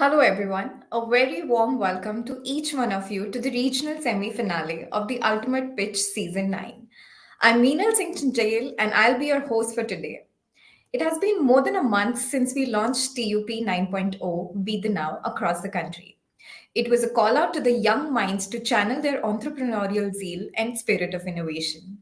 Hello, everyone. A very warm welcome to each one of you to the regional semi finale of the Ultimate Pitch Season 9. I'm Meenal Singh Jail, and I'll be your host for today. It has been more than a month since we launched TUP 9.0 Be the Now across the country. It was a call out to the young minds to channel their entrepreneurial zeal and spirit of innovation.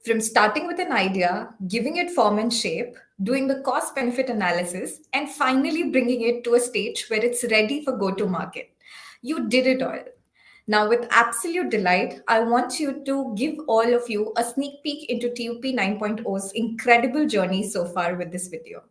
From starting with an idea, giving it form and shape, doing the cost benefit analysis, and finally bringing it to a stage where it's ready for go to market. You did it all. Now, with absolute delight, I want you to give all of you a sneak peek into TUP 9.0's incredible journey so far with this video.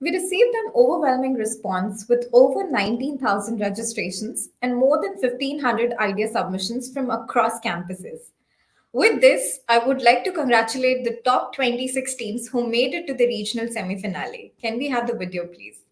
We received an overwhelming response with over 19,000 registrations and more than 1,500 idea submissions from across campuses. With this, I would like to congratulate the top 26 teams who made it to the regional semi finale. Can we have the video, please?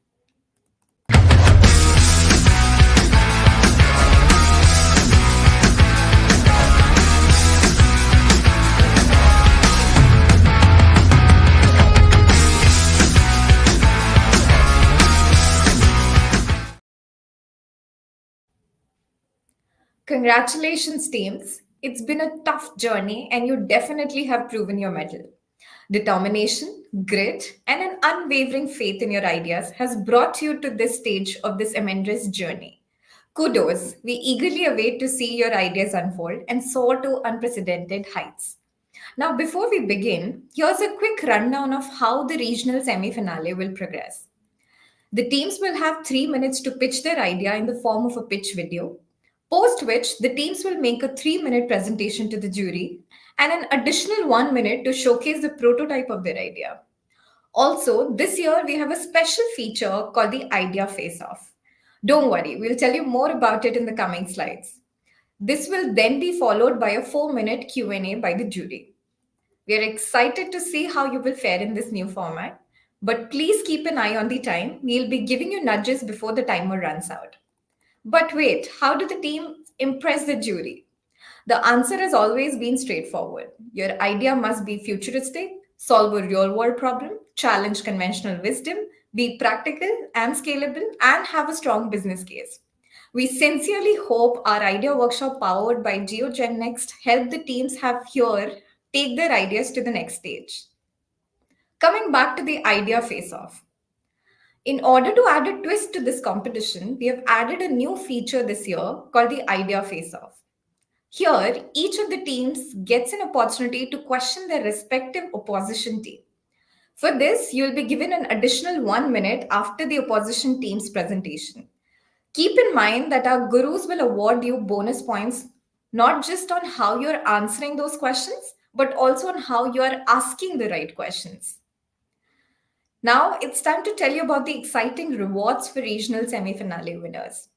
Congratulations, teams. It's been a tough journey, and you definitely have proven your mettle. Determination, grit, and an unwavering faith in your ideas has brought you to this stage of this tremendous journey. Kudos. We eagerly await to see your ideas unfold and soar to unprecedented heights. Now, before we begin, here's a quick rundown of how the regional semi finale will progress. The teams will have 3 minutes to pitch their idea in the form of a pitch video, post which the teams will make a 3 minute presentation to the jury and an additional 1 minute to showcase the prototype of their idea. Also, this year we have a special feature called the Idea Face Off. Don't worry, we'll tell you more about it in the coming slides. This will then be followed by a 4 minute Q&A by the jury. We are excited to see how you will fare in this new format, but please keep an eye on the time. We'll be giving you nudges before the timer runs out. But wait, how did the team impress the jury? The answer has always been straightforward. Your idea must be futuristic, solve a real world problem, challenge conventional wisdom, be practical and scalable, and have a strong business case. We sincerely hope our idea workshop powered by GeoGen Next help the teams have here take their ideas to the next stage. Coming back to the idea face off. In order to add a twist to this competition, we have added a new feature this year called the Idea Face Off. Here, each of the teams gets an opportunity to question their respective opposition team. For this, you'll be given an additional 1 minute after the opposition team's presentation. Keep in mind that our gurus will award you bonus points not just on how you're answering those questions, but also on how you're asking the right questions. Now it's time to tell you about the exciting rewards for regional semi finale winners.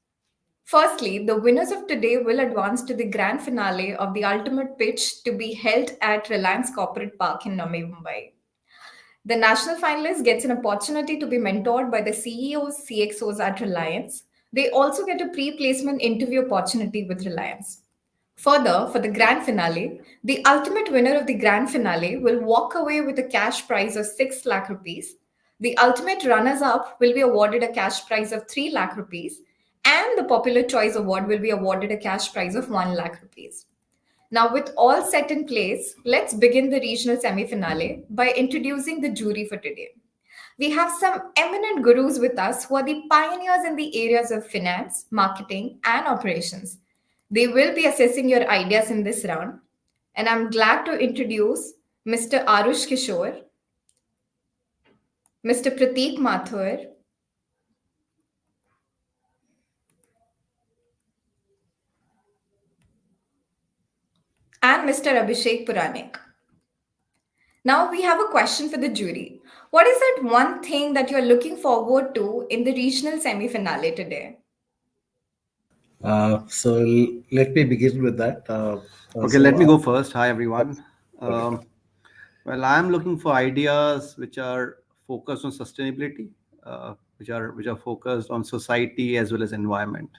Firstly, the winners of today will advance to the grand finale of the ultimate pitch to be held at Reliance Corporate Park in Navi Mumbai. The national finalist gets an opportunity to be mentored by the CEOs, CXOs at Reliance. They also get a pre placement interview opportunity with Reliance. Further, for the grand finale, the ultimate winner of the grand finale will walk away with a cash prize of 6 lakh rupees. The ultimate runners up will be awarded a cash prize of 3 lakh rupees, and the popular choice award will be awarded a cash prize of 1 lakh rupees. Now, with all set in place, let's begin the regional semi finale by introducing the jury for today. We have some eminent gurus with us who are the pioneers in the areas of finance, marketing, and operations. They will be assessing your ideas in this round, and I'm glad to introduce Mr. Arush Kishore, Mr. Prateek Mathur, and Mr. Abhishek Puranik. Now we have a question for the jury. What is that one thing that you're looking forward to in the regional semi-finale today? Let me begin with that. Okay, let me go first. Hi, everyone. Okay. Um, well, I am looking for ideas which are focused on sustainability, which are focused on society as well as environment.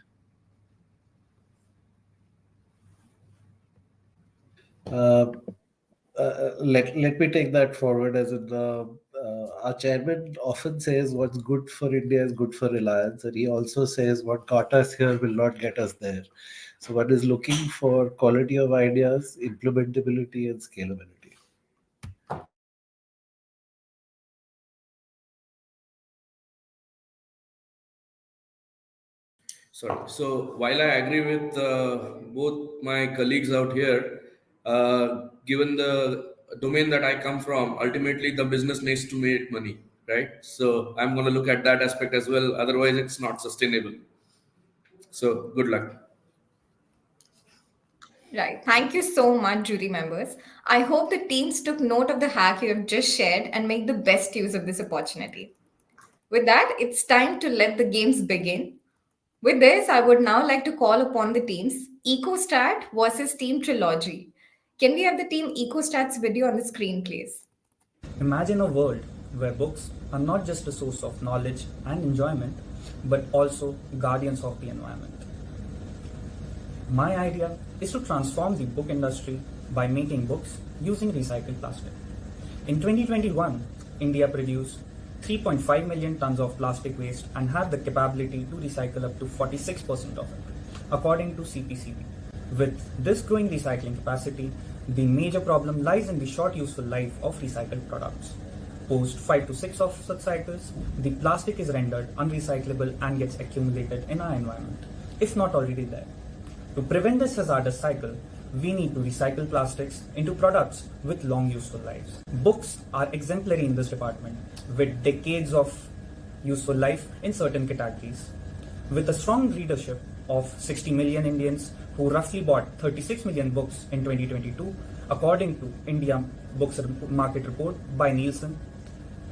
Uh, let me take that forward as in our chairman often says what's good for India is good for Reliance, and he also says what got us here will not get us there. So one is looking for quality of ideas, implementability, and scalability. Sorry. So while I agree with both my colleagues out here, given the domain that I come from, ultimately the business needs to make money, right? So I'm going to look at that aspect as well. Otherwise, it's not sustainable. So good luck. Right. Thank you so much, jury members. I hope the teams took note of the hack you have just shared and make the best use of this opportunity. With that, it's time to let the games begin. With this, I would now like to call upon the teams EcoStat versus Team Trilogy. Can we have the Team EcoStats video on the screen, please? Imagine a world where books are not just a source of knowledge and enjoyment, but also guardians of the environment. My idea is to transform the book industry by making books using recycled plastic. In 2021, India produced 3.5 million tons of plastic waste and had the capability to recycle up to 46% of it, according to CPCB. With this growing recycling capacity, the major problem lies in the short useful life of recycled products. Post 5 to 6 of such cycles, the plastic is rendered unrecyclable and gets accumulated in our environment, if not already there. To prevent this hazardous cycle, we need to recycle plastics into products with long useful lives. Books are exemplary in this department, with decades of useful life in certain categories. With a strong readership of 60 million Indians who roughly bought 36 million books in 2022, according to India Books Market Report by Nielsen,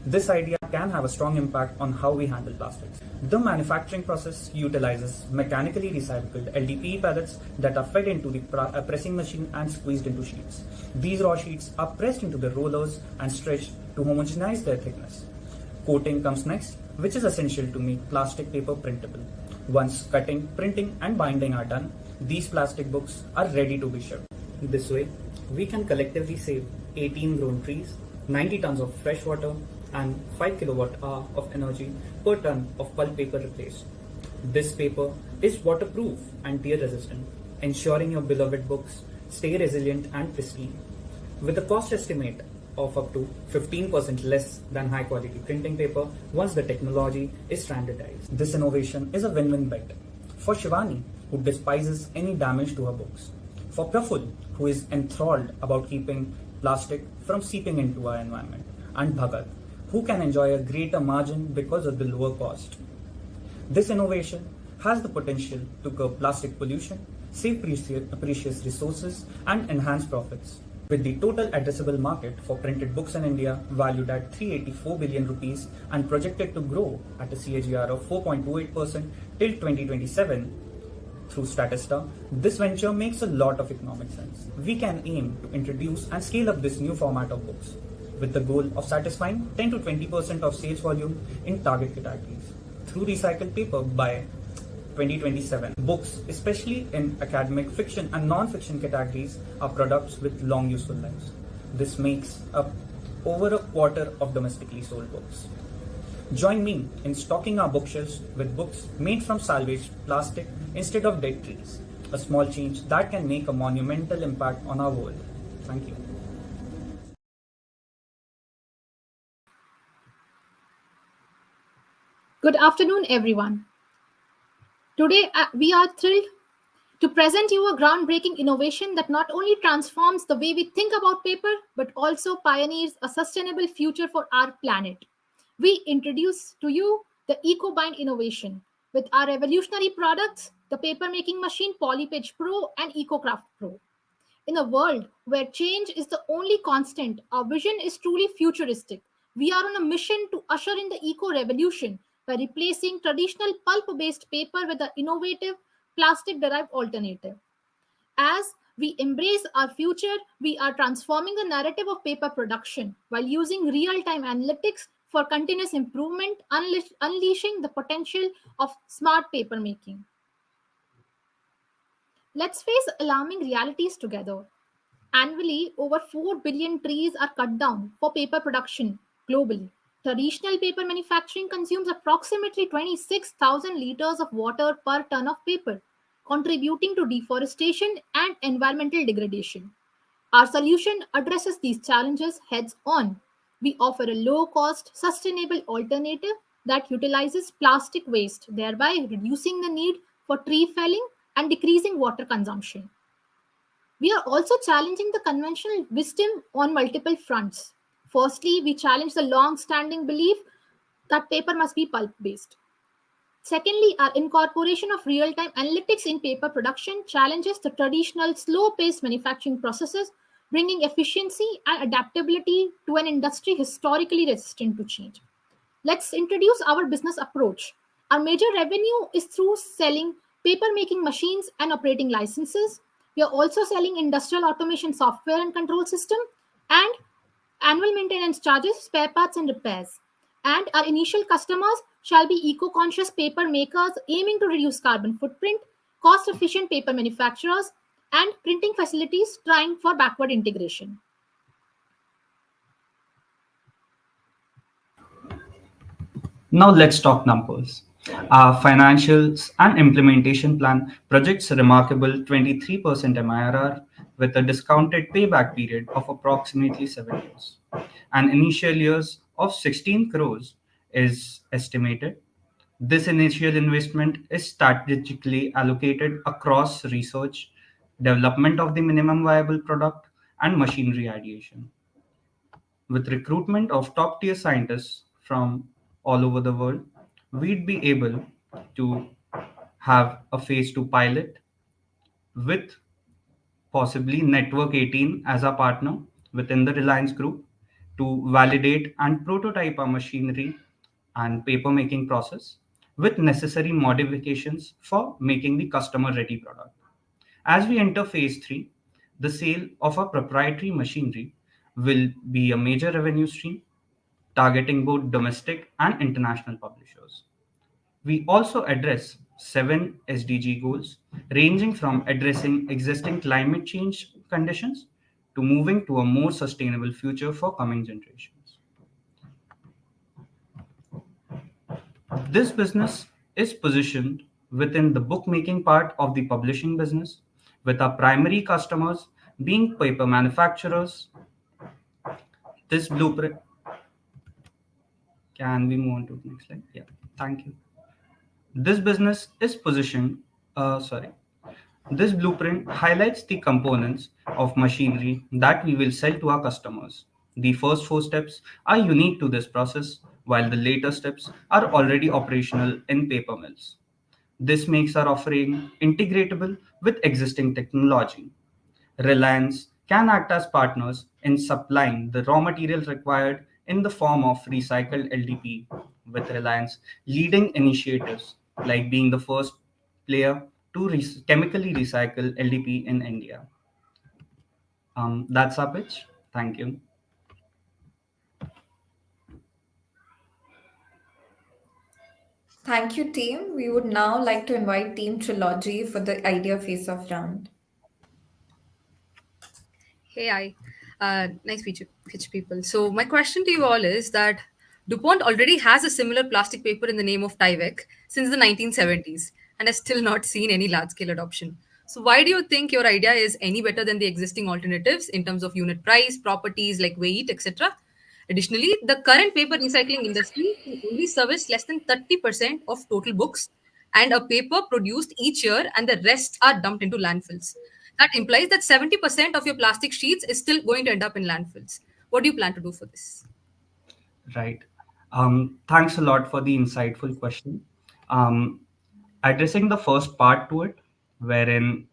this idea can have a strong impact on how we handle plastics. The manufacturing process utilizes mechanically recycled LDPE pellets that are fed into the pressing machine and squeezed into sheets. These raw sheets are pressed into the rollers and stretched to homogenize their thickness. Coating comes next, which is essential to make plastic paper printable. Once cutting, printing, and binding are done, these plastic books are ready to be shipped. This way, we can collectively save 18 grown trees, 90 tons of fresh water, and 5 kilowatt hour of energy per ton of pulp paper replaced. This paper is waterproof and tear resistant, ensuring your beloved books stay resilient and pristine. With a cost estimate of up to 15% less than high quality printing paper once the technology is standardized. This innovation is a win-win bet. For Shivani, who despises any damage to her books. For Praful, who is enthralled about keeping plastic from seeping into our environment. And Bhagat, who can enjoy a greater margin because of the lower cost. This innovation has the potential to curb plastic pollution, save precious resources, and enhance profits. With the total addressable market for printed books in India valued at 384 billion rupees and projected to grow at a CAGR of 4.28% till 2027 through Statista, this venture makes a lot of economic sense. We can aim to introduce and scale up this new format of books with the goal of satisfying 10 to 20% of sales volume in target categories through recycled paper by 2027. Books, especially in academic fiction and non-fiction categories, are products with long useful lives. This makes up over a quarter of domestically sold books. Join me in stocking our bookshelves with books made from salvaged plastic instead of dead trees, a small change that can make a monumental impact on our world. Thank you. Good afternoon, everyone. Today, we are thrilled to present you a groundbreaking innovation that not only transforms the way we think about paper, but also pioneers a sustainable future for our planet. We introduce to you the EcoBind innovation with our revolutionary products, the paper making machine Polypage Pro and EcoCraft Pro. In a world where change is the only constant, our vision is truly futuristic. We are on a mission to usher in the eco revolution by replacing traditional pulp based paper with an innovative plastic derived alternative. As we embrace our future, we are transforming the narrative of paper production while using real time analytics for continuous improvement, unleashing the potential of smart paper making. Let's face alarming realities together. Annually, over 4 billion trees are cut down for paper production globally. Traditional paper manufacturing consumes approximately 26,000 liters of water per ton of paper, contributing to deforestation and environmental degradation. Our solution addresses these challenges heads on. We offer a low cost, sustainable alternative that utilizes plastic waste, thereby reducing the need for tree felling and decreasing water consumption. We are also challenging the conventional wisdom on multiple fronts. Firstly, we challenge the long standing belief that paper must be pulp based. Secondly, our incorporation of real time analytics in paper production challenges the traditional slow paced manufacturing processes, bringing efficiency and adaptability to an industry historically resistant to change. Let's introduce our business approach. Our major revenue is through selling paper making machines and operating licenses. We are also selling industrial automation software and control system and annual maintenance charges, spare parts, and repairs. And our initial customers shall be eco conscious paper makers aiming to reduce carbon footprint, cost efficient paper manufacturers, and printing facilities trying for backward integration. Now let's talk numbers. Our financials and implementation plan projects a remarkable 23% MIRR with a discounted payback period of approximately 7 years. An initial years of 16 crores is estimated. This initial investment is strategically allocated across research, development of the minimum viable product, and machinery ideation. With recruitment of top tier scientists from all over the world, we'd be able to have a phase 2 pilot with possibly Network 18 as our partner within the Reliance group to validate and prototype our machinery and paper making process with necessary modifications for making the customer ready product. As we enter phase 3, the sale of our proprietary machinery will be a major revenue stream targeting both domestic and international publishers. We also address 7 SDG goals, ranging from addressing existing climate change conditions to moving to a more sustainable future for coming generations. This business is positioned within the bookmaking part of the publishing business, with our primary customers being paper manufacturers. This blueprint, can we move on to the next slide? Yeah, thank you. This business is positioned, sorry, this blueprint highlights the components of machinery that we will sell to our customers. The first 4 steps are unique to this process, while the later steps are already operational in paper mills. This makes our offering integratable with existing technology. Reliance can act as partners in supplying the raw materials required in the form of recycled LDP, with Reliance leading initiatives like being the first player to chemically recycle LDP in India. That's our pitch. Thank you. Thank you, team. We would now like to invite Team Trilogy for the idea face off round. Hey, I. Nice pitch people. So my question to you all is that DuPont already has a similar plastic paper in the name of Tyvek since the 1970s and has still not seen any large-scale adoption. So why do you think your idea is any better than the existing alternatives in terms of unit price, properties like weight, etc.? Additionally, the current paper recycling industry can only service less than 30% of total books, and a paper produced each year, and the rest are dumped into landfills. That implies that 70% of your plastic sheets is still going to end up in landfills. What do you plan to do for this? Right. Thanks a lot for the insightful question. Um, Addressing the first part to it, wherein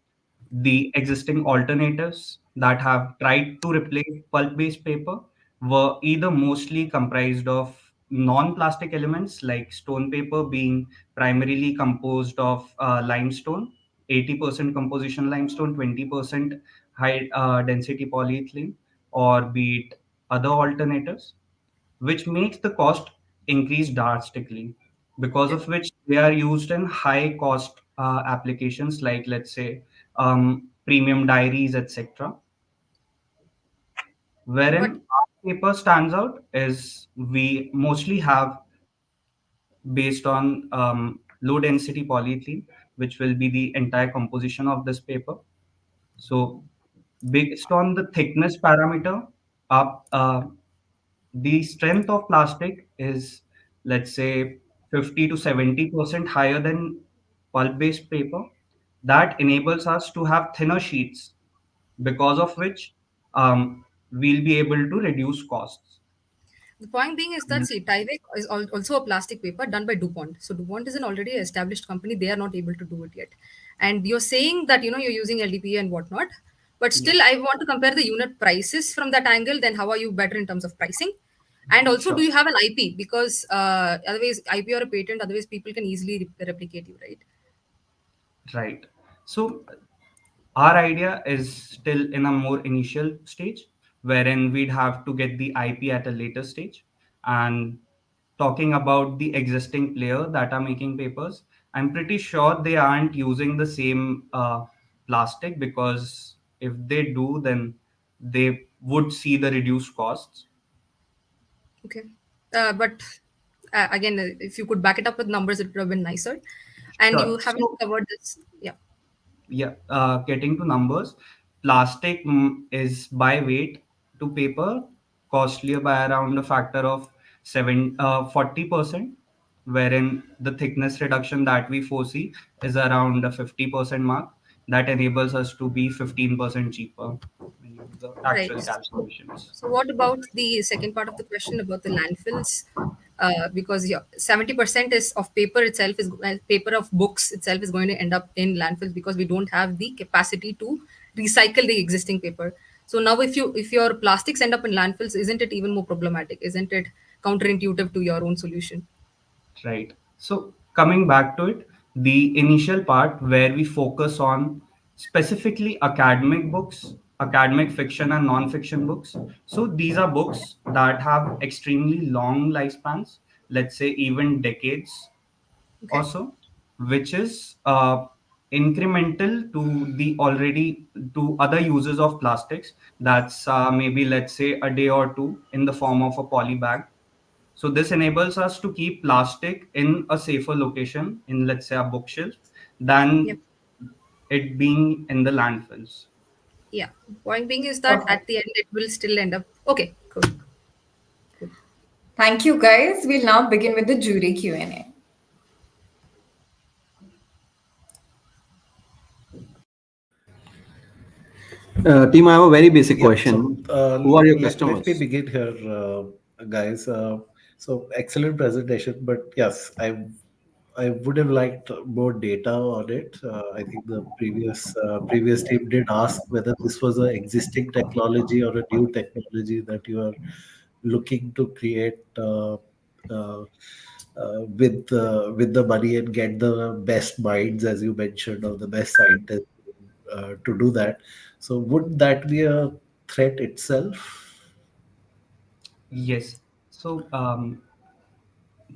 the existing alternatives that have tried to replace pulp based paper were either mostly comprised of non plastic elements like stone paper being primarily composed of limestone, 80% composition limestone, 20% high density polyethylene, or be it other alternatives, which makes the cost increase drastically, because Okay. of which they are used in high cost applications like, let's say, premium diaries, etc. Wherein But our paper stands out is we mostly have based on low density polyethylene, which will be the entire composition of this paper. So based on the thickness parameter, up the strength of plastic is, let's say, 50 to 70% higher than pulp based paper. That enables us to have thinner sheets, because of which we'll be able to reduce costs. the point being is that, see, Tyvek is also a plastic paper done by DuPont. So DuPont is an already established company. They are not able to do it yet. And you're saying that, you're using LDPE and whatnot. But Yes, still, I want to compare the unit prices from that angle. Then how are you better in terms of pricing? And also, do sure. you have an IP? Because otherwise, IP or a patent, otherwise people can easily replicate you, right? Right. So our idea is still in a more initial stage, wherein we'd have to get the IP at a later stage. And talking about the existing player that are making papers, I'm pretty sure they aren't using the same plastic, because if they do, then they would see the reduced costs. Okay. But again, if you could back it up with numbers, it would have been nicer. And Sure. you haven't So covered this. Yeah. yeah, getting to numbers, plastic is by weight to paper costlier by around a factor of 40%, wherein the thickness reduction that we foresee is around a 50% mark. That enables us to be 15% cheaper when you do the Right. actual calculations. So, what about the second part of the question about the landfills? Because yeah, 70% is of paper itself is paper of books itself is going to end up in landfills because we don't have the capacity to recycle the existing paper. So now, if your plastics end up in landfills, isn't it even more problematic? Isn't it counterintuitive to your own solution? Right. So coming back to it, the initial part where we focus on specifically academic books, academic fiction and non-fiction books. So these are books that have extremely long lifespans, let's say even decades or Okay. so, which is incremental to the already to other uses of plastics. That's maybe, let's say, a day or two in the form of a poly bag. So this enables us to keep plastic in a safer location in, let's say, a bookshelf, Yep. than it being in the landfills. Yeah. Point being is that at the end it will still end up. Okay. Cool. Cool. Thank you, guys. We'll now begin with the jury Q&A. Team, I have a very basic Yeah, so question. Who are your let me customers? begin here, guys. So excellent presentation, but yes, I would have liked more data on it. I think the previous team did ask whether this was an existing technology or a new technology that you are looking to create uh, with the money and get the best minds, as you mentioned, or the best scientists to do that. So would that be a threat itself? Yes. So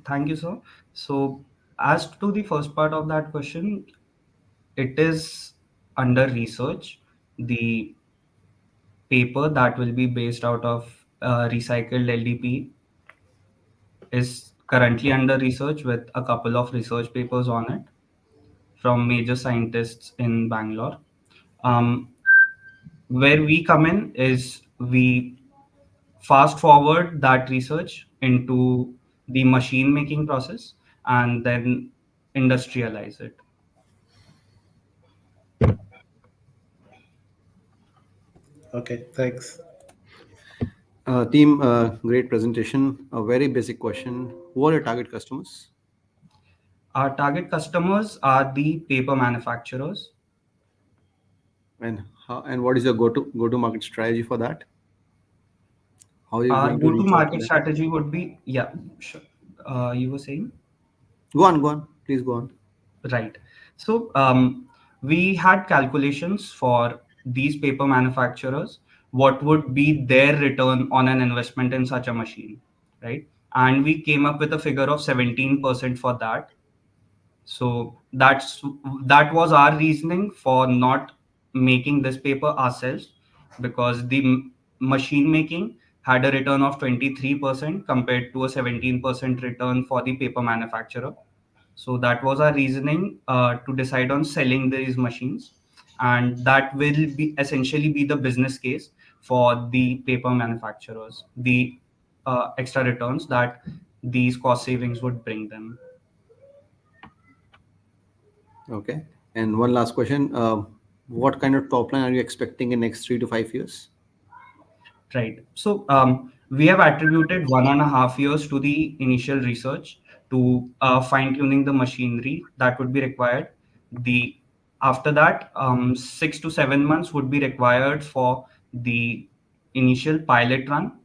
thank you, sir. So as to the first part of that question, it is under research. The paper that will be based out of recycled LDP is currently under research with a couple of research papers on it from major scientists in Bangalore. Um, where we come in is we fast forward that research into the machine making process, and then industrialize it. Okay, thanks. Team, great presentation. A very basic question. Who are your target customers? Our target customers are the paper manufacturers. And what is your go to market strategy for that? How are you Our going to reach out to go-to-market them? strategy would be, yeah, sure. You were saying? Go on. Please go on. Right. So we had calculations for these paper manufacturers, what would be their return on an investment in such a machine, right? And we came up with a figure of 17% for that. So that was our reasoning for not making this paper ourselves, because the machine making had a return of 23% compared to a 17% return for the paper manufacturer. So that was our reasoning to decide on selling these machines, and that will be essentially be the business case for the paper manufacturers, the extra returns that these cost savings would bring them. Okay. And one last question. What kind of top line are you expecting in next 3 to 5 years? Right. So we have attributed 1.5 years to the initial research to fine tuning the machinery that would be required. The After that, 6 to 7 months would be required for the initial pilot run,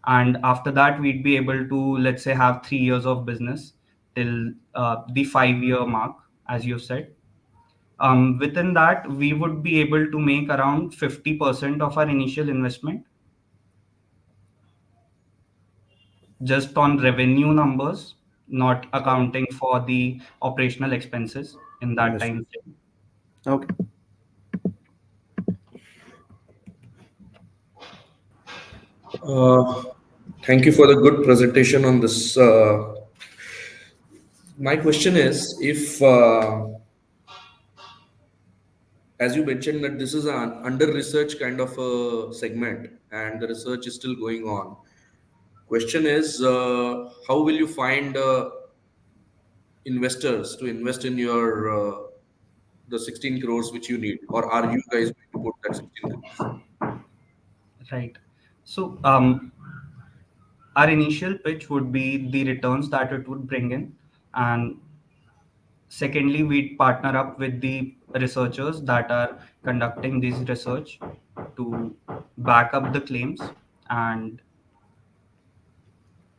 and after that we'd be able to, let's say, have 3 years of business till the 5 year mark, as you said. Within that, we would be able to make around 50% of our initial investment just on revenue numbers, not accounting for the operational expenses in that Understood. time frame. Okay. Thank you for the good presentation on this. My question is, if as you mentioned that this is an under research kind of a segment and the research is still going on, question is, how will you find investors to invest in your the 16 crores which you need, or are you guys going to put that 16 crores? Right. So our initial pitch would be the returns that it would bring in, and secondly, we'd partner up with the researchers that are conducting this research to back up the claims and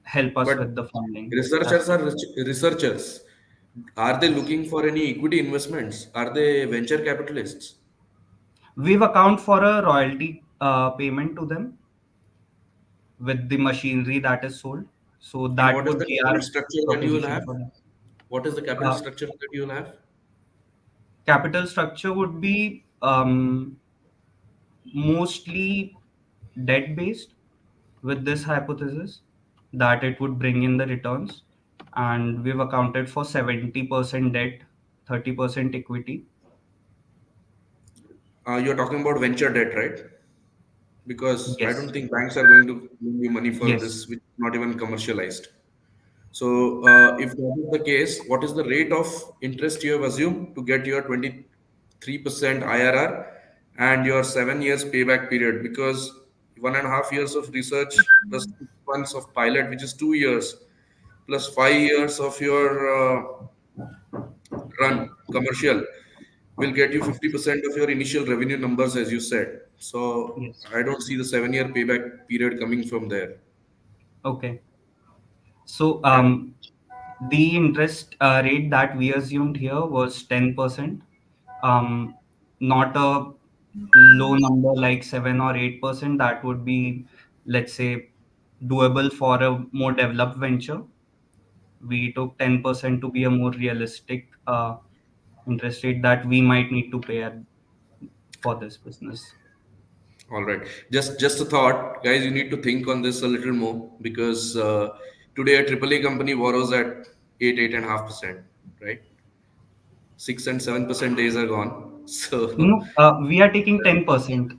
help us But with the funding. researchers are researchers. Are they looking for any equity investments? Are they venture capitalists? We've account for a royalty payment to them with the machinery that is sold. So And that what is would the be capital our structure that you will proposition have? for them. What is the capital Uh, structure that you will have? Capital structure would be mostly debt based with this hypothesis that it would bring in the returns. And we've accounted for 70% debt, 30% equity. You're talking about venture debt, right? Because I Yes. don't think banks are going to give you money for Yes. this, which is not even commercialized. So, if that is the case, what is the rate of interest you have assumed to get your 23% IRR and your 7 years payback period? Because 1.5 years of research plus 6 months of pilot, which is 2 years, plus 5 years of your run commercial, will get you 50% of your initial revenue numbers, as you said. So, Yes. I don't see the 7 year payback period coming from there. Okay. So And the interest rate that we assumed here was 10%, not a low number like 7 or 8%. That would be, let's say, doable for a more developed venture. We took 10% to be a more realistic interest rate that we might need to pay for this business. all right, just a thought, guys. You need to think on this a little more because today a AAA company borrows at 8.5%, right? 6 and 7% days are gone. So No, we are taking 10%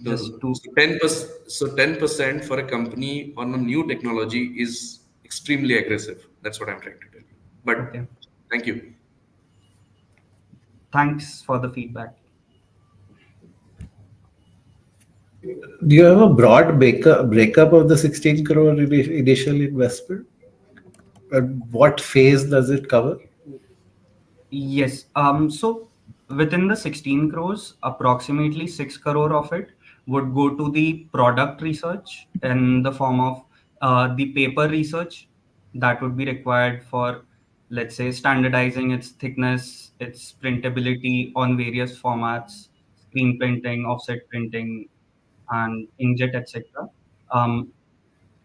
just to. so 10%, so 10% for a company on a new technology is extremely aggressive. That's what I'm trying to tell you. But Okay. Thank you. Thanks for the feedback. Do you have a broad breakup of the 16 crore initial investment? And what phase does it cover? Yes. So within the 16 crores, approximately 6 crore of it would go to the product research in the form of the paper research that would be required for, let's say, standardizing its thickness, its printability on various formats, screen printing, offset printing, and inkjet, etc. Um,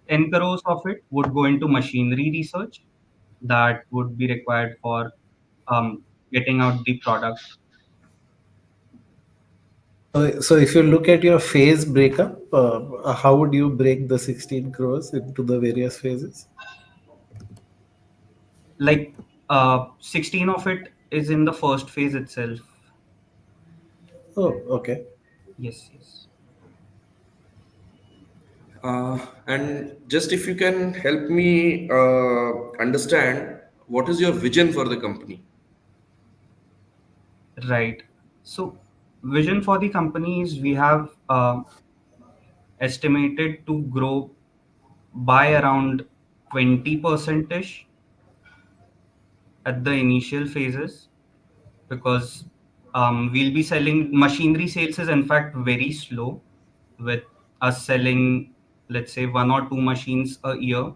10 crores of it would go into machinery research that would be required for getting out the product. So if you look at your phase breakup, how would you break the 16 crores into the various phases? Like 16 of it is in the first phase itself. Oh, okay. Yes, yes. And just if you can help me understand what is your vision for the company? Right. So vision for the company is we have estimated to grow by around 20% ish at the initial phases, because we'll be selling machinery. Sales is in fact very slow, with us selling, let's say, 1 or 2 machines a year.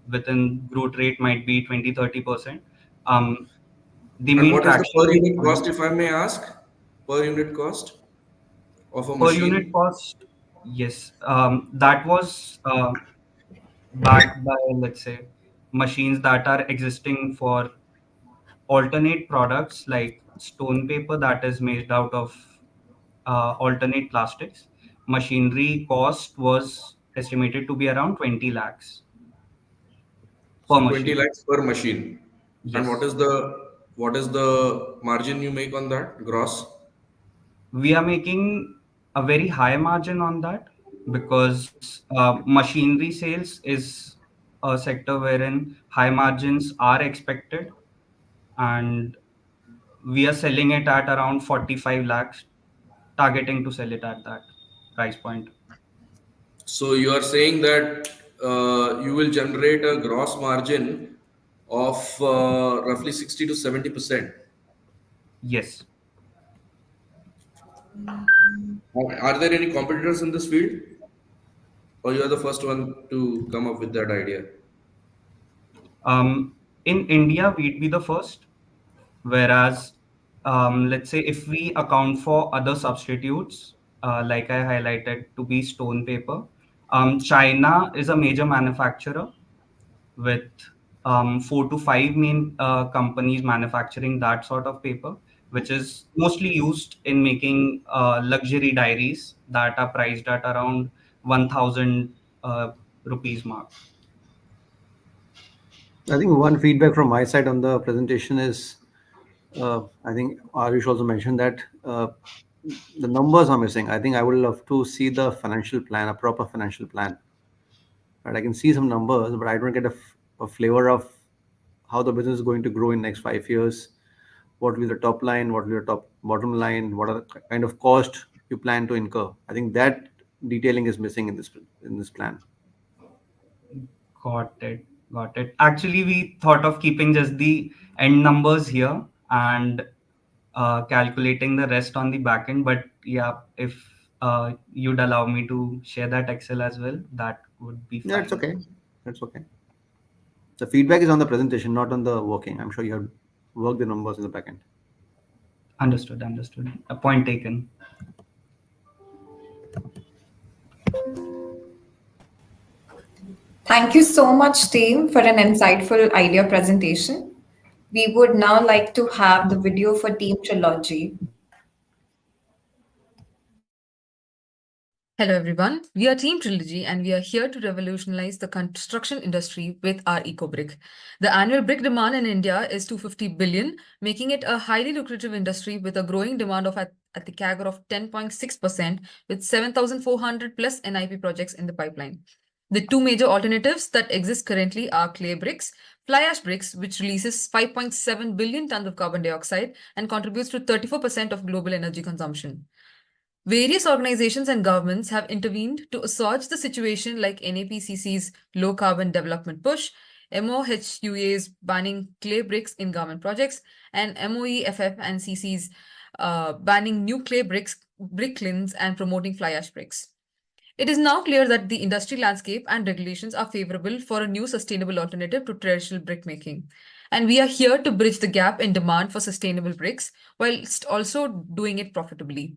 Within growth rate might be 20-30%. The And main what is the traction per we unit find cost, if I may ask? Per unit cost of a per unit machine? cost, yes, that was backed by, let's say, machines that are existing for alternate products like stone paper that is made out of alternate plastics. Machinery cost was estimated to be around 20 lakhs per So 20 machine. lakhs per machine. And Yes. what is the margin you make on that gross? We are making a very high margin on that, because machinery sales is a sector wherein high margins are expected, and we are selling it at around 45 lakhs, targeting to sell it at that price point. So you are saying that you will generate a gross margin of roughly 60 to 70%. Yes. Are there any competitors in this field? Or you are the first one to come up with that idea? In India, we'd be the first, whereas, let's say, if we account for other substitutes, like I highlighted, to be stone paper, China is a major manufacturer with 4 to 5 main companies manufacturing that sort of paper, which is mostly used in making luxury diaries that are priced at around 1,000 rupees mark. I think one feedback from my side on the presentation is, I think Arish also mentioned that the numbers are missing. I think I would love to see the financial plan, a proper financial plan. Right? I can see some numbers, but I don't get a flavor of how the business is going to grow in next 5 years. What will be the top line? What will be the top bottom line? What are the kind of cost you plan to incur? I think that detailing is missing in this plan. Got it. Got it. Actually, we thought of keeping just the end numbers here and calculating the rest on the back end. But yeah, if you'd allow me to share that Excel as well, that would be Yeah, it's fine. okay. That's okay. The feedback is on the presentation, not on the working. I'm sure you have worked the numbers in the backend. Understood. Understood. A point taken. Thank you so much, team, for an insightful idea presentation. We would now like to have the video for Team Trilogy. Hello, everyone. We are Team Trilogy, and we are here to revolutionize the construction industry with our eco-brick. The annual brick demand in India is 250 billion, making it a highly lucrative industry with a growing demand of at the CAGR of 10.6%, with 7,400 plus NIP projects in the pipeline. The two major alternatives that exist currently are clay bricks, Fly ash bricks, which releases 5.7 billion tons of carbon dioxide and contributes to 34% of global energy consumption. Various organizations and governments have intervened to assuage the situation, like NAPCC's low carbon development push, MOHUA's banning clay bricks in government projects, and MOEFF and CC's banning new clay bricks, brick kilns, and promoting fly ash bricks. It is now clear that the industry landscape and regulations are favorable for a new sustainable alternative to traditional brick making. And we are here to bridge the gap in demand for sustainable bricks whilst also doing it profitably.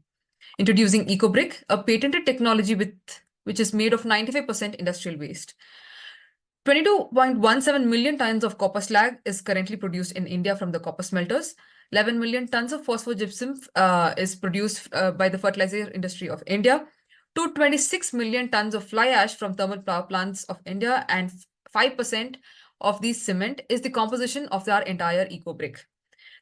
Introducing EcoBrick, a patented technology which is made of 95% industrial waste. 22.17 million tons of copper slag is currently produced in India from the copper smelters. 11 million tons of phosphogypsum is produced by the fertilizer industry of India. 226 million tons of fly ash from thermal power plants of India, and 5% of the cement is the composition of our entire EcoBrick.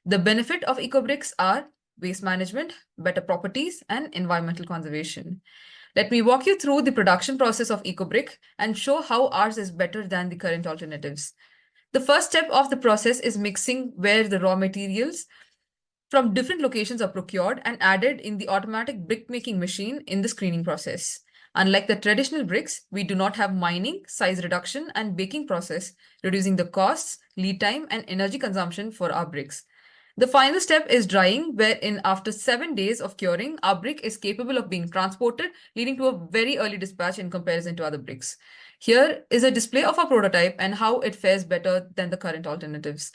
The benefit of EcoBricks are waste management, better properties, and environmental conservation. Let me walk you through the production process of EcoBrick and show how ours is better than the current alternatives. The first step of the process is mixing, where the raw materials from different locations are procured and added in the automatic brick making machine in the screening process. Unlike the traditional bricks, we do not have mining, size reduction, and baking process, reducing the costs, lead time, and energy consumption for our bricks. The final step is drying, wherein after 7 days of curing, our brick is capable of being transported, leading to a very early dispatch in comparison to other bricks. Here is a display of our prototype and how it fares better than the current alternatives.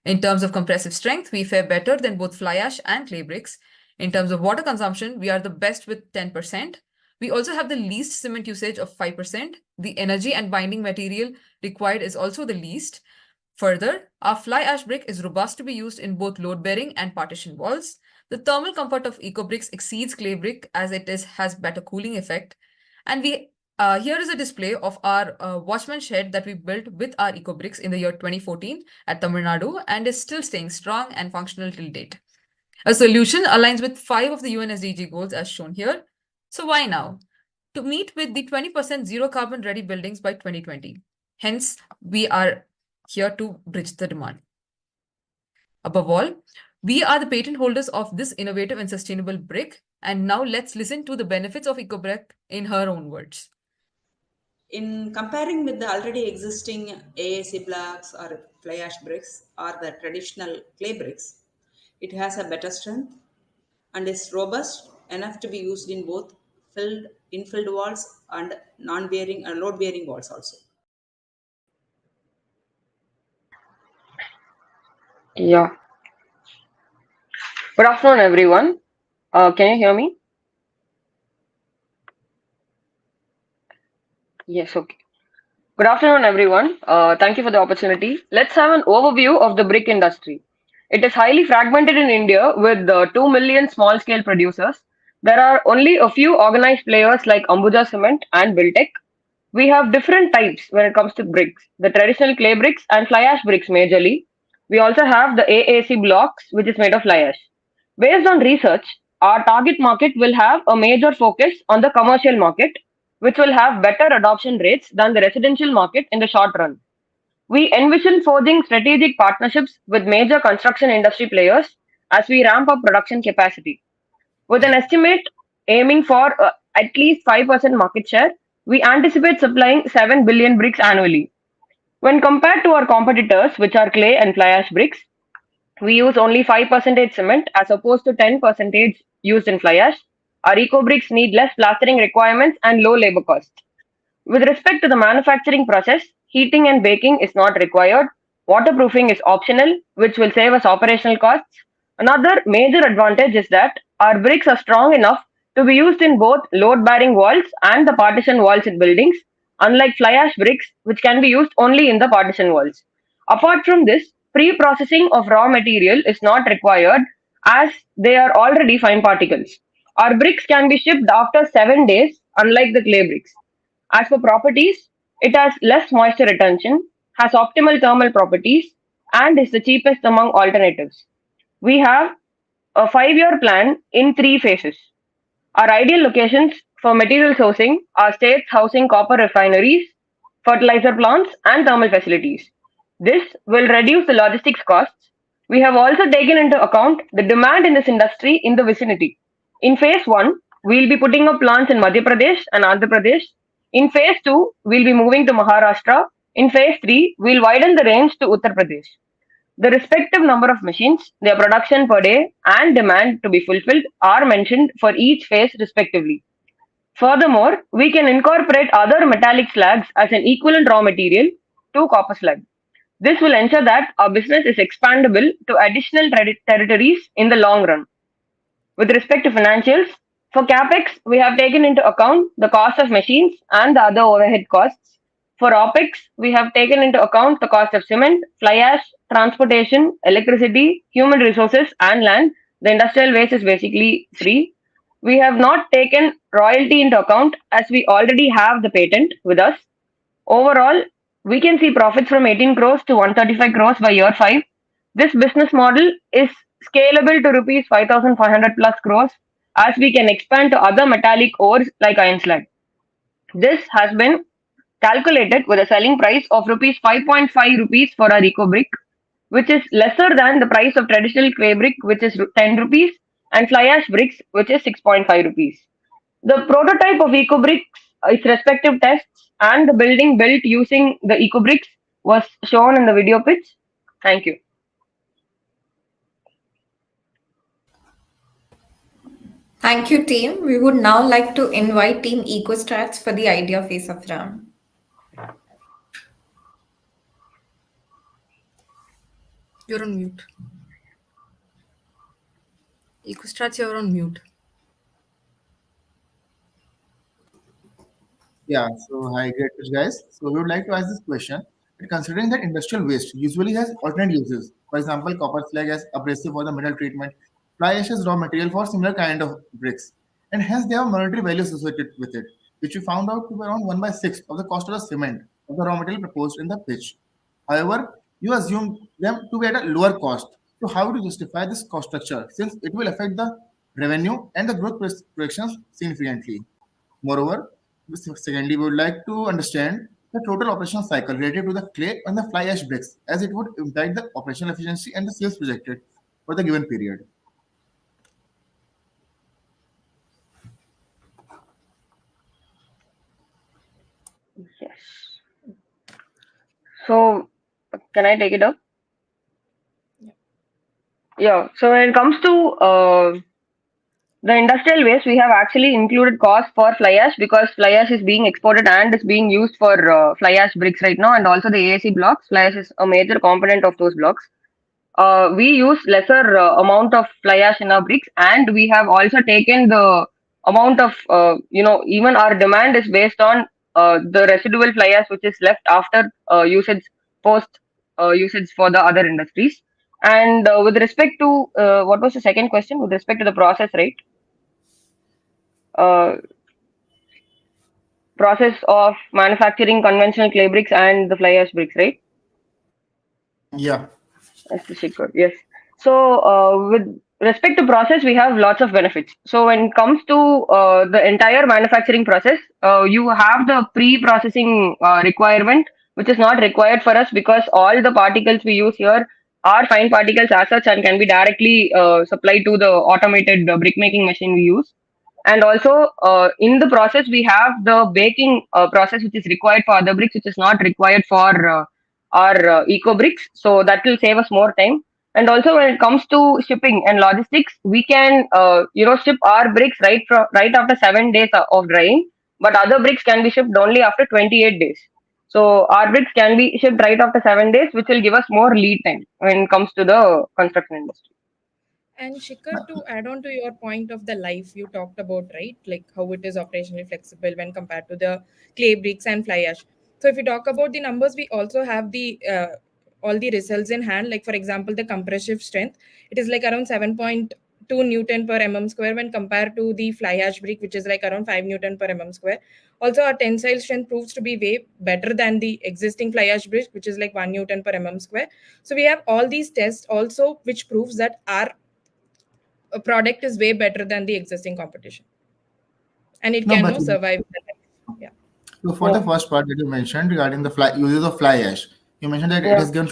In terms of compressive strength, we fare better than both fly ash and clay bricks. In terms of water consumption, we are the best with 10%. We also have the least cement usage of 5%. The energy and binding material required is also the least. Further, our fly ash brick is robust to be used in both load-bearing and partition walls. The thermal comfort of EcoBricks exceeds clay brick, as it has better cooling effect. And here is a display of our watchman shed that we built with our EcoBricks in the year 2014 at Tamil Nadu, and is still staying strong and functional till date. A solution aligns with 5 of the UN SDG goals as shown here. So why now? To meet with the 20% zero carbon ready buildings by 2020. Hence, we are here to bridge the demand. Above all, we are the patent holders of this innovative and sustainable brick. And now let's listen to the benefits of EcoBrick in her own words. In comparing with the already existing AAC blocks or fly ash bricks or the traditional clay bricks, it has a better strength and is robust enough to be used in both infilled walls and non-bearing and load-bearing walls also. Yeah. Good afternoon, everyone. Can you hear me? Yes, okay. Good afternoon, everyone. Thank you for the opportunity. Let's have an overview of the brick industry. It is highly fragmented in India with 2 million small scale producers. There are only a few organized players like Ambuja Cement and Buildtech. We have different types when it comes to bricks, the traditional clay bricks and fly ash bricks majorly. We also have the AAC blocks, which is made of fly ash. Based on research, our target market will have a major focus on the commercial market, which will have better adoption rates than the residential market in the short run. We envision forging strategic partnerships with major construction industry players as we ramp up production capacity. With an estimate aiming for at least 5% market share, we anticipate supplying 7 billion bricks annually. When compared to our competitors, which are clay and fly ash bricks, we use only 5% cement as opposed to 10% used in fly ash. Our eco bricks need less plastering requirements and low labor costs. With respect to the manufacturing process, heating and baking is not required. Waterproofing is optional, which will save us operational costs. Another major advantage is that our bricks are strong enough to be used in both load bearing walls and the partition walls in buildings, unlike fly ash bricks, which can be used only in the partition walls. Apart from this, pre processing of raw material is not required as they are already fine particles. Our bricks can be shipped after 7 days, unlike the clay bricks. As for properties, it has less moisture retention, has optimal thermal properties, and is the cheapest among alternatives. We have a 5-year plan in 3 phases. Our ideal locations for material sourcing are states housing copper refineries, fertilizer plants, and thermal facilities. This will reduce the logistics costs. We have also taken into account the demand in this industry in the vicinity. In phase 1, we'll be putting up plants in Madhya Pradesh and Andhra Pradesh. In phase 2, we'll be moving to Maharashtra. In phase 3, we'll widen the range to Uttar Pradesh. The respective number of machines, their production per day, and demand to be fulfilled are mentioned for each phase respectively. Furthermore, we can incorporate other metallic slags as an equivalent raw material to copper slag. This will ensure that our business is expandable to additional territories in the long run. With respect to financials, for capex, we have taken into account the cost of machines and the other overhead costs. For opex, we have taken into account the cost of cement, fly ash, transportation, electricity, human resources, and land. The industrial waste is basically free. We have not taken royalty into account as we already have the patent with us. Overall, we can see profits from 18 crores to 135 crores by year 5. This business model is scalable to rupees 5,500 plus crores as we can expand to other metallic ores like iron slag. This has been calculated with a selling price of rupees 5.5 rupees for our eco brick, which is lesser than the price of traditional clay brick, which is 10 rupees, and fly ash bricks, which is 6.5 rupees. The prototype of EcoBricks, its respective tests, and the building built using the EcoBricks was shown in the video pitch. Thank you. Thank you, team. We would now like to invite Team EcoStrats for the idea face of round. You're on mute. EcoStrats, you're on mute. Yeah, so hi, great guys. So we would like to ask this question. Considering that industrial waste usually has alternate uses, for example, copper slag as abrasive for the metal treatment, fly ash as raw material for similar kind of bricks, and hence they have monetary value associated with it, which we found out to be around 1 by 6 of the cost of the cement of the raw material proposed in the pitch. However, you assume them to be at a lower cost. So how do you justify this cost structure since it will affect the revenue and the growth projections significantly? Moreover, secondly, we would like to understand the total operational cycle related to the clay and the fly ash bricks, as it would impact the operational efficiency and the sales projected for the given period. Yes. So, can I take it up? Yeah. So when it comes to the industrial waste, we have actually included cost for fly ash because fly ash is being exported and is being used for fly ash bricks right now, and also the AAC blocks. Fly ash is a major component of those blocks. We use lesser amount of fly ash in our bricks, and we have also taken the amount of even our demand is based on the residual fly ash which is left after usage post usage for the other industries. And with respect to what was the second question with respect to the process, right? Uh, process of manufacturing conventional clay bricks and the fly ash bricks, right? Yeah. That's the secret. Yes. So, with respect to process, we have lots of benefits. So, when it comes to the entire manufacturing process, you have the pre-processing requirement, which is not required for us because all the particles we use here are fine particles as such and can be directly supplied to the automated brick making machine we use. And also, in the process, we have the baking process, which is required for other bricks, which is not required for our eco bricks. So that will save us more time. And also, when it comes to shipping and logistics, we can ship our bricks right after 7 days of drying, but other bricks can be shipped only after 28 days. So our bricks can be shipped right after 7 days, which will give us more lead time when it comes to the construction industry. And Shikhar, to add on to your point of the life you talked about, right? Like how it is operationally flexible when compared to the clay bricks and fly ash. So if we talk about the numbers, we also have the all the results in hand. Like for example, the compressive strength, it is like around 7.2 Newton per mm square when compared to the fly ash brick, which is like around 5 Newton per mm square. Also, our tensile strength proves to be way better than the existing fly ash brick, which is like 1 Newton per mm square. So we have all these tests also, which proves that our a product is way better than the existing competition, and it No, can but no survive. Yeah. so for the first part that you mentioned regarding the uses of fly ash, You mentioned that it Yeah. has given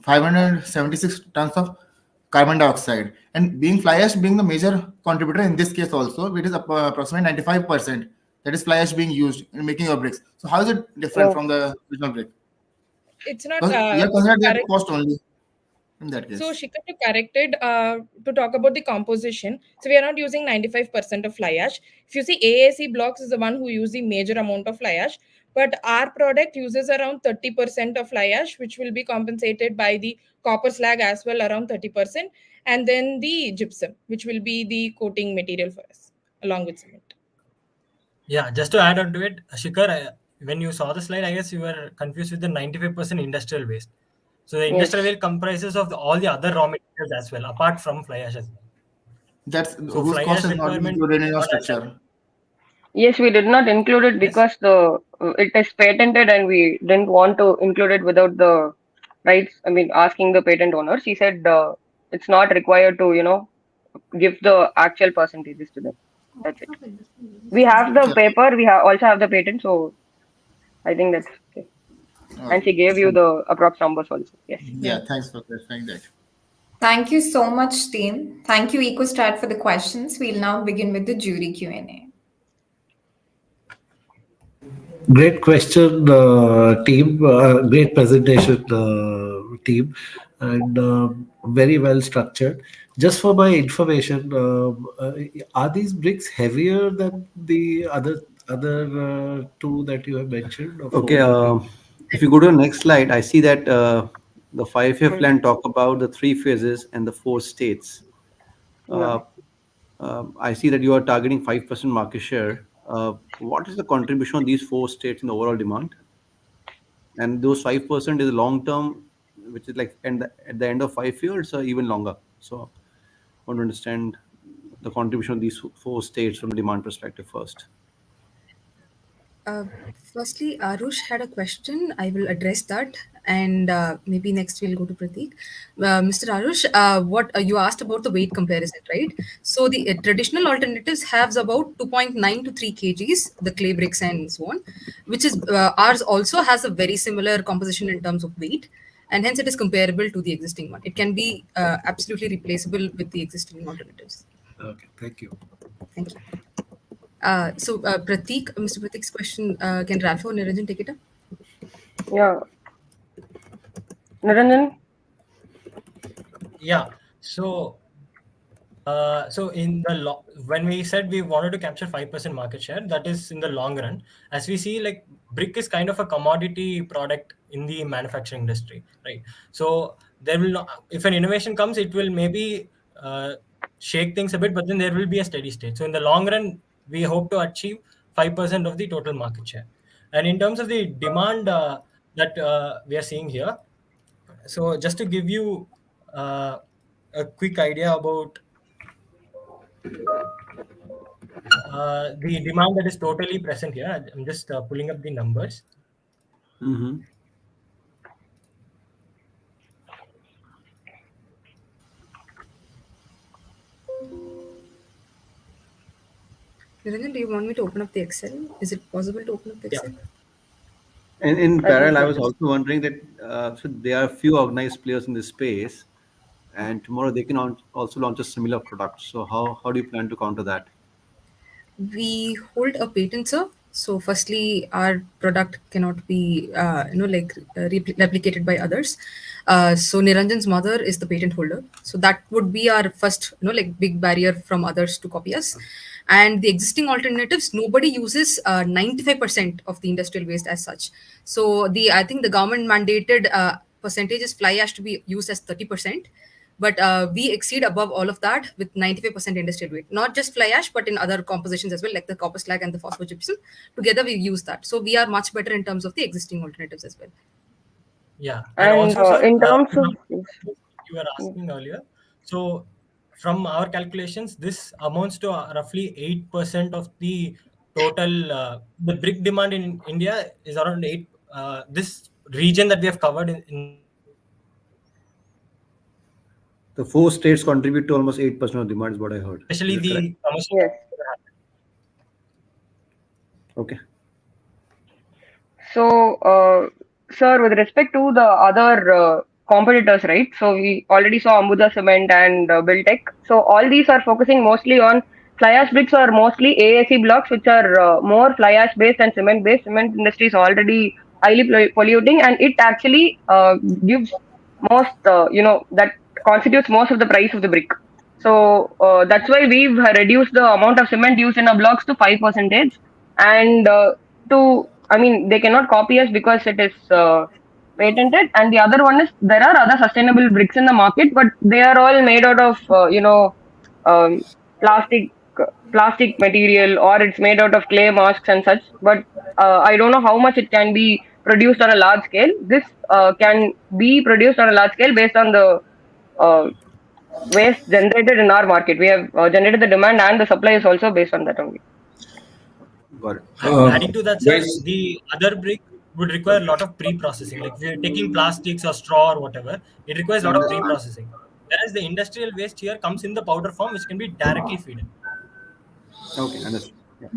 576 tons of carbon dioxide. And being fly ash being the major contributor in this case also, it is approximately 95% that is fly ash being used in making your bricks. So how is it different Yeah. from the original brick? It's not Because you have considered that correct. cost only in that So, case. Shikha, to correct it, to talk about the composition, so we are not using 95% of fly ash. If you see, AAC blocks is the one who use the major amount of fly ash, but our product uses around 30% of fly ash, which will be compensated by the copper slag as well, around 30%, and then the gypsum, which will be the coating material for us, along with cement. Yeah, just to add on to it, Shikhar, when you saw the slide, I guess you were confused with the 95% industrial waste. So the industrial Yes. waste comprises of all the other raw materials as well, apart from fly ash as well. That's So whose fly cost ash has not been requirement included in is your not as high. structure. Yes, we did not include it Yes. because it is patented and we didn't want to include it without the rights. I mean, asking the patent owners. He said it's not required to, give the actual percentages to them. That's it. We have the Yeah. paper. We have also have the patent, so I think that's okay. And Okay. she gave you the approx numbers also. Yes. Yeah. Thanks for clarifying that. Thank you so much, team. Thank you, EcoStrat, for the questions. We'll now begin with the jury Q&A. Great question, team. Great presentation, team, and very well structured. Just for my information, are these bricks heavier than the other two that you have mentioned, or Okay. four that you? If you go to the next slide, I see that the 5-year plan talk about the 3 phases and the 4 states. Yeah. Uh, I see that you are targeting 5% market share. What is the contribution of these 4 states in the overall demand? And those 5% is long term, which is like at the end of 5 years or even longer. So I want to understand the contribution of these 4 states from the demand perspective first. Uh, Firstly, Arush had a question. I will address that, and maybe next we'll go to Prateek. Mr. Arush, what you asked about the weight comparison, right? So the traditional alternatives have about 2.9 to 3 kgs, the clay bricks and so on, which is ours also has a very similar composition in terms of weight, and hence it is comparable to the existing one. It can be absolutely replaceable with the existing alternatives. Okay, thank you. Thank you. Prateek, Mr. Prateek's question, can Ralph or Niranjan take it up? Yeah. Naranjan? Yeah. So in the when we said we wanted to capture 5% market share, that is in the long run. As we see, like brick is kind of a commodity product in the manufacturing industry, right? So there will not, if an innovation comes, it will maybe shake things a bit, but then there will be a steady state. So in the long run, we hope to achieve 5% of the total market share. And in terms of the demand that we are seeing here, so just to give you uh, a quick idea about the demand that is totally present here. I'm just pulling up the numbers. Mm-hmm. Niranjan, do you want me to open up the Excel? Is it possible to open up the Yeah. Excel? And in I think parallel, I so. was also wondering that so there are few organized players in this space, and tomorrow they can also launch a similar product. So how do you plan to counter that? We hold a patent, sir. So, firstly, our product cannot be, replicated by others. So, Niranjan's mother is the patent holder. So, that would be our first, big barrier from others to copy us. And the existing alternatives, nobody uses 95% of the industrial waste as such. So, I think the government mandated percentage is fly ash to be used as 30%, but we exceed above all of that with 95% industrial weight, not just fly ash but in other compositions as well, like the copper slag and the phosphogypsum. Together we use that, so we are much better in terms of the existing alternatives as well. Yeah. And And also, sir, in terms of yes. you were Yeah. asking earlier. So, from our calculations, this amounts to roughly 8% of the total. The brick demand in India is around 8. This region that we have covered in the slide, The 4 states contribute to almost 8% of demand, is what I heard. especially Is it correct? the commercial. Yes. Okay. So Sir, with respect to the other competitors, right? So we already saw Ambuja Cement and Buildtech. So all these are focusing mostly on fly ash bricks or mostly AAC blocks, which are more fly ash based and cement based. Cement industry is already highly polluting, and it actually gives most, that constitutes most of the price of the brick. So that's why we've reduced the amount of cement used in our blocks to 5%, and to I mean, they cannot copy us because it is patented. And the other one is there are other sustainable bricks in the market, but they are all made out of um, plastic plastic material, or it's made out of clay masks and such. But I don't know how much it can be produced on a large scale. This can be produced on a large scale based on the uh, waste generated in our market. We have generated the demand, and the supply is also based on that only. Got it. Adding to that, sir, Guys, the other brick would require a lot of pre-processing. Like if you're taking plastics or straw or whatever, it requires a lot of pre-processing. Whereas the industrial waste here comes in the powder form, which can be directly feeded. Okay, understood. Yeah.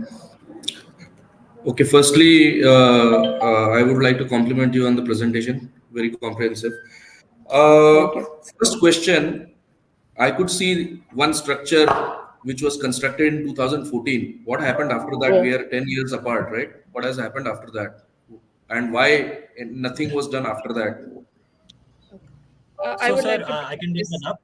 okay, firstly, I would like to compliment you on the presentation. Very comprehensive. Thank you. First question, I could see one structure which was constructed in 2014. What happened after that? Yes. We are 10 years apart, right? What has happened after that? And why nothing was done after that? I So, would sir, like to I take can take this. that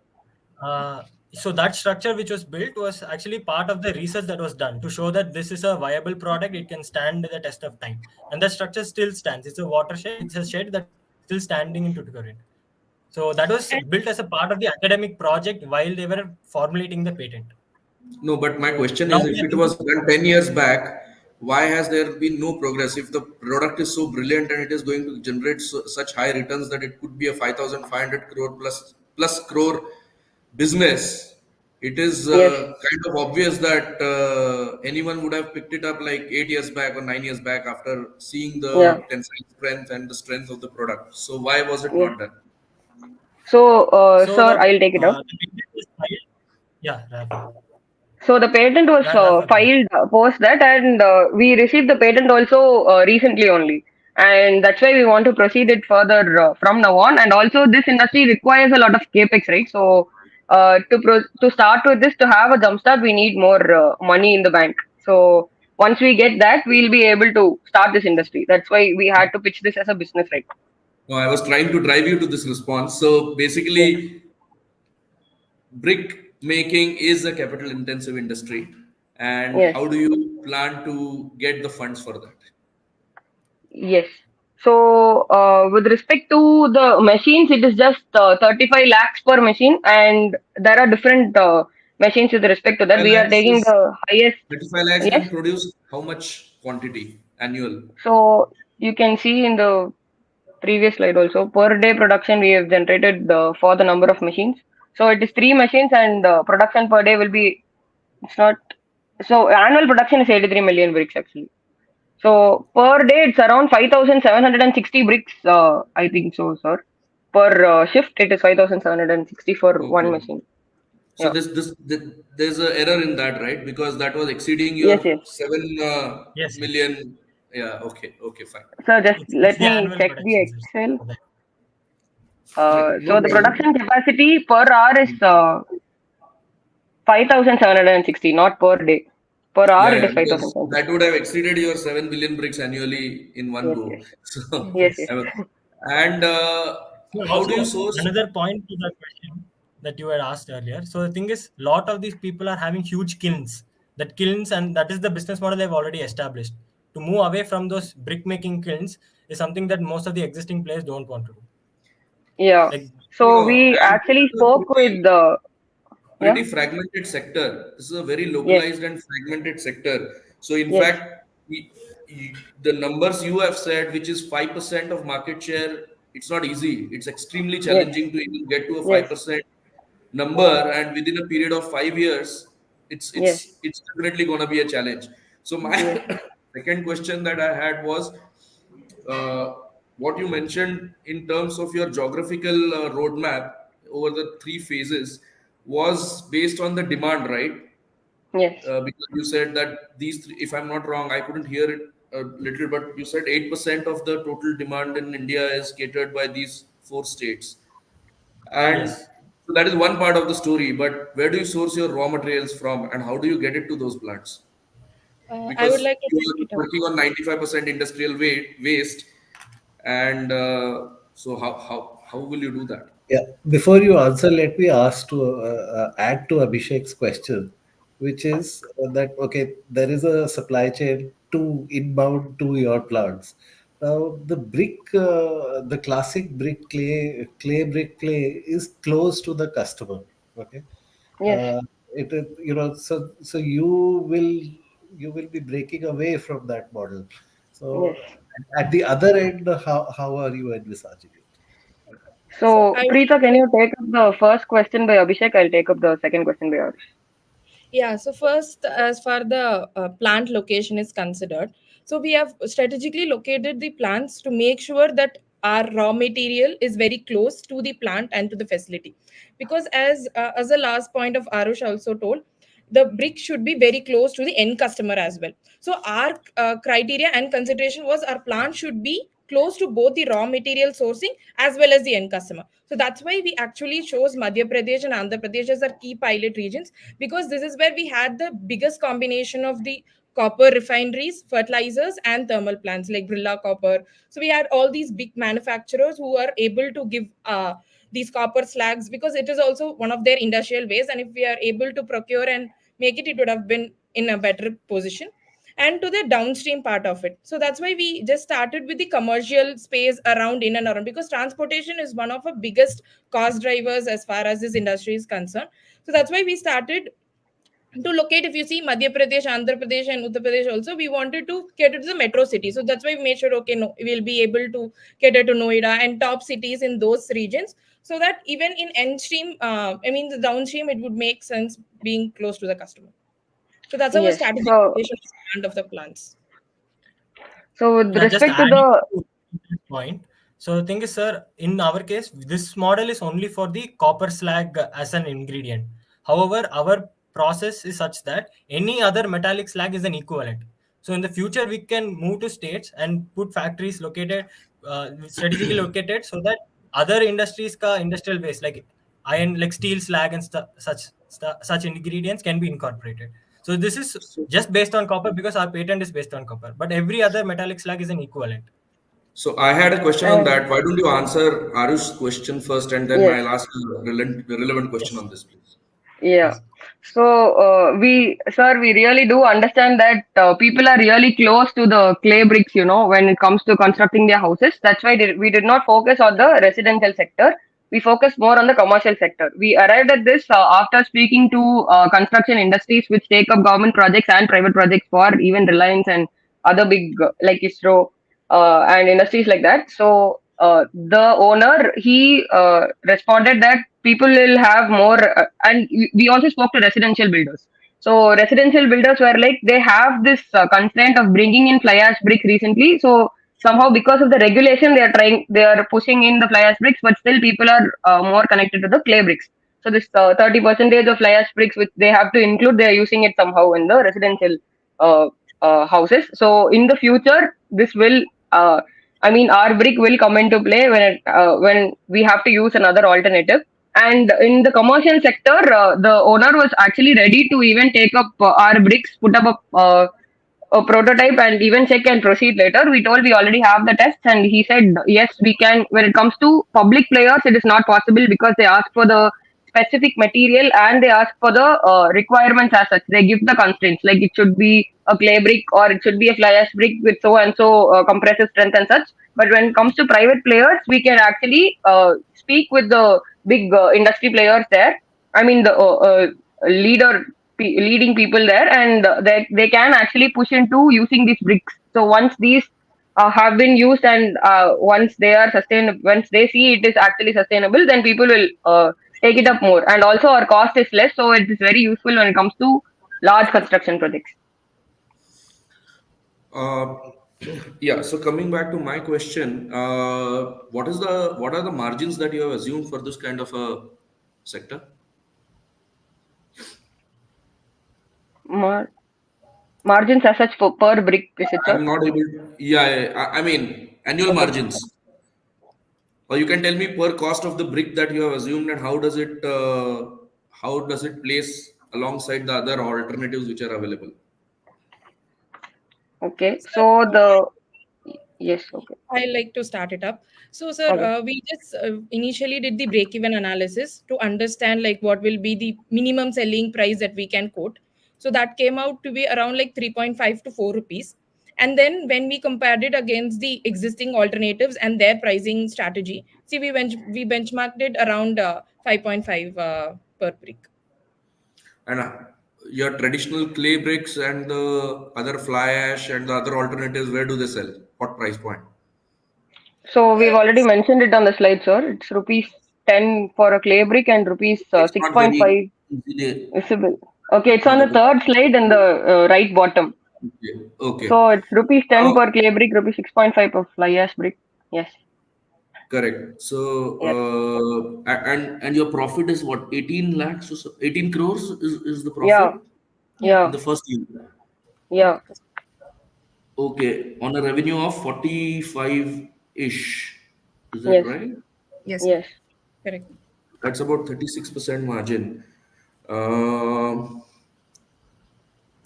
up. So that structure which was built was actually part of the research that was done to show that this is a viable product. It can stand the test of time, and that structure still stands. It's a watershed. It's a shed that's still standing in Tuticorin. So that was And built as a part of the academic project while they were formulating the patent. No, but my Yes. question Now is, we if are it thinking, was done 10 years back, why has there been no progress? If the product is so brilliant and it is going to generate such high returns that it could be a 5,500 crore plus crore business, it is Yes. kind of obvious that anyone would have picked it up like 8 years back or 9 years back after seeing Yeah. the tensile strength and the strength of the product. So why was it Yes. not done? So, so sir, I'll take it up. the patent was filed. Yeah, Rafa. So the patent was Rafa, go ahead. filed post that, and we received the patent also recently only, and that's why we want to proceed it further from now on. And also, this industry requires a lot of capex, right? So to start with this, to have a jumpstart, we need more money in the bank. So once we get that, we'll be able to start this industry. That's why we had to pitch this as a business, right? No, I was trying to drive you to this response. So Yes. basically, brick making is a capital intensive industry, and Yes. how do you plan to get the funds for that? Yes. So, with respect to the machines, it is just 35 lakhs per machine, and there are different machines with respect to that. 35 We are lakhs taking is the highest. 35 lakhs Yes. will produce how much quantity annual? So, you can see in the previous slide also, per day production we have generated for the number of machines. So, it is three machines, and production per day will be, it's not, so annual production is 83 million bricks actually. So per day it's around 5,760 bricks, I think so, sir. Per shift it is 5,760 for one Okay. machine. So Yeah. there's a error in that, right? Because that was exceeding Yes, your yes. 7 Yes, yes. million. Yeah. Okay. Okay. Fine. So just It's let the me annual check the production, sir. Excel. So that- Right. No So the problem. production capacity per hour is 5,760, not per day. Per hour Yeah, it yeah, is because 5,760. that would have exceeded your 7 billion bricks annually in one Yes, go. yes, So, yes, yes, Yes. I was, and So how do you also source? another point to that question that you had asked earlier. So the thing is, lot of these people are having huge kilns. That kilns, and that is the business model they've already established. To move away from those brick making kilns is something that most of the existing players don't want to do. yeah. Like, So No, we and actually this is a spoke with the, yeah, pretty fragmented sector. This is a very yes, localized and fragmented sector. So, in yes, fact, the numbers you have said, which is 5% of market share, it's not easy. It's extremely yes, challenging to even get to a yes, 5% number, and within a period of 5 years, yes, it's definitely going to be a challenge. So, my yes, second question that I had was uh, what you mentioned in terms of your geographical roadmap over the three phases was based on the demand, right? yes, Because you said that these three, if I'm not wrong, I couldn't hear it a little, but you said 8% of the total demand in India is catered by these four states. And Yes. so that is one part of the story. But where do you source your raw materials from, and how do you get it to those plants? I would Because like to you take it are up. working on 95% industrial waste, and so how will you do that? Yeah. Before you answer, let me ask to add to Abhishek's question, which is that okay, there is a supply chain to inbound to your plants. Now, the classic brick clay is close to the customer. Okay, Yes, uh, so you will be breaking away from that model. yes. So, at the other end, how are you envisaging it? So So, I would Preeta, can you take up the first question by Abhishek? I'll take up the second question by Arish. Yeah, so first, as far the plant location is considered, so we have strategically located the plants to make sure that our raw material is very close to the plant and to the facility. Because as the last point of Arush also told, the brick should be very close to the end customer as well. So our criteria and consideration was our plant should be close to both the raw material sourcing as well as the end customer. So that's why we actually chose Madhya Pradesh and Andhra Pradesh as our key pilot regions, because this is where we had the biggest combination of the copper refineries, fertilizers, and thermal plants like Brilla Copper. So we had all these big manufacturers who are able to give these copper slags, because it is also one of their industrial ways. And if we are able to procure and make it, it would have been in a better position. And to the downstream part of it, so that's why we just started with the commercial space around, in and around, because transportation is one of the biggest cost drivers as far as this industry is concerned. So that's why we started to locate, if you see Madhya Pradesh, Andhra Pradesh, and Uttar Pradesh also, we wanted to cater to the metro city. So that's why we made sure, okay, no, we'll be able to cater to Noida and top cities in those regions, so that even in end stream, I mean the downstream, it would make sense being close to the customer. So that's our Yes. strategic So, location of the plants. so with Yeah, just respect to adding the to this point. So the thing is, sir, in our case, this model is only for the copper slag as an ingredient. However, our process is such that any other metallic slag is an equivalent. So in the future, we can move to states and put factories located, strategically located, so that other industries ka industrial waste like iron, like steel slag and such ingredients can be incorporated. So this is So, just based on copper because our patent is based on copper, but every other metallic slag is an equivalent. so I had a question on and that. Why don't you answer Arush's question first, and then yes. I'll ask a relevant question Yes, on this, please. Yeah. yes. So, sir, we really do understand that people are really close to the clay bricks, when it comes to constructing their houses. That's why we did not focus on the residential sector. We focused more on the commercial sector. We arrived at this after speaking to construction industries which take up government projects and private projects for even Reliance and other big like ISRO and industries like that. So, the owner, he responded that people will have more and we also spoke to residential builders. So residential builders were like they have this constraint of bringing in fly ash brick recently. So somehow because of the regulation they are pushing in the fly ash bricks, but still people are more connected to the clay bricks. So this 30 percentage of fly ash bricks which they have to include, they are using it somehow in the residential uh, houses. So in the future this will uh, I mean, our brick will come into play when we have to use another alternative. And in the commercial sector, the owner was actually ready to even take up our bricks, put up a prototype, and even check and proceed later. We told we already have the tests, and he said yes, we can. When it comes to public players, it is not possible because they ask for the specific material and they ask for the requirements as such. They give the constraints like it should be a clay brick or it should be a fly ash brick with so and so compressive strength and such. But when it comes to private players, we can actually speak with the big industry players there. I mean the leading people there, and they can actually push into using these bricks. So once these have been used and once they are sustainable, once they see it is actually sustainable, then people will take it up more. And also our cost is less, so it is very useful when it comes to large construction projects. Uh, yeah. So coming back to my question, what are the margins that you have assumed for this kind of a sector? More. Margins as such for per brick, is it, sir? I'm not able to. Yeah, I mean annual Okay. margins. Or you can tell me per cost of the brick that you have assumed, and how does it place alongside the other alternatives which are available? Okay. Sir, So the yes. Okay. I like to start it up. So, sir, Okay. we just initially did the break-even analysis to understand like what will be the minimum selling price that we can quote. So that came out to be around like 3.5 to 4 rupees. And then when we compared it against the existing alternatives and their pricing strategy, see, we benchmarked it around 5.5 per brick. And your traditional clay bricks and the other fly ash and the other alternatives, where do they sell? What price point? So we've already Uh, mentioned it on the slide, sir. It's rupees 10 for a clay brick and rupees It's not very 6.5 easily visible. Okay, it's on the visible. third slide in the right bottom. Okay. Okay. So it's rupees 10 Now, per clay brick, rupees 6.5 per fly ash brick. Yes. correct. So, Yes. and your profit is what? 18 lakhs or so, 18 crores is the Yeah. profit yeah. in Yeah. the first year. Yeah. Okay, on a revenue of 45-ish. Is that Yes. right? Yes, sir. Yes. Correct. That's about 36% margin. Um,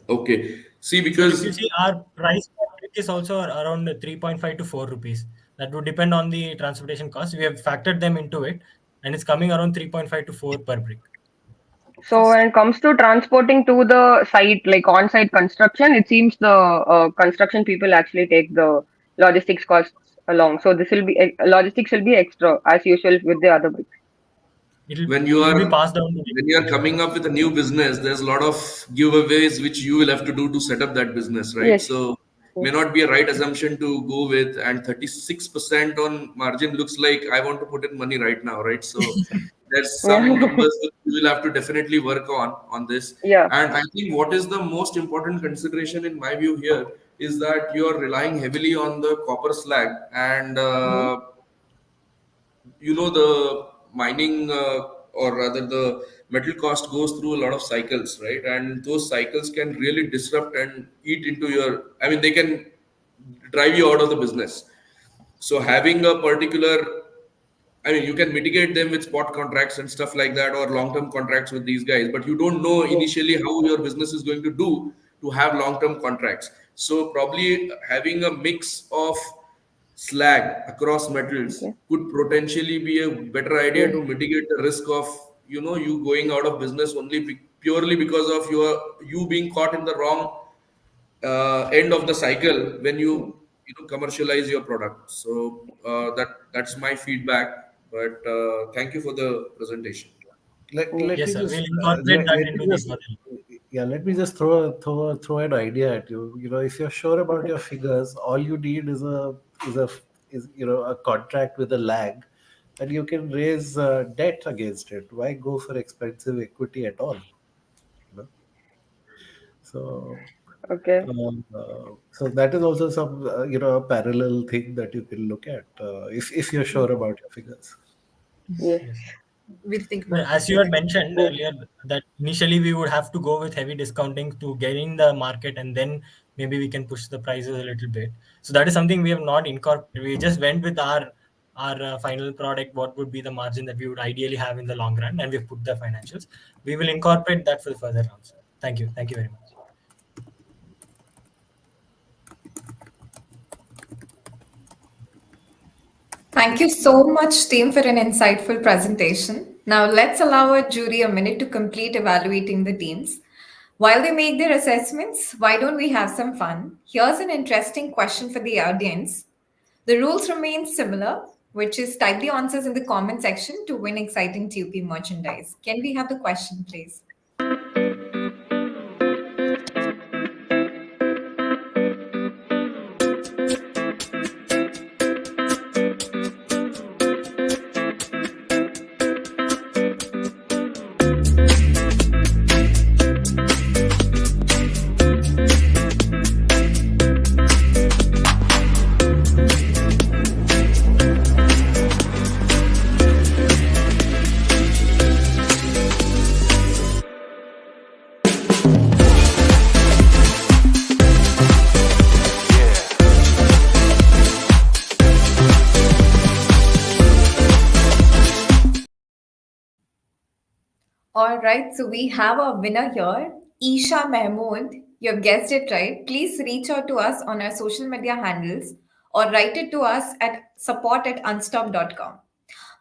okay. See, Sir, if you because see our price per brick is also around 3.5 to 4 rupees. That would depend on the transportation cost. We have factored them into it, and it's coming around 3.5 to 4 per brick. So when it comes to transporting to the site, like on-site construction, it seems the construction people actually take the logistics costs along. So this will be logistics will be extra as usual with the other bricks. It'll when you it'll are be passed down to when you are coming up with a new business, there's a lot of giveaways which you will have to do to set up that business, right? Yes. So Yes. may not be a right assumption to go with, and 36% on margin looks like I want to put in money right now, right? So there's some Yeah. numbers which you will have to definitely work on this. Yeah. And I think what is the most important consideration in my view here is that you are relying heavily on the copper slag, and Mhm. the mining, or rather the metal cost goes through a lot of cycles, right? And those cycles can really disrupt and eat into your, I mean, they can drive you out of the business. So having a particular, I mean, you can mitigate them with spot contracts and stuff like that, or long-term contracts with these guys, but you don't know Yes. initially how your business is going to do to have long-term contracts. So probably having a mix of slag across metals Okay. could potentially be a better idea Yes. to mitigate the risk of you going out of business only purely because of you being caught in the wrong end of the cycle when Mm. you commercialize your product. So that's my feedback. But thank you for the presentation. Yes. Yes, sir. We'll incorporate that Let me into the just further. yeah, let me just throw an idea at you. If you're sure about Okay. your figures, all you need is a a contract with a lag, and you can raise debt against it. Why go for expensive equity at all? You know? So Okay. so that is also some a parallel thing that you can look at if you're sure about your figures. Yes. Yes. We'll think But about as it. you had mentioned Yes. earlier, that initially we would have to go with heavy discounting to get in the market, and then maybe we can push the prices a little bit. So that is something we have not incorporated. We just went with our final product. What would be the margin that we would ideally have in the long run, and we've put the financials. We will incorporate that for the further rounds. Thank you. Thank you very much. Thank you so much, team, for an insightful presentation. Now, let's allow our jury a minute to complete evaluating the teams. While they make their assessments, why don't we have some fun? Here's an interesting question for the audience. The rules remain similar, which is type the answers in the comment section to win exciting TUP merchandise. Can we have the question, please? All right, so we have a winner here, Isha Mahmood. You've guessed it right. Please reach out to us on our social media handles or write it to us at support@unstop.com.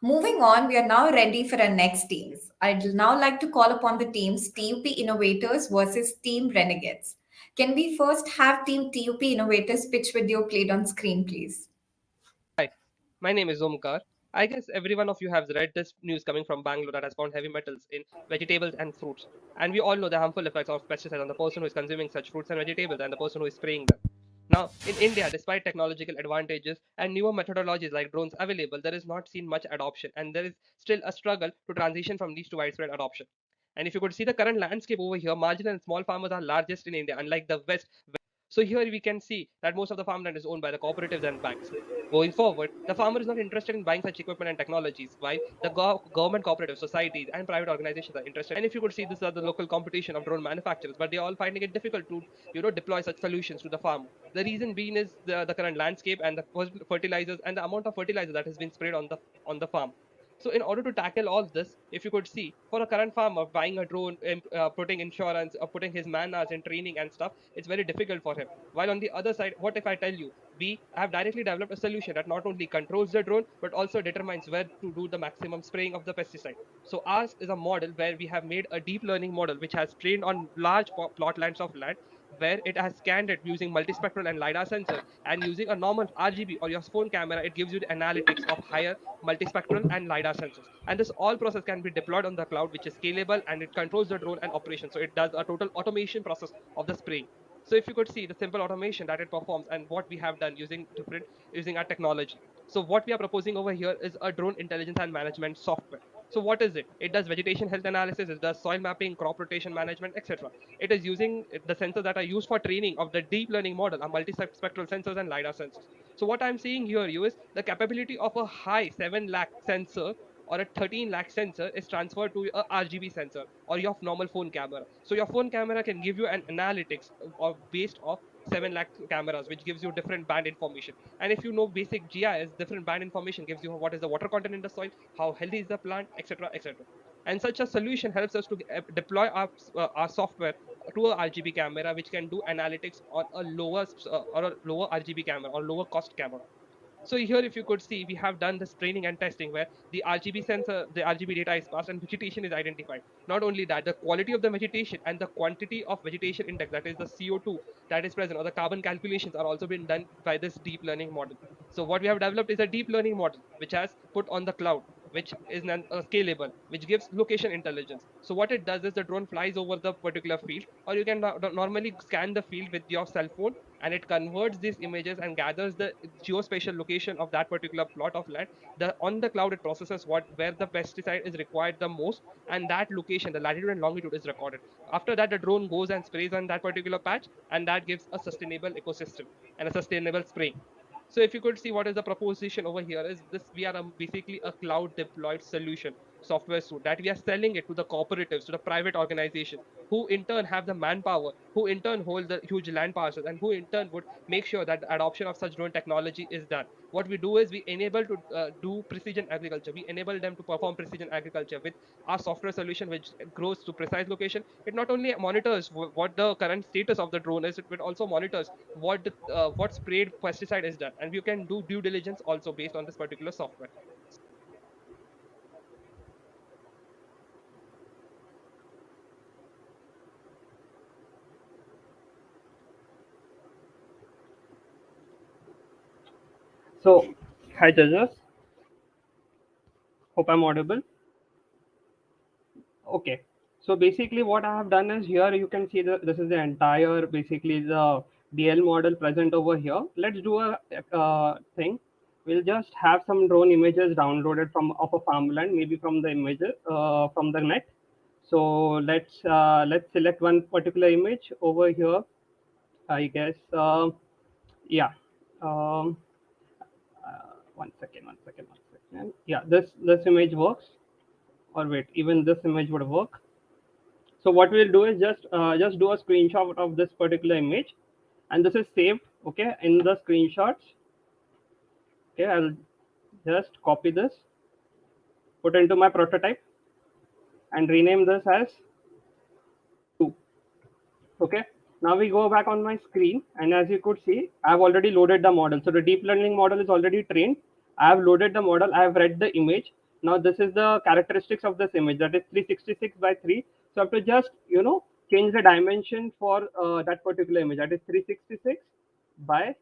Moving on, we are now ready for our next teams. I'd now like to call upon the teams TUP Innovators versus Team Renegades. Can we first have Team TUP Innovators pitch video played on screen, please? Hi, my name is Omkar. I guess every one of you has read this news coming from Bangalore that has found heavy metals in vegetables and fruits. And we all know the harmful effects of pesticides on the person who is consuming such fruits and vegetables and the person who is spraying them. Now, in India, despite technological advantages and newer methodologies like drones available, there is not seen much adoption, and there is still a struggle to transition from these to widespread adoption. And if you could see the current landscape over here, marginal and small farmers are largest in India, unlike the West. So here we can see that most of the farmland is owned by the cooperatives and banks. Going forward, the farmer is not interested in buying such equipment and technologies, while the government, cooperative societies, and private organizations are interested. And if you could see, this are the local competition of drone manufacturers, but they are all finding it difficult to, deploy such solutions to the farmer. The reason being is the current landscape and the fertilizers and the amount of fertilizer that has been sprayed on the farm. So in order to tackle all this, if you could see, for a current farmer buying a drone, putting insurance, or putting his man hours in training and stuff, it's very difficult for him. While on the other side, what if I tell you, we have directly developed a solution that not only controls the drone, but also determines where to do the maximum spraying of the pesticide. So ours is a model where we have made a deep learning model which has trained on large plot lines of land, where it has scanned it using multispectral and LiDAR sensors, and using a normal RGB or your phone camera, it gives you the analytics of higher multispectral and LiDAR sensors. And this all process can be deployed on the cloud, which is scalable, and it controls the drone and operation. So it does a total automation process of the spraying. So if you could see the simple automation that it performs and what we have done using our technology. So what we are proposing over here is a drone intelligence and management software. So what is it? It does vegetation health analysis, it does soil mapping, crop rotation management, etc. It is using the sensors that are used for training of the deep learning model are multispectral sensors and LiDAR sensors. So what I'm seeing here you is the capability of a high 7 lakh sensor or a 13 lakh sensor is transferred to a RGB sensor or your normal phone camera. So your phone camera can give you an analytics of based off 7 lakh cameras, which gives you different band information. And if you know basic GIS, different band information gives you what is the water content in the soil, how healthy is the plant, etc., etc. And such a solution helps us to deploy our software to a RGB camera, which can do analytics on a lower RGB camera or lower cost camera. So here, if you could see, we have done this training and testing where the RGB sensor, the RGB data is passed and vegetation is identified. Not only that, the quality of the vegetation and the quantity of vegetation index, that is the CO2 that is present, or the carbon calculations are also been done by this deep learning model. So what we have developed is a deep learning model, which has put on the cloud, which is scalable, which gives location intelligence. So what it does is the drone flies over the particular field, or you can normally scan the field with your cell phone, and it converts these images and gathers the geospatial location of that particular plot of land. On the cloud, it processes where the pesticide is required the most, and that location, the latitude and longitude, is recorded. After that, the drone goes and sprays on that particular patch, and that gives a sustainable ecosystem and a sustainable spraying. So if you could see, what is the proposition over here is this: we are basically a cloud deployed solution software suite that we are selling it to the cooperatives, to the private organizations, who in turn have the manpower, who in turn hold the huge land parcels, and who in turn would make sure that the adoption of such drone technology is done. What we do is we enable to do precision agriculture. We enable them to perform precision agriculture with our software solution, which grows to precise location. It not only monitors what the current status of the drone is, it also monitors what sprayed pesticide is done, and you can do due diligence also based on this particular software. So, hi judges, hope I'm audible. Okay, so basically what I have done is, here you can see that this is the entire basically the DL model present over here. Let's do a thing. We'll just have some drone images downloaded from of a farmland, maybe from the images from the net. So let's select one particular image over here. I guess yeah. Um, one second. Yeah, this image works. Or wait, even this image would work. So what we'll do is just do a screenshot of this particular image, and this is saved, okay, in the screenshots. Okay, I'll just copy this, put into my prototype. and rename this as 2. Okay. Now we go back on my screen, and as you could see, I've already loaded the model. So the deep learning model is already trained. I have loaded the model. I have read the image. Now this is the characteristics of this image, that is 366 by 3. So I have to just change the dimension for that particular image, that is 366 by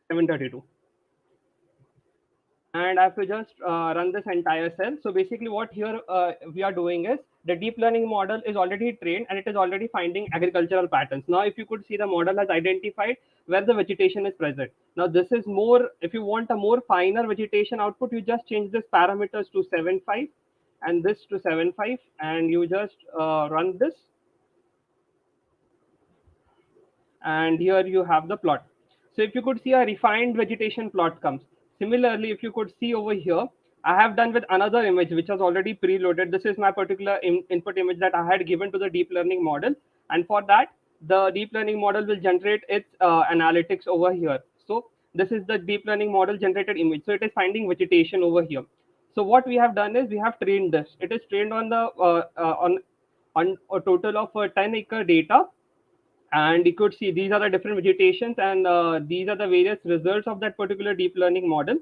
732. And I have to just run this entire cell. So basically what here we are doing is the deep learning model is already trained and it is already finding agricultural patterns. Now, if you could see, the model has identified where the vegetation is present. Now, this is more, if you want a more finer vegetation output, you just change this parameters to 7.5 and this to 7.5, and you just run this, and here you have the plot. So if you could see, a refined vegetation plot comes. Similarly, if you could see over here, I have done with another image which was already preloaded. This is my particular input image that I had given to the deep learning model, and for that the deep learning model will generate its analytics over here. So this is the deep learning model generated image. So it is finding vegetation over here. So what we have done is we have trained this. It is trained on the on a total of 10-acre data, and you could see these are the different vegetations, and these are the various results of that particular deep learning model.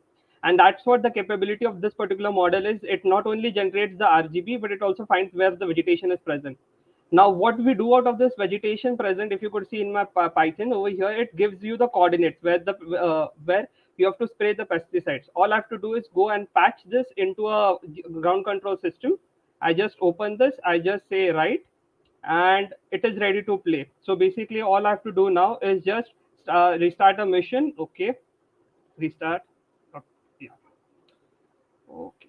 And that's what the capability of this particular model is. It not only generates the RGB, but it also finds where the vegetation is present. Now what we do out of this vegetation present, if you could see in my Python over here, it gives you the coordinates where you have to spray the pesticides. All I have to do is go and patch this into a ground control system. I just open this, I just say write, and it is ready to play. So basically all I have to do now is just restart a mission. Okay, restart. Yeah. Okay.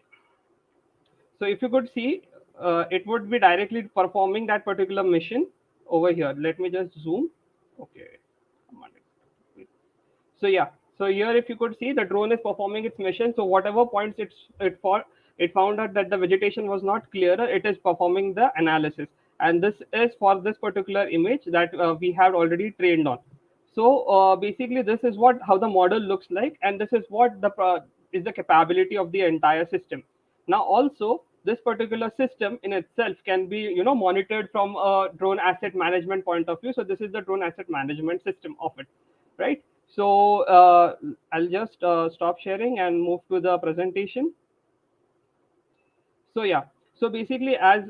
So if you could see, it would be directly performing that particular mission over here. Let me just zoom. Okay. So yeah, so here if you could see, the drone is performing its mission. So whatever points it found out that the vegetation was not clearer, it is performing the analysis. And this is for this particular image that we have already trained on. So basically this is what how the model looks like, and this is what the is the capability of the entire system. Now also this particular system in itself can be monitored from a drone asset management point of view. So this is the drone asset management system of it, right? So I'll just stop sharing and move to the presentation. So yeah, so basically as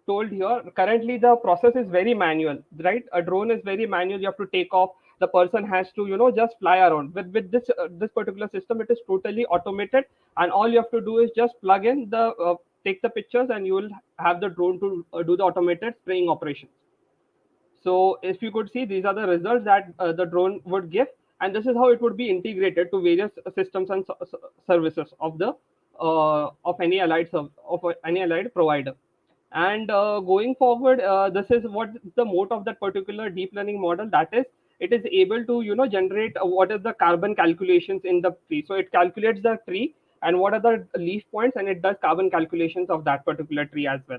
told here, currently the process is very manual, right? A drone is very manual. You have to take off. The person has to just fly around. With this particular system, it is totally automated, and all you have to do is just plug in the take the pictures, and you will have the drone to do the automated spraying operation. So if you could see, these are the results that the drone would give, and this is how it would be integrated to various systems and services of the of any allied provider. And going forward, this is what the moat of that particular deep learning model, that is, it is able to generate what is the carbon calculations in the tree. So it calculates the tree and what are the leaf points, and it does carbon calculations of that particular tree as well.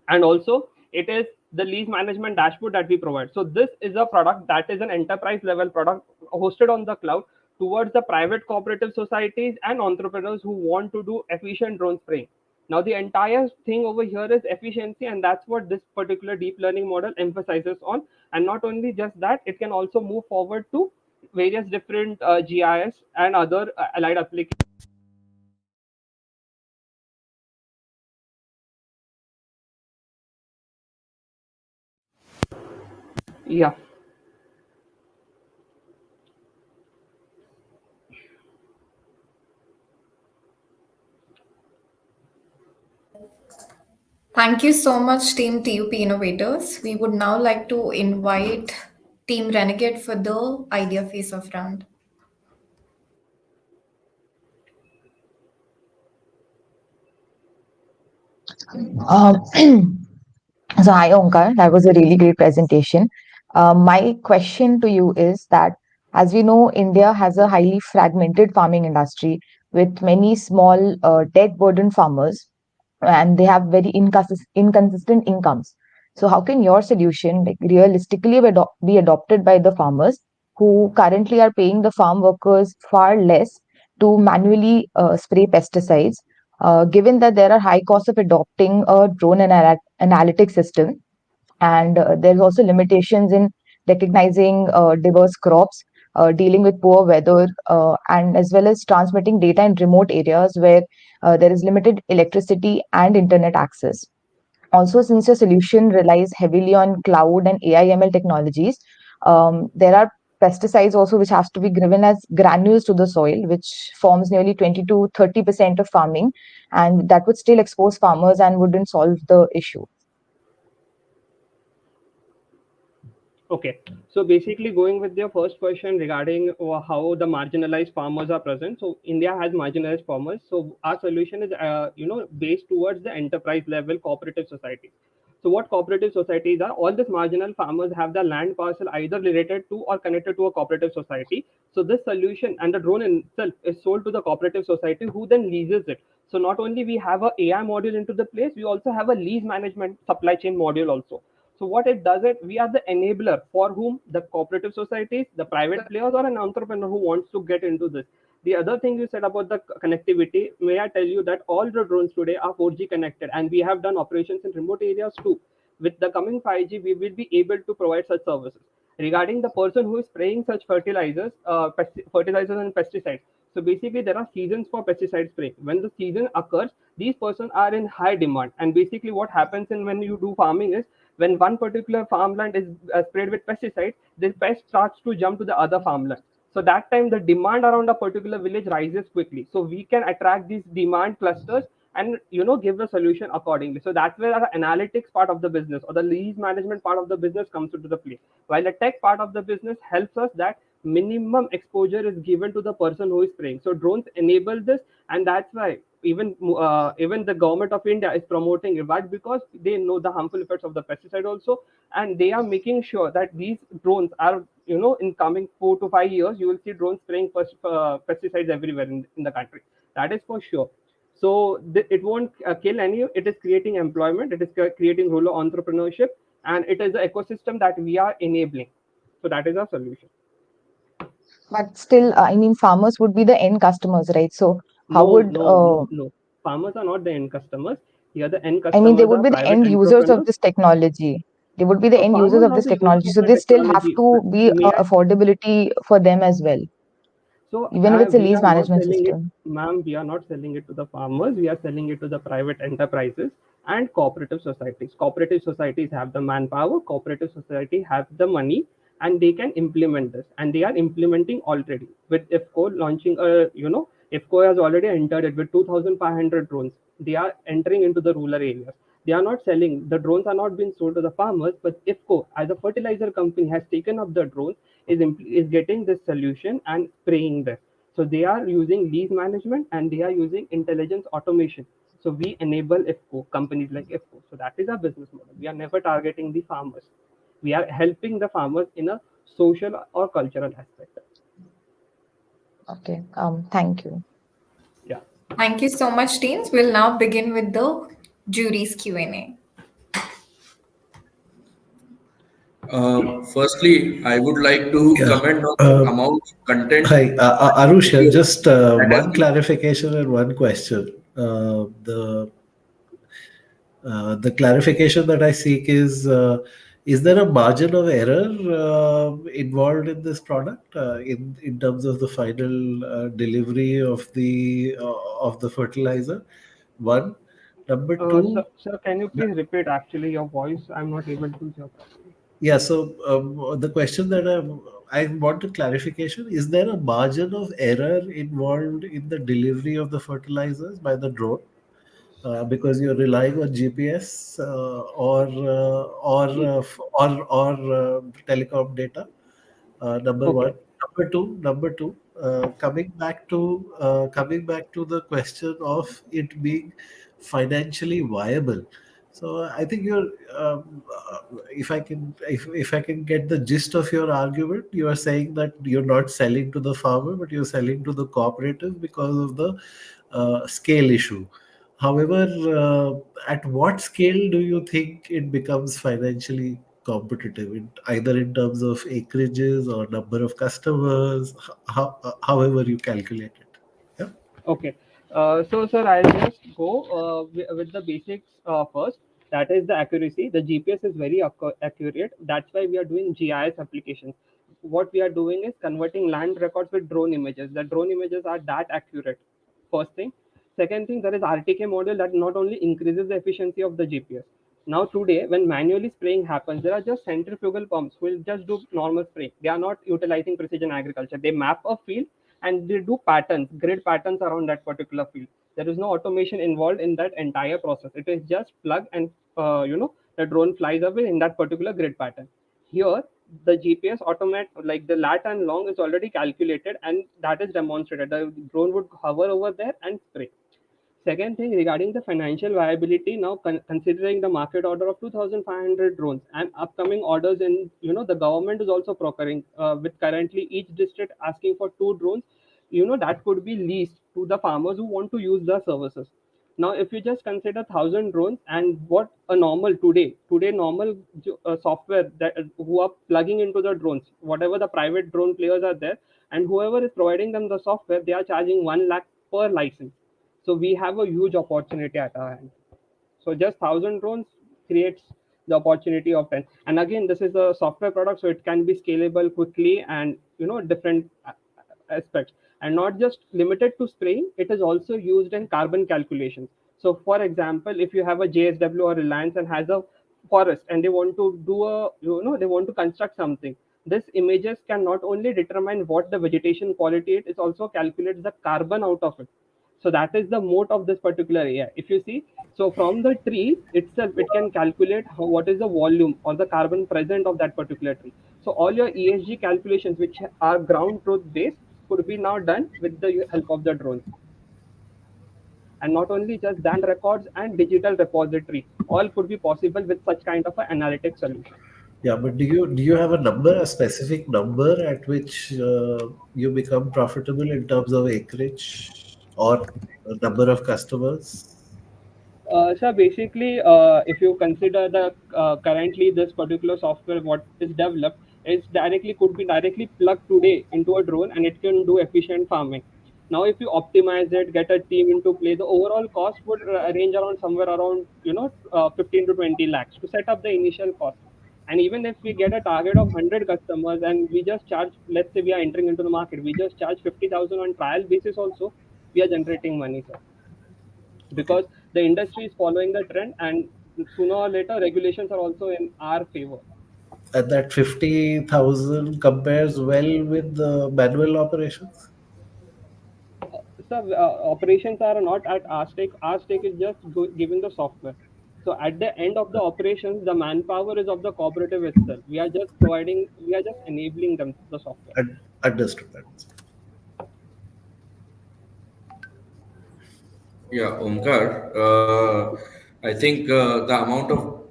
And also it is the lease management dashboard that we provide. So this is a product that is an enterprise level product hosted on the cloud towards the private cooperative societies and entrepreneurs who want to do efficient drone spraying. Now the entire thing over here is efficiency, and that's what this particular deep learning model emphasizes on. And not only just that, it can also move forward to various different GIS and other allied applications. Yeah. Thank you so much, Team TUP Innovators. We would now like to invite Team Renegade for the idea face off round. Um, so, hi, Omkar. That was a really great presentation. My question to you is that, as we know, India has a highly fragmented farming industry with many small, debt burdened farmers, and they have very inconsistent incomes. So, how can your solution realistically be adopted by the farmers who currently are paying the farm workers far less to manually spray pesticides? given that there are high costs of adopting a drone analytic system, and there's also limitations in recognizing diverse crops, dealing with poor weather, and as well as transmitting data in remote areas where there is limited electricity and internet access. Also, since your solution relies heavily on cloud and AI/ML technologies, there are pesticides also which has to be given as granules to the soil, which forms nearly 20 to 30% of farming, and that would still expose farmers and wouldn't solve the issue. Okay, so basically going with your first question regarding how the marginalized farmers are present. So India has marginalized farmers. So our solution is, based towards the enterprise level cooperative society. So what cooperative societies are? All these marginal farmers have the land parcel either related to or connected to a cooperative society. So this solution and the drone in itself is sold to the cooperative society, who then leases it. So not only we have a AI module into the place, we also have a lease management supply chain module also. So what it does, it we are the enabler for whom the cooperative societies, the private players, or an entrepreneur who wants to get into this. The other thing you said about the connectivity, may I tell you that all the drones today are 4G connected, and we have done operations in remote areas too. With the coming 5G, we will be able to provide such services. Regarding the person who is spraying such fertilizers and pesticides. So basically, there are seasons for pesticide spray. When the season occurs, these persons are in high demand. And basically, what happens in when you do farming is, when one particular farmland is sprayed with pesticides, this pest starts to jump to the other farmland. So that time the demand around a particular village rises quickly. So we can attract these demand clusters and give a solution accordingly. So that's where our analytics part of the business or the lease management part of the business comes into the play. While the tech part of the business helps us that minimum exposure is given to the person who is spraying. So drones enable this, and that's why even the government of India is promoting it. But because they know the harmful effects of the pesticide also, and they are making sure that these drones are, in coming 4 to 5 years, you will see drones spraying pesticides everywhere in the country. That is for sure. So it won't kill any. It is creating employment. It is creating rural entrepreneurship, and it is the ecosystem that we are enabling. So that is our solution. But still, I mean, farmers would be the end customers, right? So how No, would no, no, no. Farmers are not the end customers. Here, the end I mean, they customers would are be the private end users of entrepreneurs. this technology. They would be the end users Farmers of are this the users technology. of So the they still have technology. to be May I affordability for them as well, So even if it's a we lease are not management selling it, system. ma'am. We are not selling it to the farmers. We are selling it to the private enterprises and cooperative societies. Cooperative societies have the manpower. Cooperative society have the money, and they can implement this. And they are implementing already with IFCO launching a. IFCO has already entered it with 2,500 drones. They are entering into the rural areas. They are not selling the drones, are not being sold to the farmers, but IFCO as a fertilizer company has taken up the drones, is getting this solution and spraying this. So they are using lease management and they are using intelligence automation. So we enable IFCO, companies like IFCO. So that is our business model. We are never targeting the farmers. We are helping the farmers in a social or cultural aspect. Okay. Thank you. Yeah. Thank you so much, teams. We'll now begin with the jury's Q&A. Firstly, I would like to Yeah. comment on the amount of content Hi, Arush here. video Just that has one been. clarification and one question. The clarification that I seek is there a margin of error involved in this product in terms of the final delivery of the fertilizer? One. Number two. Sir, can you please repeat actually your voice? I'm not able to hear properly. Yeah, so the question that I want a clarification, is there a margin of error involved in the delivery of the fertilizers by the drone? Because you're relying on GPS or telecom data. Number one. Okay. Number two. Coming back to the question of it being financially viable. So I think if I can get the gist of your argument, you are saying that you're not selling to the farmer, but you're selling to the cooperative because of the scale issue. However, at what scale do you think it becomes financially competitive, either in terms of acreages or number of customers, however you calculate it? Yeah. Okay. So, sir, I'll just go with the basics first. That is the accuracy. The GPS is very accurate. That's why we are doing GIS applications. What we are doing is converting land records with drone images. The drone images are that accurate. First thing. Second thing, there is RTK model that not only increases the efficiency of the GPS. Now today, when manually spraying happens, there are just centrifugal pumps who will just do normal spraying. They are not utilizing precision agriculture. They map a field and they do patterns, grid patterns around that particular field. There is no automation involved in that entire process. It is just plug and the drone flies away in that particular grid pattern. Here, the GPS automate like the lat and long is already calculated and that is demonstrated. The drone would hover over there and spray. Second thing regarding the financial viability, now considering the market order of 2,500 drones and upcoming orders in, the government is also procuring with currently each district asking for 2 drones, that could be leased to the farmers who want to use the services. Now, if you just consider 1,000 drones and what a normal today normal software that who are plugging into the drones, whatever the private drone players are there, and whoever is providing them the software, they are charging 1 lakh per license. So we have a huge opportunity at our hand. So just 1,000 drones creates the opportunity of 10. And again, this is a software product, so it can be scalable quickly and different aspects. And not just limited to spraying, it is also used in carbon calculations. So for example, if you have a JSW or Reliance and has a forest and they want to do they want to construct something, this images can not only determine what the vegetation quality is, it also calculates the carbon out of it. So that is the moat of this particular AI. If you see, so from the tree itself, it can calculate what is the volume or the carbon present of that particular tree. So all your ESG calculations, which are ground truth based, could be now done with the help of the drones. And not only just that, records and digital repository, all could be possible with such kind of an analytic solution. Yeah, but do you have a number, a specific number at which you become profitable in terms of acreage or number of customers? So basically, if you consider the currently this particular software what is developed is directly could be directly plugged today into a drone and it can do efficient farming. Now, if you optimize it, get a team into play, the overall cost would range around somewhere around 15 to 20 lakhs to set up the initial cost. And even if we get a target of 100 customers and we just charge, let's say we are entering into the market, we just charge 50,000 on trial basis also, we are generating money, sir, because the industry is following the trend and sooner or later regulations are also in our favor. And that 50,000 compares well with the manual operations? So operations are not at our stake is just giving the software. So at the end of the operations, the manpower is of the cooperative itself. We are just enabling them the software. Understood. Yeah, Omkar, I think the amount of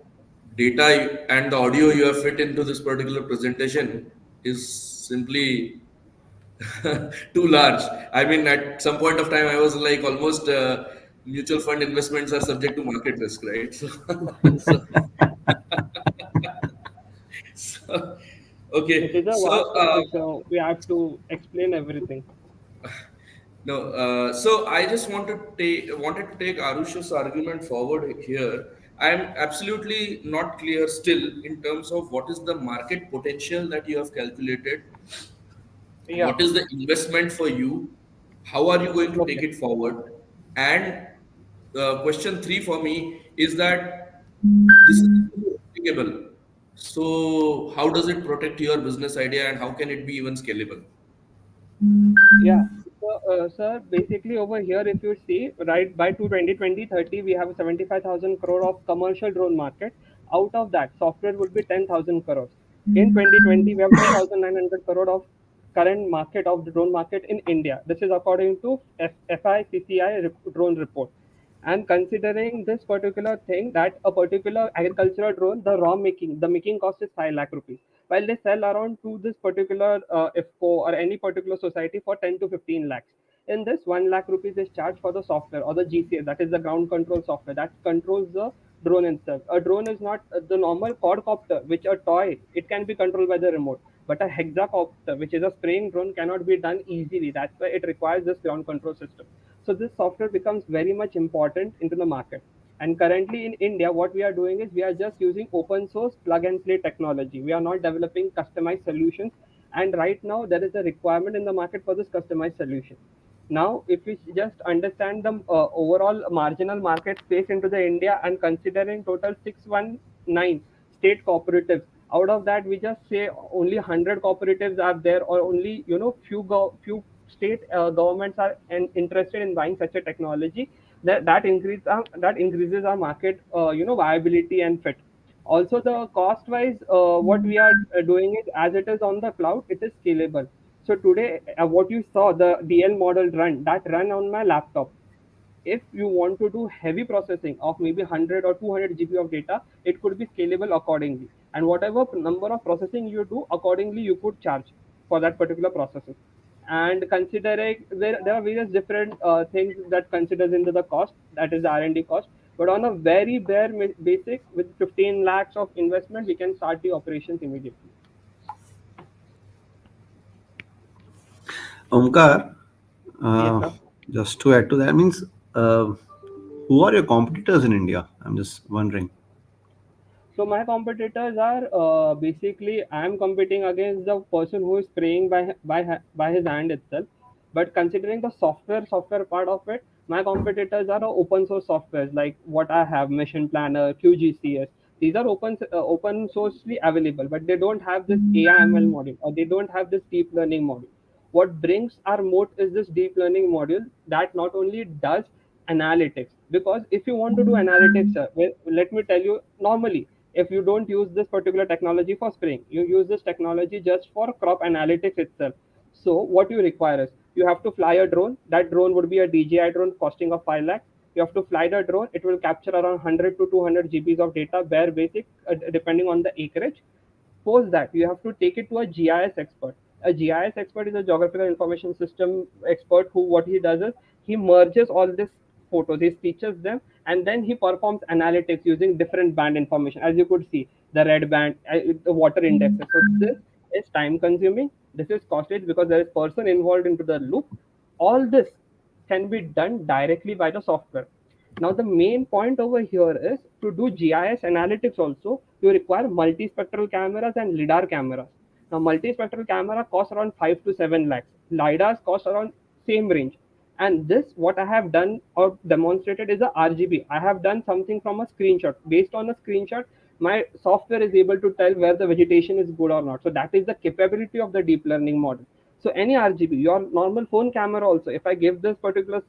data and the audio you have fit into this particular presentation is simply too large. I mean, at some point of time, I was like almost mutual fund investments are subject to market risk, right? So, so, so It is okay. a So, vast topic, so we have to explain everything. no, so I just wanted to take Arush's argument forward here. I'm absolutely not clear still in terms of what is the market potential that you have calculated. Yeah. What is the investment for you? How are you going to take Okay. it forward? And question three for me is that this is replicable. So how does it protect your business idea and how can it be even scalable? Yeah. So, sir, basically over here, if you see, right, by 2030, we have a 75,000 crore of commercial drone market. Out of that, software would be 10,000 crores. In 2020, we have 2,900 crore of current market of the drone market in India. This is according to FICCI drone report. And considering this particular thing, that a particular agricultural drone, the making cost is 5 lakh rupees, while they sell around to this particular IFCO or any particular society for 10 to 15 lakhs. In this, 1 lakh rupees is charged for the software or the GCS, that is the ground control software that controls the drone itself. A drone is not the normal quadcopter, which a toy, it can be controlled by the remote. But a hexacopter, which is a spraying drone, cannot be done easily. That's why it requires this ground control system. So this software becomes very much important into the market. And currently in India, what we are doing is we are just using open source plug and play technology. We are not developing customized solutions. And right now there is a requirement in the market for this customized solution. Now, if we just understand the overall marginal market space into the India and considering total 619 state cooperatives, out of that we just say only 100 cooperatives are there, or only few state governments are interested in buying such a technology. That increases our market viability and fit. Also, the cost wise, what we are doing is, as it is on the cloud, it is scalable. So today, what you saw, the DL model run on my laptop. If you want to do heavy processing of maybe 100 or 200 GB of data, it could be scalable accordingly. And whatever number of processing you do, accordingly you could charge for that particular processing. And considering there are various different things that considers into the cost, that is the R&D cost. But on a very basic, with 15 lakhs of investment, we can start the operations immediately. Omkar, Yes, uh, sir. just to add to that, means who are your competitors in India? I'm just wondering. So my competitors are basically, I am competing against the person who is spraying by his hand itself. But considering the software part of it, my competitors are open source softwares like what I have, Mission Planner, QGCS. These are open sourcely available, but they don't have this AI/ML module, or they don't have this deep learning module. What brings our moat is this deep learning module that not only does analytics. Because if you want to do analytics, well, let me tell you, normally if you don't use this particular technology for spraying, you use this technology just for crop analytics itself. So what you require is, you have to fly a drone. That drone would be a DJI drone costing of 5 lakh. You have to fly the drone. It will capture around 100 to 200 GBs of data, bare basic, depending on the acreage. Post that, you have to take it to a GIS expert. A GIS expert is a geographical information system expert, who what he does is, he merges all these photos, he stitches them, and then he performs analytics using different band information. As you could see, the red band, the water indexes. So this is time consuming. This is costly because there is person involved into the loop. All this can be done directly by the software. Now, the main point over here is, to do GIS analytics also, you require multispectral cameras and LiDAR cameras. Now, multispectral camera costs around 5 to 7 lakhs. LiDARs cost around same range. And this, what I have done or demonstrated, is a RGB. I have done something from a screenshot. Based on a screenshot, my software is able to tell where the vegetation is good or not. So that is the capability of the deep learning model. So any RGB, your normal phone camera also, if I give this particular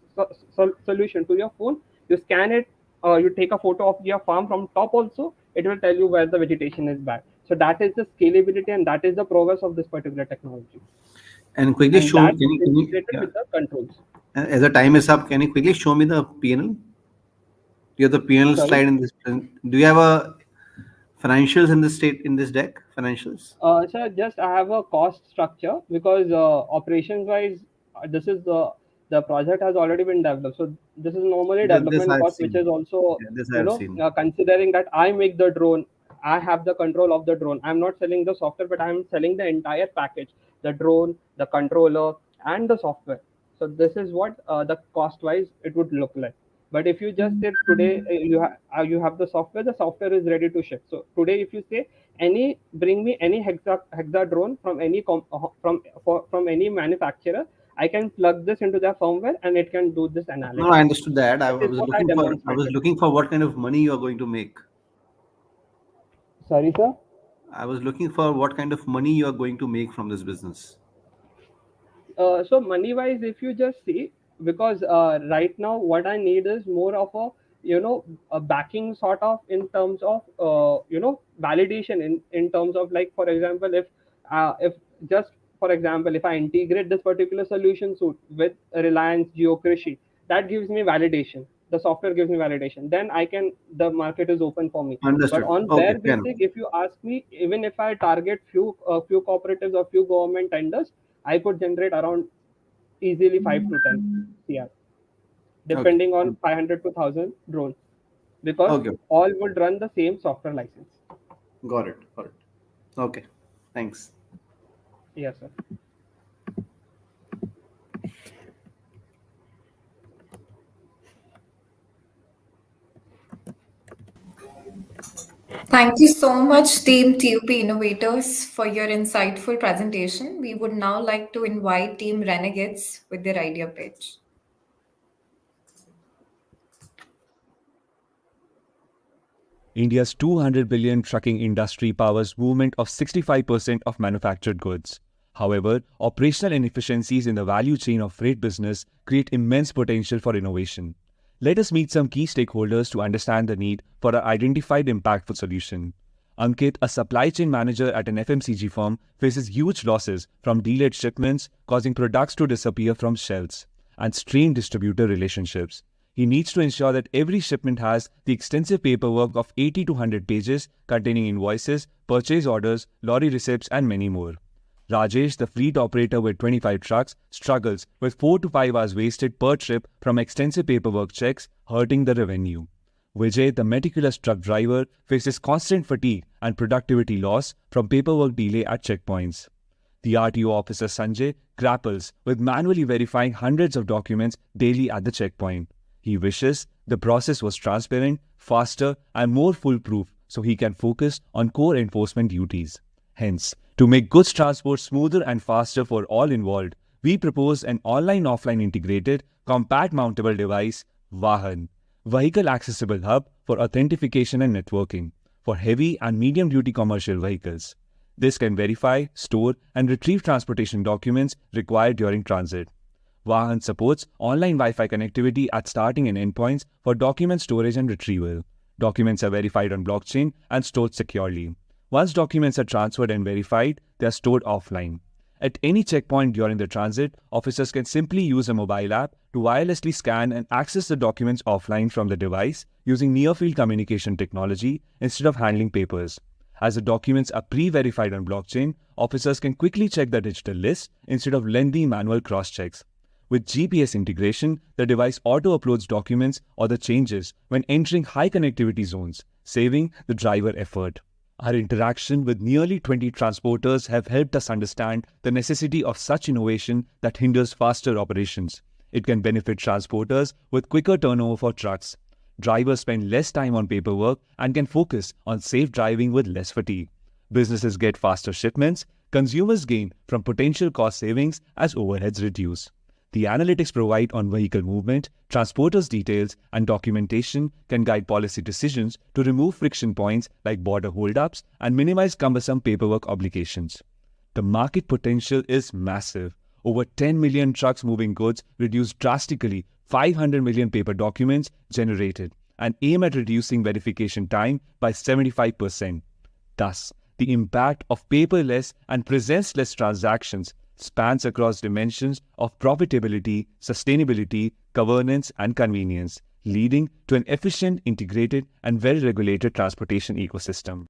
solution to your phone, you scan it, you take a photo of your farm from top also, it will tell you where the vegetation is bad. So that is the scalability, and that is the progress of this particular technology. And quickly And show, that is integrated yeah. with the controls. As the time is up, can you quickly show me the PNL? Do you have the PNL Sorry. slide in this? Do you have a financials in this in this deck? Financials? Sir, just I have a cost structure, because operations wise, this is the project has already been developed. So this is normally This development I've cost, which seen. is also, Yeah, this I've seen. considering that I make the drone, I have the control of the drone. I'm not selling the software, but I'm selling the entire package: the drone, the controller, and the software. So this is what the cost wise it would look like. But if you just say today, you have the software is ready to ship. So today, if you say, bring me any hexa drone from from any manufacturer, I can plug this into their firmware and it can do this No, I analytics. understood that. That is what I I was demonstrated. looking for what kind of money you are going to make. Sorry, sir. I was looking for what kind of money you are going to make from this business. So money wise, if you just see, because right now what I need is more of a, a backing sort of, in terms of validation, in terms of, like, for example, if just for example, if I integrate this particular solution suite with Reliance Geokrishi, that gives me validation. The software gives me validation, then I can, the market is open for me. But Understood. on Okay, bare fair enough. basic, if you ask me, even if I target few cooperatives or few government tenders, I could generate around easily 5 to 10 CR, Okay. depending on 500 to 1000 drones, because Okay. all would run the same software license. Got it. Got it. Okay. Thanks. Yes, sir. Thank you so much, Team TUP Innovators, for your insightful presentation. We would now like to invite Team Renegades with their idea pitch. India's 200 billion trucking industry powers movement of 65% of manufactured goods. However, operational inefficiencies in the value chain of freight business create immense potential for innovation. Let us meet some key stakeholders to understand the need for an identified impactful solution. Ankit, a supply chain manager at an FMCG firm, faces huge losses from delayed shipments, causing products to disappear from shelves, and strained distributor relationships. He needs to ensure that every shipment has the extensive paperwork of 80 to 100 pages containing invoices, purchase orders, lorry receipts, and many more. Rajesh, the fleet operator with 25 trucks, struggles with 4 to 5 hours wasted per trip from extensive paperwork checks, hurting the revenue. Vijay, the meticulous truck driver, faces constant fatigue and productivity loss from paperwork delay at checkpoints. The RTO officer Sanjay grapples with manually verifying hundreds of documents daily at the checkpoint. He wishes the process was transparent, faster, and more foolproof so he can focus on core enforcement duties. Hence, to make goods transport smoother and faster for all involved, we propose an online-offline integrated, compact mountable device, Vahan, vehicle accessible hub for authentication and networking for heavy and medium-duty commercial vehicles. This can verify, store, and retrieve transportation documents required during transit. Vahan supports online Wi-Fi connectivity at starting and endpoints for document storage and retrieval. Documents are verified on blockchain and stored securely. Once documents are transferred and verified, they are stored offline. At any checkpoint during the transit, officers can simply use a mobile app to wirelessly scan and access the documents offline from the device using near-field communication technology instead of handling papers. As the documents are pre-verified on blockchain, officers can quickly check the digital list instead of lengthy manual cross-checks. With GPS integration, the device auto-uploads documents or the changes when entering high connectivity zones, saving the driver effort. Our interaction with nearly 20 transporters have helped us understand the necessity of such innovation that hinders faster operations. It can benefit transporters with quicker turnover for trucks. Drivers spend less time on paperwork and can focus on safe driving with less fatigue. Businesses get faster shipments. Consumers gain from potential cost savings as overheads reduce. The analytics provide on vehicle movement, transporters' details, and documentation can guide policy decisions to remove friction points like border holdups and minimize cumbersome paperwork obligations. The market potential is massive. Over 10 million trucks moving goods reduce drastically 500 million paper documents generated and aim at reducing verification time by 75%. Thus, the impact of paperless and presence-less transactions spans across dimensions of profitability, sustainability, governance, and convenience, leading to an efficient, integrated, and well-regulated transportation ecosystem.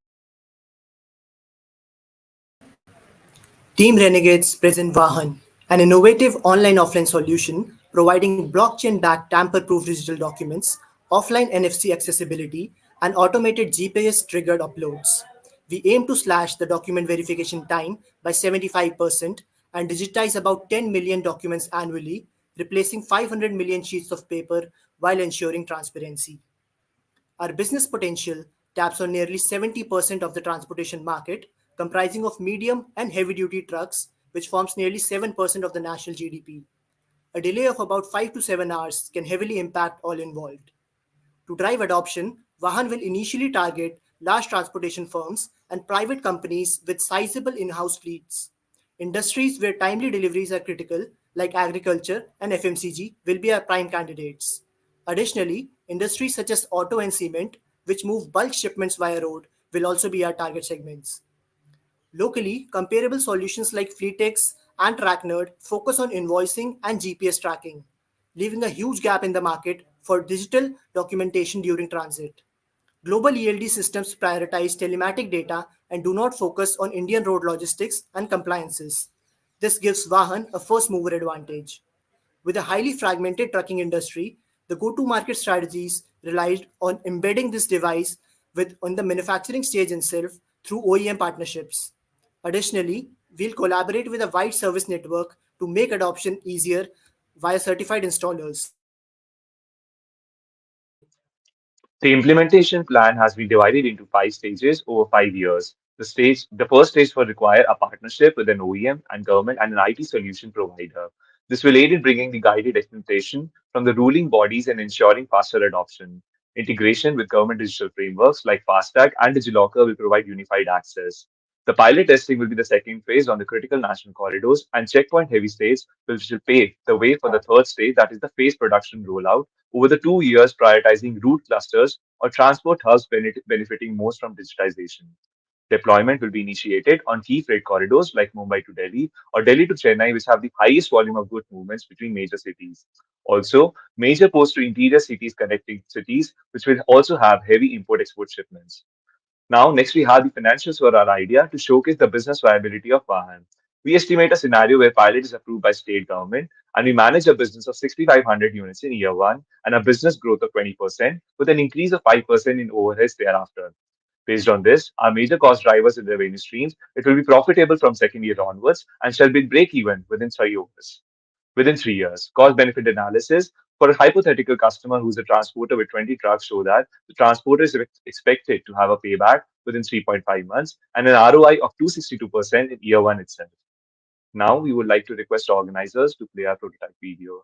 Team Renegades present Vahan, an innovative online-offline solution providing blockchain-backed tamper-proof digital documents, offline NFC accessibility, and automated GPS-triggered uploads. We aim to slash the document verification time by 75% and digitize about 10 million documents annually, replacing 500 million sheets of paper while ensuring transparency. Our business potential taps on nearly 70% of the transportation market, comprising of medium and heavy-duty trucks, which forms nearly 7% of the national GDP. A delay of about 5 to 7 hours can heavily impact all involved. To drive adoption, Vahan will initially target large transportation firms and private companies with sizable in-house fleets. Industries where timely deliveries are critical, like agriculture and FMCG, will be our prime candidates. Additionally, industries such as auto and cement, which move bulk shipments via road, will also be our target segments. Locally, comparable solutions like Fleetex and TrackNerd focus on invoicing and GPS tracking, leaving a huge gap in the market for digital documentation during transit. Global ELD systems prioritize telematic data and do not focus on Indian road logistics and compliances. This gives Vahan a first mover advantage. With a highly fragmented trucking industry, the go-to-market strategies relied on embedding this device on the manufacturing stage itself through OEM partnerships. Additionally, we'll collaborate with a wide service network to make adoption easier via certified installers. The implementation plan has been divided into 5 stages over 5 years. The first stage will require a partnership with an OEM and government and an IT solution provider. This will aid in bringing the guided implementation from the ruling bodies and ensuring faster adoption. Integration with government digital frameworks like FASTag and DigiLocker will provide unified access. The pilot testing will be the second phase on the critical national corridors, and checkpoint heavy states which will pave the way for the third stage, that is the phase production rollout over the 2 years, prioritizing route clusters or transport hubs benefiting most from digitization. Deployment will be initiated on key freight corridors like Mumbai to Delhi or Delhi to Chennai, which have the highest volume of goods movements between major cities. Also, major ports to interior cities connecting cities, which will also have heavy import export shipments. Now, next we have the financials for our idea to showcase the business viability of Vahan. We estimate a scenario where pilot is approved by state government and we manage a business of 6,500 units in year one and a business growth of 20% with an increase of 5% in overheads thereafter. Based on this, our major cost drivers in the revenue streams, it will be profitable from second year onwards and shall be break even within 3 years. Within 3 years, cost benefit analysis for a hypothetical customer who's a transporter with 20 trucks show that the transporter is expected to have a payback within 3.5 months and an ROI of 262% in year one itself. Now, we would like to request organizers to play our prototype video.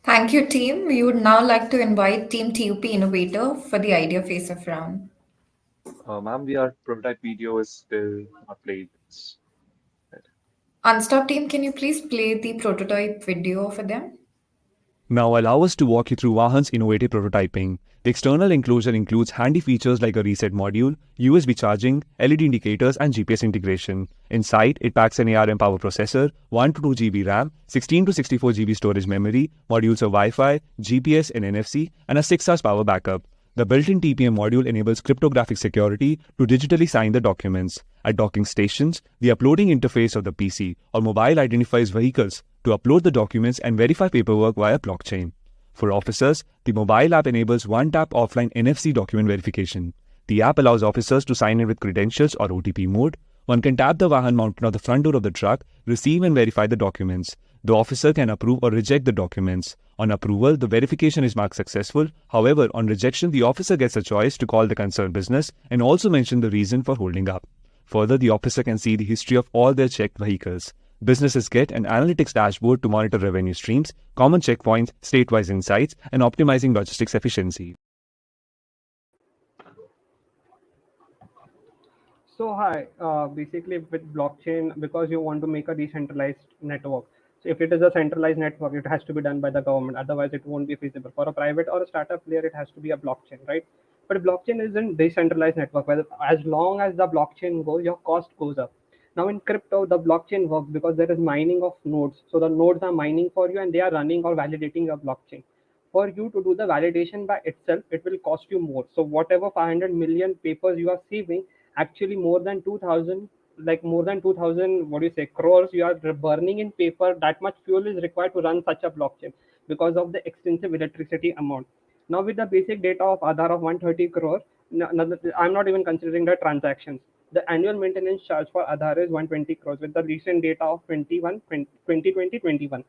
Thank you, team. We would now like to invite Team TUP Innovator for the idea face-off round. Ma'am, our prototype video is still not played. Unstop team, can you please play the prototype video for them? Now allow us to walk you through Vahan's innovative prototyping. The external enclosure includes handy features like a reset module, USB charging, LED indicators, and GPS integration. Inside, it packs an ARM power processor, 1 to 2 GB RAM, 16 to 64 GB storage memory, modules of Wi-Fi, GPS and NFC, and a 6 hours power backup. The built-in TPM module enables cryptographic security to digitally sign the documents. At docking stations, the uploading interface of the PC or mobile identifies vehicles to upload the documents and verify paperwork via blockchain. For officers, the mobile app enables one-tap offline NFC document verification. The app allows officers to sign in with credentials or OTP mode. One can tap the Vahan mounted on the front door of the truck, receive and verify the documents. The officer can approve or reject the documents. On approval, the verification is marked successful. However, on rejection, the officer gets a choice to call the concerned business and also mention the reason for holding up. Further, the officer can see the history of all their checked vehicles. Businesses get an analytics dashboard to monitor revenue streams, common checkpoints, state-wise insights, and optimizing logistics efficiency. So hi, basically with blockchain, because you want to make a decentralized network. So if it is a centralized network, it has to be done by the government. Otherwise, it won't be feasible. For a private or a startup player, it has to be a blockchain, right? But blockchain isn't decentralized network. Whether as long as the blockchain goes, your cost goes up. Now in crypto, the blockchain works because there is mining of nodes. So the nodes are mining for you and they are running or validating your blockchain. For you to do the validation by itself, it will cost you more. So whatever 500 million papers you are saving, actually more than 2000, like more than 2000, what do you say, crores you are burning in paper. That much fuel is required to run such a blockchain because of the extensive electricity amount. Now with the basic data of Aadhaar of 130 crore, I'm not even considering the transactions. The annual maintenance charge for Aadhaar is 120 crores with the recent data of 2020-21.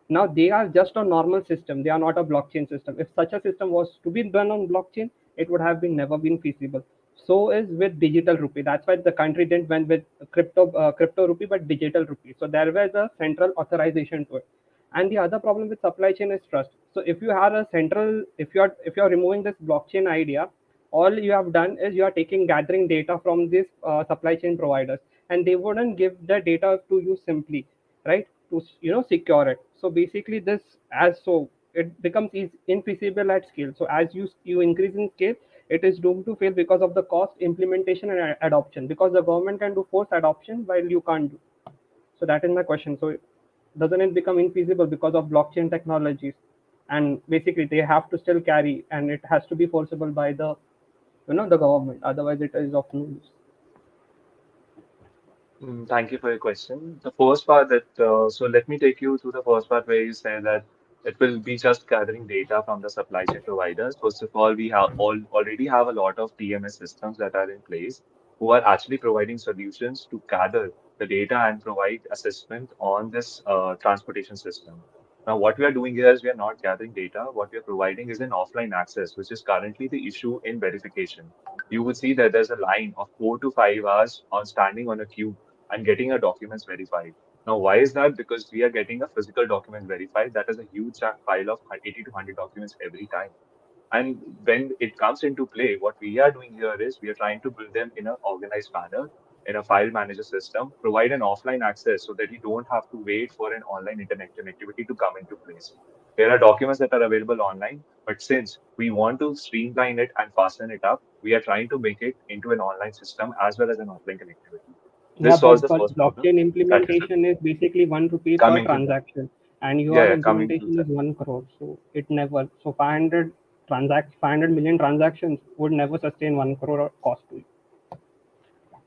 Now they are just a normal system. They are not a blockchain system. If such a system was to be done on blockchain, it would have been never been feasible. So is with digital rupee. That's why the country didn't went with crypto rupee, but digital rupee. So there was a central authorization to it. And the other problem with supply chain is trust. So if you have a central, if you're removing this blockchain idea, all you have done is you are taking gathering data from these supply chain providers, and they wouldn't give the data to you simply, right? To secure it. So basically, this as so it becomes infeasible at scale. So as you increase in scale, it is doomed to fail because of the cost, implementation, and adoption. Because the government can do force adoption while you can't do. So that is my question. So doesn't it become infeasible because of blockchain technologies? And basically, they have to still carry, and it has to be forcible by the government. Otherwise, it is of no use. Thank you for your question. The first part so let me take you through the first part where you say that It will be just gathering data from the supply chain providers. First of all, we already have a lot of TMS systems that are in place who are actually providing solutions to gather the data and provide assessment on this transportation system. Now, what we are doing here is we are not gathering data. What we are providing is an offline access, which is currently the issue in verification. You would see that there's a line of 4 to 5 hours on standing on a queue and getting our documents verified. Now, why is that? Because we are getting a physical document verified. That is a huge file of 80 to 100 documents every time. And when it comes into play, what we are doing here is we are trying to build them in an organized manner, in a file manager system, provide an offline access so that you don't have to wait for an online internet connectivity to come into place. There are documents that are available online, but since we want to streamline it and fasten it up, we are trying to make it into an online system as well as an offline connectivity. Yeah, This solves the but first problem. blockchain That is the implementation is basically 1 rupee per coming to that. transaction, and Yeah, your yeah, coming to implementation that. is 1 crore. So it never, so 500 million transactions would never sustain 1 crore cost to you.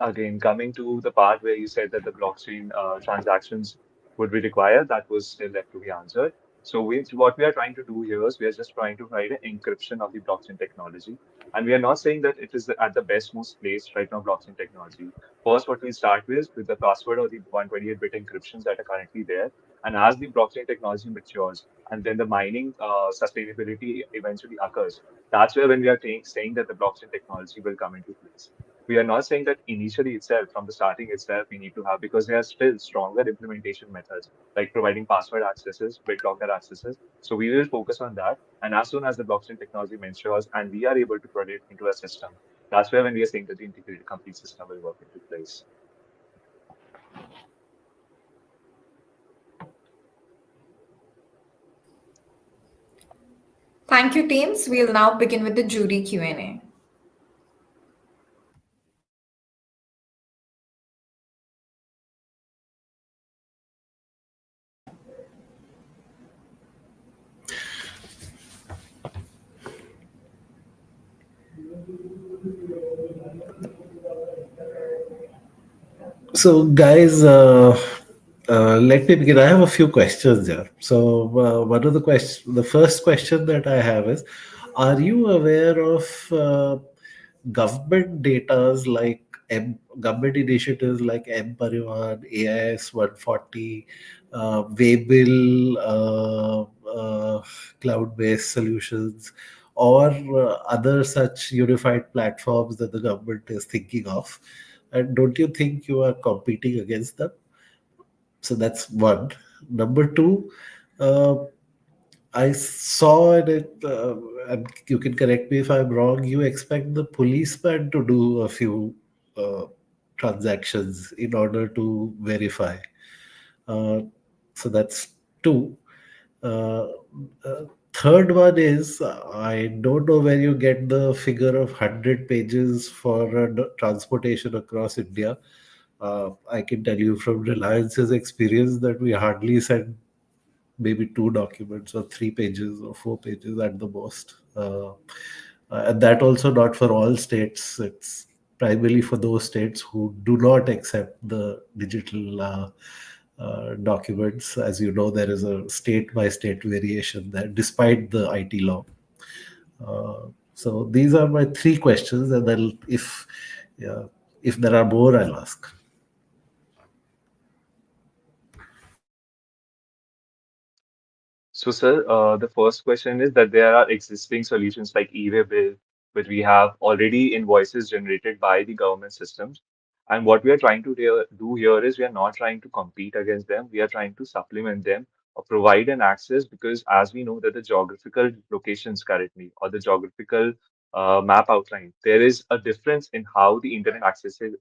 Again, coming to the part where you said that the blockchain transactions would be required, that was still left to be answered. So what we are trying to do here is we are just trying to provide an encryption of the blockchain technology. And we are not saying that it is at the best most place right now, blockchain technology. First, what we start with the password or the 128-bit encryptions that are currently there. And as the blockchain technology matures and then the mining sustainability eventually occurs, that's where when we are saying that the blockchain technology will come into place. We are not saying that initially itself, from the starting itself, we need to have, because there are still stronger implementation methods like providing password accesses, BitLocker accesses. So we will focus on that. And as soon as the blockchain technology matures and we are able to put it into a system, that's where when we are saying that the integrated complete system will work into place. Thank you, teams. We'll now begin with the jury Q&A. So, guys, let me begin. I have a few questions here. So, one of the first question that I have is, are you aware of government datas like government initiatives like M Parivan, AIS 140, Waybill, cloud-based solutions, or other such unified platforms that the government is thinking of? And don't you think you are competing against them? So that's one. Number two, uh, I saw in it, and you can correct me if I'm wrong, you expect the policeman to do a few uh, transactions in order to verify. Uh, so that's two. Uh, uh, Third one is I don't know where you get the figure of 100 pages for transportation across India. I can tell you from Reliance's experience that we hardly send maybe two documents or 3 pages or 4 pages at the most. And that also not for all states. It's primarily for those states who do not accept the digital documents. As you know, there is a state by state variation there, despite the IT law. So these are my three questions, and then yeah, if there are more, I'll ask. So, sir, the first question is that there are existing solutions like e-way bill, which we have already invoices generated by the government systems. And what we are trying to do here is we are not trying to compete against them. We are trying to supplement them or provide an access, because as we know that the geographical locations currently or the geographical map outline, there is a difference in how the internet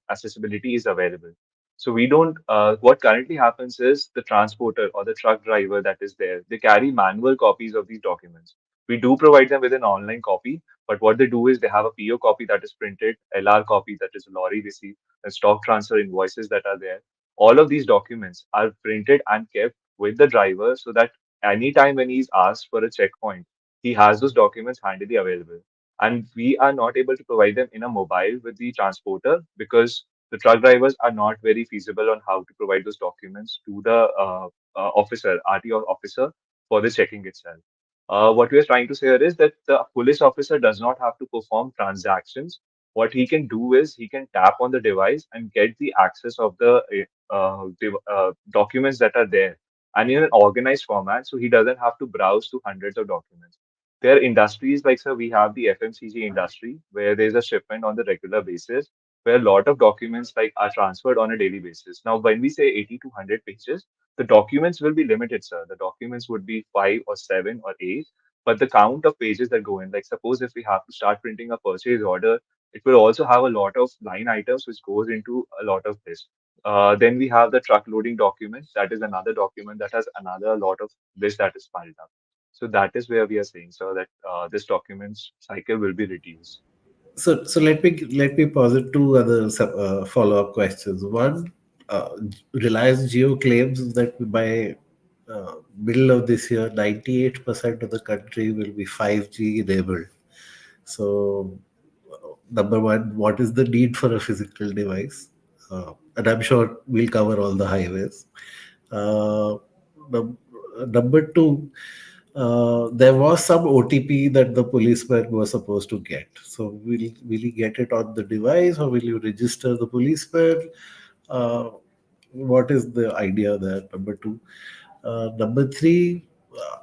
accessibility is available. So we don't, what currently happens is the transporter or the truck driver that is there, they carry manual copies of these documents. We do provide them with an online copy, but what they do is they have a PO copy that is printed, LR copy that is a lorry receipt, and stock transfer invoices that are there. All of these documents are printed and kept with the driver so that anytime when he's asked for a checkpoint, he has those documents handily available. And we are not able to provide them in a mobile with the transporter because the truck drivers are not very feasible on how to provide those documents to the officer, RTO officer. for the checking itself. What we are trying to say here is that the police officer does not have to perform transactions. What he can do is he can tap on the device and get the access of the documents that are there and in an organized format, so he doesn't have to browse through hundreds of documents. There are industries like, sir, we have the FMCG industry where there's a shipment on the regular basis where a lot of documents like are transferred on a daily basis. Now, when we say 80 to 100 pages, the documents will be limited, sir. The documents would be 5 or 7 or 8, but the count of pages that go in, like suppose if we have to start printing a purchase order, it will also have a lot of line items which goes into a lot of this. Then we have the truck loading document. That is another document that has another lot of this that is piled up. So that is where we are saying, sir, that this documents cycle will be reduced. So let me posit two other follow-up questions. One, Reliance Jio claims that by middle of this year, 98% of the country will be 5G enabled. So, number one, what is the need for a physical device? And I'm sure we'll cover all the highways. Uh, num- Number two, there was some OTP that the policeman was supposed to get. So will he get it on the device, or will you register the policeman? Uh, what is the idea there? Number two. Number three,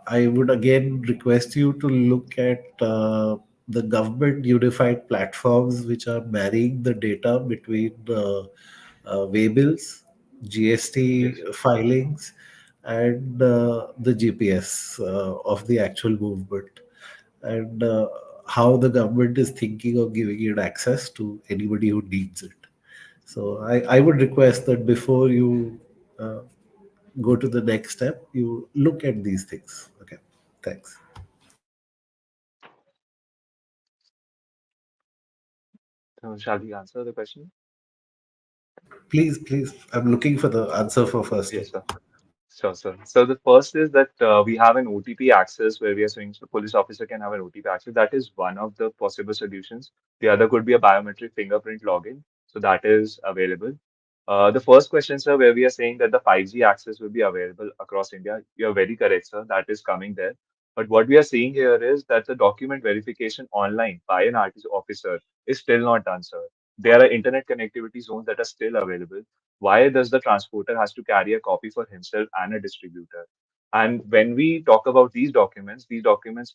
I would again request you to look at the government unified platforms which are marrying the data between waybills, Yes, GST sir. filings, and the GPS of the actual movement, and how the government is thinking of giving it access to anybody who needs it. So I would request that before you uh, go to the next step, you look at these things. Okay, thanks. So shall we answer the question? Please, I'm looking for the answer for first two. Yes, sir. Sure, sir. So the first is that we have an OTP access where we are saying the police officer can have an OTP access. That is one of the possible solutions. The other could be a biometric fingerprint login. So that is available. The first question, sir, where we are saying that the 5G access will be available across India. You're very correct, sir. That is coming there. But what we are seeing here is that the document verification online by an RTO officer is still not done, sir. There are internet connectivity zones that are still available. Why does the transporter has to carry a copy for himself and a distributor? And when we talk about these documents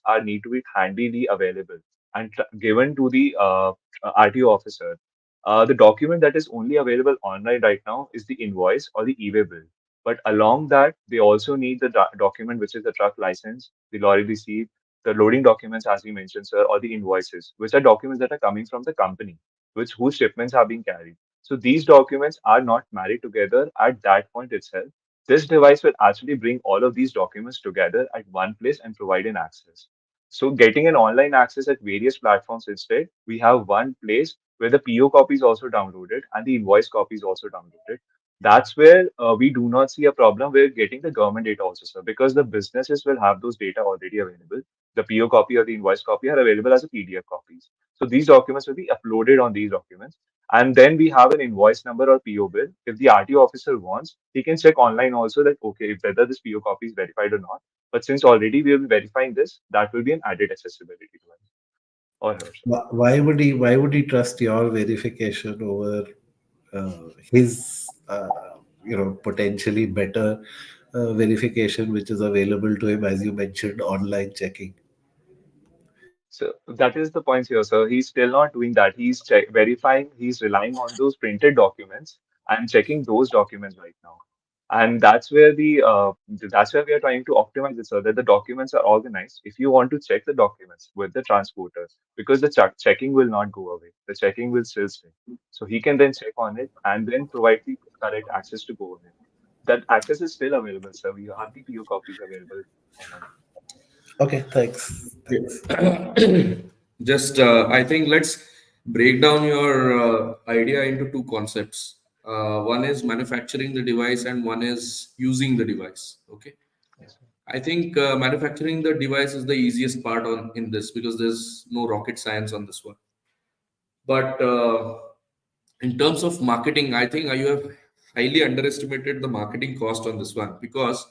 are need to be handily available and given to the RTO officer. The document that is only available online right now is the invoice or the e-way bill. But along that, they also need the document, which is the truck license, the lorry receipt, the loading documents, as we mentioned, sir, or the invoices, which are documents that are coming from the company, which whose shipments are being carried. So these documents are not married together at that point itself. This device will actually bring all of these documents together at one place and provide an access. So getting an online access at various platforms instead, we have one place where the PO copy is also downloaded and the invoice copy is also downloaded. That's where we do not see a problem with getting the government data also, sir, because the businesses will have those data already available. The PO copy or the invoice copy are available as a PDF copies. So these documents will be uploaded on these documents. And then we have an invoice number or PO bill. If the RTO officer wants, he can check online also that, okay, if whether this PO copy is verified or not. But since already we will be verifying this, that will be an added accessibility to him or her. Why would he trust your verification over his potentially better verification which is available to him, as you mentioned, online checking? So that is the point here, sir. He's still not doing that. He's verifying, he's relying on those printed documents and checking those documents right now. And that's where we are trying to optimize it, so that the documents are organized. If you want to check the documents with the transporter, because the checking will not go away, the checking will still stay. So he can then check on it and then provide the correct access to go ahead. That access is still available, sir. We have the PO copies available online. Okay, thanks. Just, I think let's break down your idea into two concepts. One is manufacturing the device, and one is using the device. Okay. Yes, sir. I think manufacturing the device is the easiest part on in this because there's no rocket science on this one. But in terms of marketing, I think you have highly underestimated the marketing cost on this one because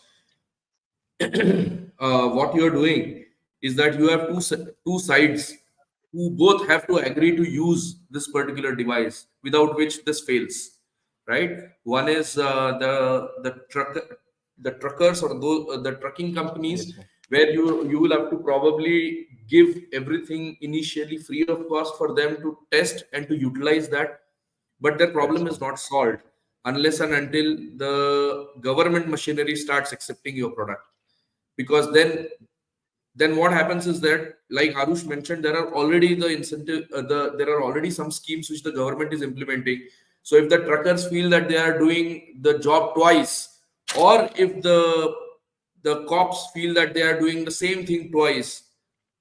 what you're doing is that you have two sides who both have to agree to use this particular device, without which this fails, right? One is the truckers, or the trucking companies, Yes, sir. where you will have to probably give everything initially free of cost for them to test and to utilize that, but their Correct, problem sir. is not solved unless and until the government machinery starts accepting your product. Because then what happens is that, like Arush mentioned, there are already the incentive there are already some schemes which the government is implementing. So if the truckers feel that they are doing the job twice, or if the cops feel that they are doing the same thing twice,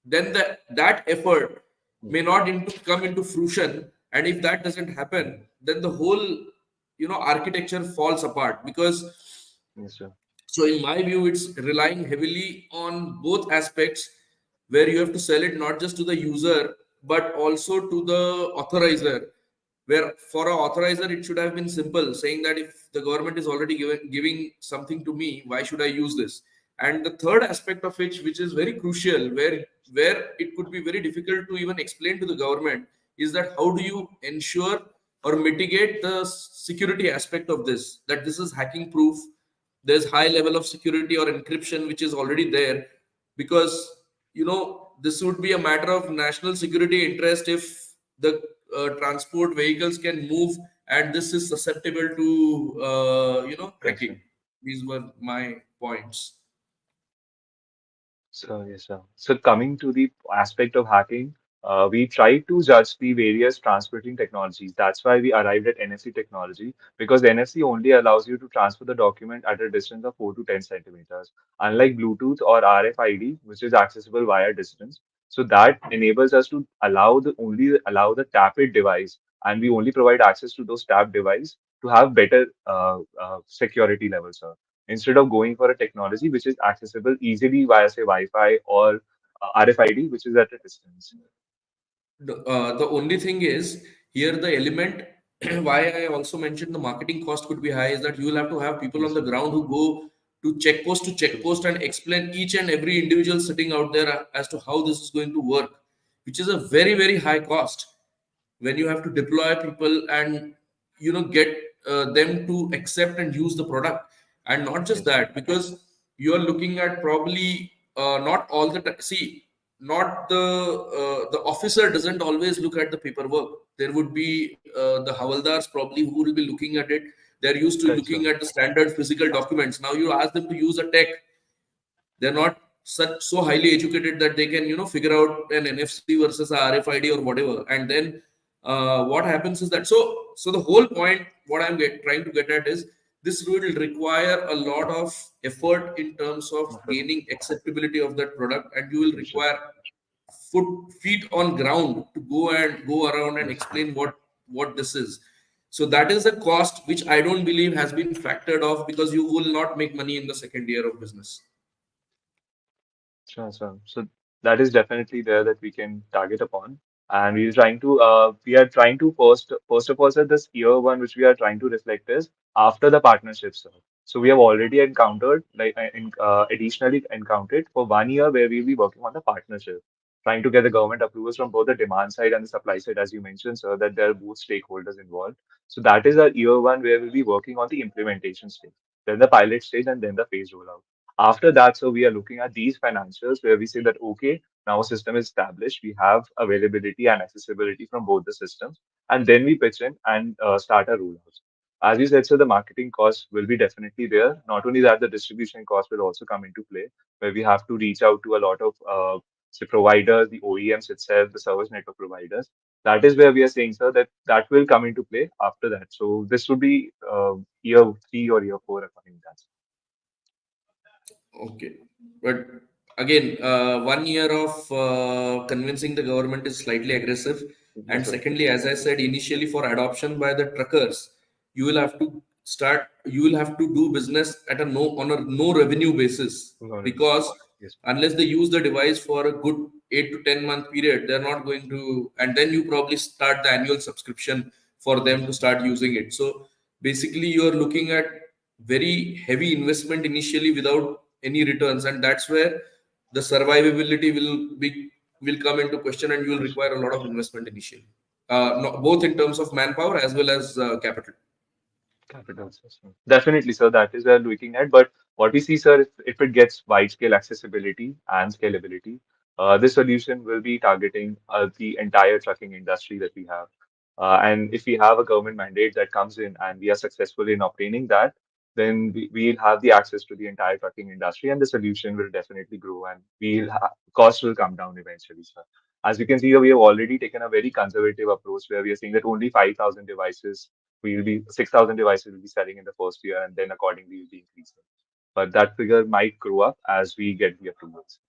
then that effort may not come into fruition. And if that doesn't happen, then the whole architecture falls apart. Because Yes, sir. so in my view, it's relying heavily on both aspects, where you have to sell it not just to the user but also to the authorizer. Where for a authorizer, it should have been simple, saying that if the government is already giving something to me, why should I use this? And the third aspect of which is very crucial, where it could be very difficult to even explain to the government, is that how do you ensure or mitigate the security aspect of this, that this is hacking proof, there's high level of security or encryption which is already there. Because this would be a matter of national security interest if the transport vehicles can move, and this is susceptible to Correct, hacking. sir. These were my points. So, yes, sir. So, coming to the aspect of hacking, we tried to judge the various transmitting technologies. That's why we arrived at NFC technology, because NFC only allows you to transfer the document at a distance of 4 to 10 centimeters, unlike Bluetooth or RFID, which is accessible via distance. So that enables us to only allow the tap-it device, and we only provide access to those tap device to have better security levels, sir, instead of going for a technology which is accessible easily via, say, Wi-Fi or RFID, which is at a distance. The only thing is here, the element why I also mentioned the marketing cost could be high, is that you will have to have people on Yes, the sir. ground who go to check True, post and explain each and every individual sitting out there as to how this is going to work, which is a very, very high cost when you have to deploy people and get them to accept and use the product. And not just yes, sir. that, because you are looking at probably not all the see, not the officer doesn't always look at the paperwork. There would be the havaldars probably who will be looking at it. They're used to Correct, sir. looking at the standard physical documents. Now you ask them to use a tech, they're not so highly educated that they can figure out an NFC versus a RFID or whatever. And then what happens is that, so the whole point, what I'm trying to get at is, this will require a lot of effort in terms of Okay. gaining acceptability of that product, and you will Yes, sir. require feet on ground to go around and Yes, sir. explain what this is. So that is a cost which I don't believe has been factored off, because you will not make money in the second year of business. Sure, sir. So that is definitely there that we can target upon. And we are trying to first of all, sir, this year one, which we are trying to reflect is after the partnership, sir. So we have already encountered, additionally encountered for 1 year where we'll be working on the partnership, trying to get the government approvals from both the demand side and the supply side, as you mentioned, sir, that there are both stakeholders involved. So that is our year one where we'll be working on the implementation stage, then the pilot stage, and then the phase rollout. After that, so we are looking at these financials where we say that, okay, now a system is established, we have availability and accessibility from both the systems, and then we pitch in and start our rollouts. As you said, so the marketing cost will be definitely there. Not only that, the distribution cost will also come into play, where we have to reach out to a lot of say providers, the OEMs itself, the service network providers. That is where we are saying, sir, that that will come into play after that. So this would be year 3 or year 4 according to that. Okay, but again, 1 year of convincing the government is slightly aggressive. And Yes, sir. secondly, as I said initially, for adoption by the truckers, you will have to do business at a no revenue basis, No, no, no. because Yes. unless they use the device for a good 8 to 10 month period, they're not going to. And then you probably start the annual subscription for them to start using it. So basically, you're looking at very heavy investment initially without any returns, and that's where the survivability will come into question, and you will require a lot of investment initially, both in terms of manpower as well as capital. Capital system. Definitely, sir. That is where we're looking at. But what we see, sir, if it gets wide scale accessibility and scalability, this solution will be targeting the entire trucking industry that we have. And if we have a government mandate that comes in and we are successful in obtaining that, then we'll have the access to the entire trucking industry, and the solution will definitely grow, and cost will come down eventually, sir. As you can see, we have already taken a very conservative approach where we are saying that only 5,000 devices, we will be 6,000 devices will be selling in the first year, and then accordingly will be increasing. But that figure might grow up as we get the approvals.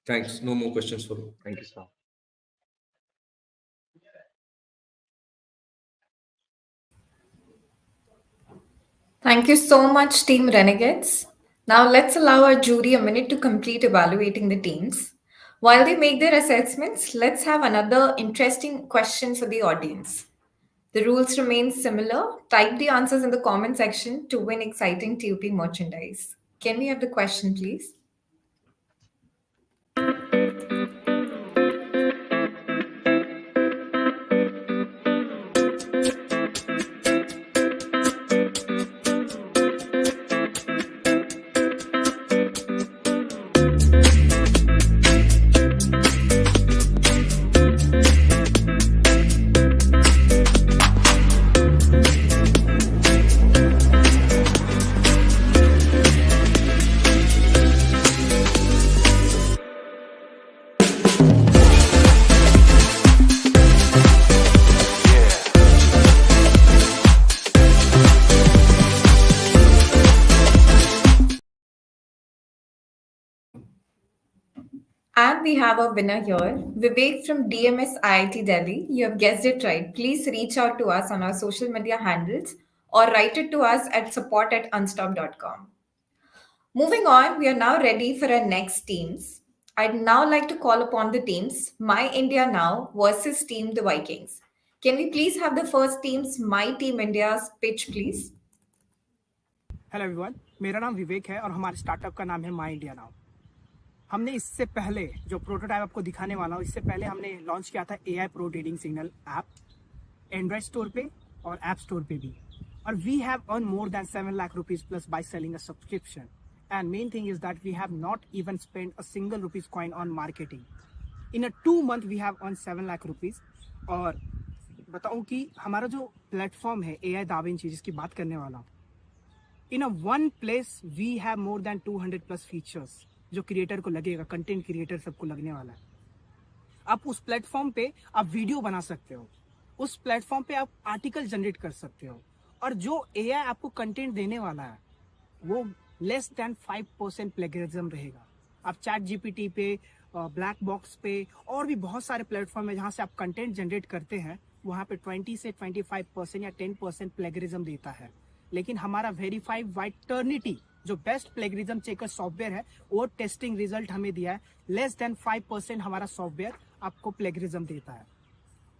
Thanks. No more questions for me. Thank you, sir. Thank you so much, Team Renegades. Now let's allow our jury a minute to complete evaluating the teams. While they make their assessments, let's have another interesting question for the audience. The rules remain similar. Type the answers in the comment section to win exciting TUP merchandise. Can we have the question, please? And we have a winner here, Vivek from DMS IIT Delhi. You have guessed it right. Please reach out to us on our social media handles or write it to us at support@unstop.com. Moving on, we are now ready for our next teams. I'd now like to call upon the teams My India Now versus Team the Vikings. Can we please have the first team's My Team India's pitch, please? Hello everyone, मेरा नाम विवेक है और हमारे startup का नाम है माई India now. हमने इससे पहले जो प्रोटोटाइप आपको दिखाने वाला हूँ, इससे पहले हमने लॉन्च किया था AI pro trading signal app Android store पे और ऐप स्टोर पे भी, और we have earn more than 7 lakh rupees plus by selling a subscription, and main thing is that we have not even spend a single rupees coin on marketing. In a 2 month we have earn 7 lakh rupees. और बताऊँ कि हमारा जो platform है AI Da Vinci जिसकी बात करने वाला हूँ, in a one place we have more than 200 plus features जो क्रिएटर को लगेगा, कंटेंट क्रिएटर सबको लगने वाला है। आप उस प्लेटफॉर्म पे आप वीडियो बना सकते हो, उस प्लेटफॉर्म पे आप आर्टिकल जनरेट कर सकते हो, और जो AI आपको कंटेंट देने वाला है वो लेस देन 5% प्लेगरिज्म रहेगा। आप चैट GPT पे, ब्लैक बॉक्स पे और भी बहुत सारे प्लेटफॉर्म है जहाँ से आप कंटेंट जनरेट करते हैं, वहाँ पे 20 से 25% या 10% प्लेगरिज्म देता है। लेकिन हमारा वेरीफाइड वाइड टर्निटी जो बेस्ट प्लेगरिज्म चेकर सॉफ्टवेयर है, वो टेस्टिंग रिजल्ट हमें दिया है लेस देन 5% हमारा सॉफ्टवेयर आपको प्लेगरिज्म देता है।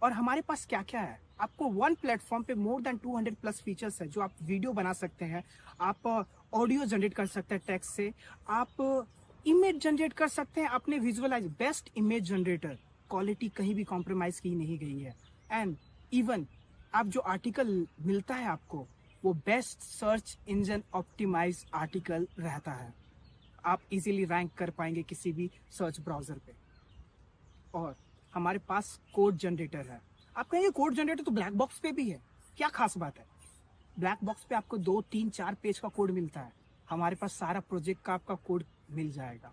और हमारे पास क्या क्या है, आपको वन प्लेटफॉर्म पे मोर देन 200 प्लस फीचर्स है, जो आप वीडियो बना सकते हैं, आप ऑडियो जनरेट कर सकते हैं टेक्स्ट से, आप इमेज जनरेट कर सकते हैं अपने visualize, best image generator, quality कहीं भी कॉम्प्रोमाइज की नहीं गई है, एंड इवन आप जो आर्टिकल मिलता है आपको वो best search engine optimize article रहता है। आप इजीली रैंक कर पाएंगे किसी भी सर्च ब्राउजर पे। और हमारे पास कोड जनरेटर है। आप कहेंगे कोड जनरेटर तो ब्लैक बॉक्स पे भी है, क्या खास बात है? ब्लैक बॉक्स पे आपको 2, 3, 4 पेज का कोड मिलता है, हमारे पास सारा प्रोजेक्ट का आपका कोड मिल जाएगा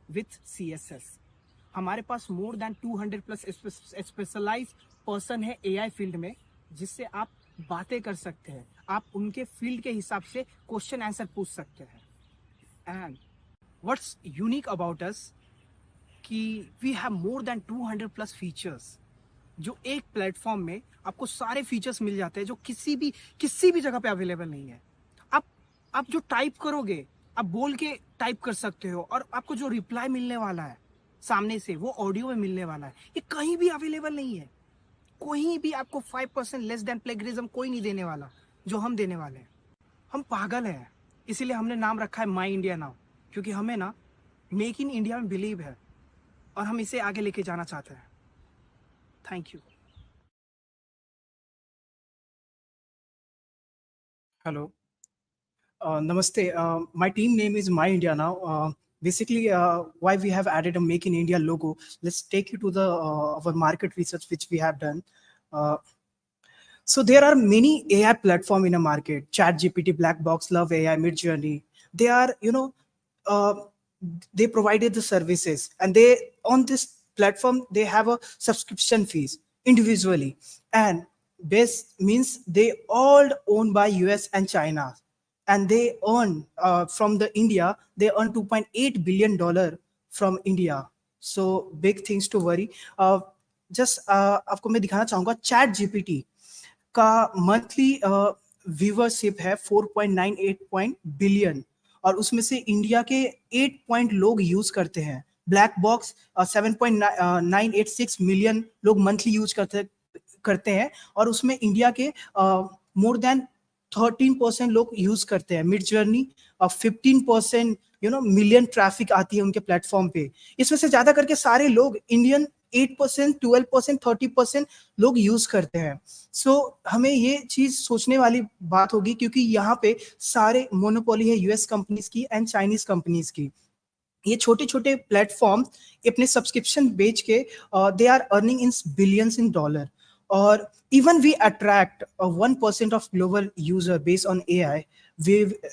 विथ CSS। हमारे पास more than 200 plus specialise person है AI फील्ड में, जिससे आप बातें कर सकते हैं, आप उनके फील्ड के हिसाब से क्वेश्चन आंसर पूछ सकते हैं। And what's unique about us कि we have more than 200 plus features, जो एक प्लेटफॉर्म में आपको सारे फीचर्स मिल जाते हैं जो किसी भी जगह पे अवेलेबल नहीं है। आप जो टाइप करोगे, आप बोल के टाइप कर सकते हो, और आपको जो रिप्लाई मिलने वाला है सामने से वो ऑडियो में मिलने वाला है, ये कहीं भी अवेलेबल नहीं है। कोई भी आपको 5% लेस देन प्लेगरिज्म कोई नहीं देने वाला जो हम देने वाले हैं। हम पागल हैं, इसीलिए हमने नाम रखा है माई इंडिया नाउ, क्योंकि हमें ना मेक इन इंडिया में बिलीव है और हम इसे आगे लेके जाना चाहते हैं। Thank you. Hello, namaste. My team name is My India Now. Basically, why we have added a Make in India logo. Let's take you to the our market research which we have done. Uh, so there are many AI platform in a market: ChatGPT, Blackbox, Love AI, Midjourney. They are, uh, they provided the services, and they on this platform they have a subscription fees individually, and this means they all owned by US and China, and they earn from the India, they earn 2.8 billion dollar from India. So big things to worry. Just आपको मैं दिखाना चाहूंगा chat GPT का monthly viewership है 4.98 billion, और उसमें से India के 8 पॉइंट लोग यूज करते हैं। ब्लैक बॉक्स 7.986 मिलियन लोग मंथली यूज करते हैं, और उसमें इंडिया के मोर देन 13% लोग यूज करते हैं। मिड जर्नी 15% मिलियन ट्रैफिक आती है उनके प्लेटफॉर्म पे। इसमें से ज्यादा करके सारे लोग इंडियन 8%, 12%, 30% लोग यूज करते हैं। सो हमें ये चीज सोचने वाली बात होगी, क्योंकि यहाँ पे सारे मोनोपोली है यूएस कंपनीज की एंड चाइनीज कंपनीज की। ये छोटे छोटे प्लेटफॉर्म अपने सब्सक्रिप्शन बेच के दे are earning in billions in dollar, और even we attract a 1% of global user based on AI.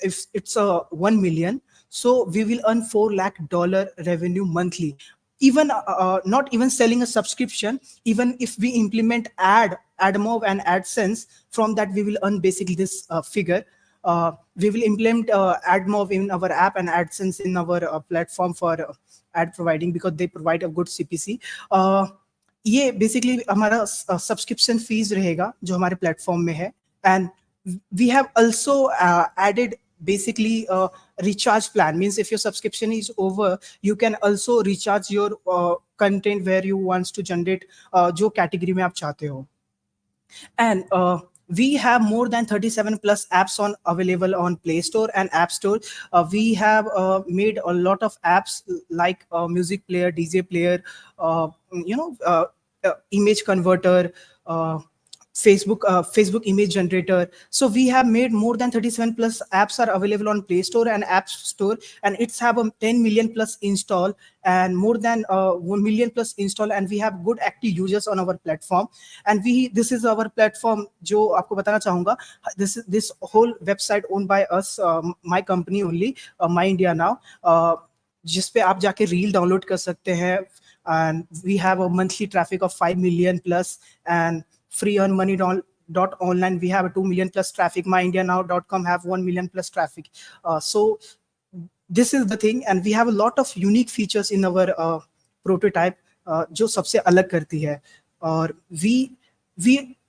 If it's a 1 million, so we will earn $4 lakh revenue monthly. Even not even selling a subscription, even if we implement AdMob and AdSense, from that we will earn basically this figure. We will implement AdMob in our app and AdSense in our platform for ad providing, because they provide a good CPC. ये basically हमारा subscription fees रहेगा जो हमारे platform में है, and we have also added basically recharge plan. Means if your subscription is over, you can also recharge your content where you wants to generate जो category में आप चाहते हो. And we have more than 37 plus apps on available on Play Store and App Store. We have made a lot of apps like music player, DJ player, image converter, Facebook image generator. So we have made more than 37 plus apps are available on Play Store and App Store, and it's have a 10 million plus install and more than 1 million plus install, and we have good active users on our platform. And this is our platform जो आपको बताना चाहूँगा, this whole website owned by us, my company only, My India Now, जिस पे आप जाके reel download कर सकते हैं, and we have a monthly traffic of 5 million plus, and free on money.online we have a 2 million plus traffic. myindianow.com have 1 million plus traffic. So this is the thing, and we have a lot of unique features in our prototype जो सबसे अलग करती है. और we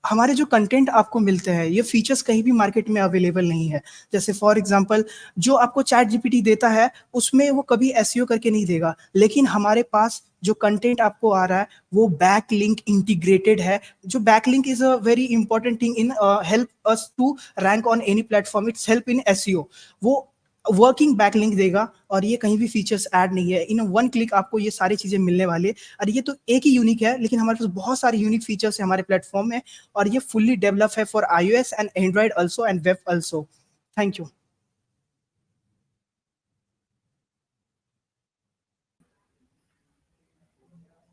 हमारे जो content आपको मिलते हैं, ये फीचर्स कहीं भी मार्केट में अवेलेबल नहीं है. जैसे फॉर एग्जांपल जो आपको चैट जीपीटी देता है उसमें वो कभी एसईओ करके नहीं देगा, लेकिन हमारे पास जो कंटेंट आपको आ रहा है वो बैक लिंक इंटीग्रेटेड है. जो back link is a very important thing in help us to rank on any platform. It's help in SEO. वो वर्किंग बैकलिंक देगा, और ये कहीं भी फीचर्स ऐड नहीं है. इन वन क्लिक आपको ये सारी चीजें मिलने वाली है. और ये तो एक ही यूनिक है, लेकिन हमारे पास बहुत सारे यूनिक फीचर्स है हमारे प्लेटफॉर्म में, और ये फुल्ली डेवलप है for iOS and Android also and web also. Thank you.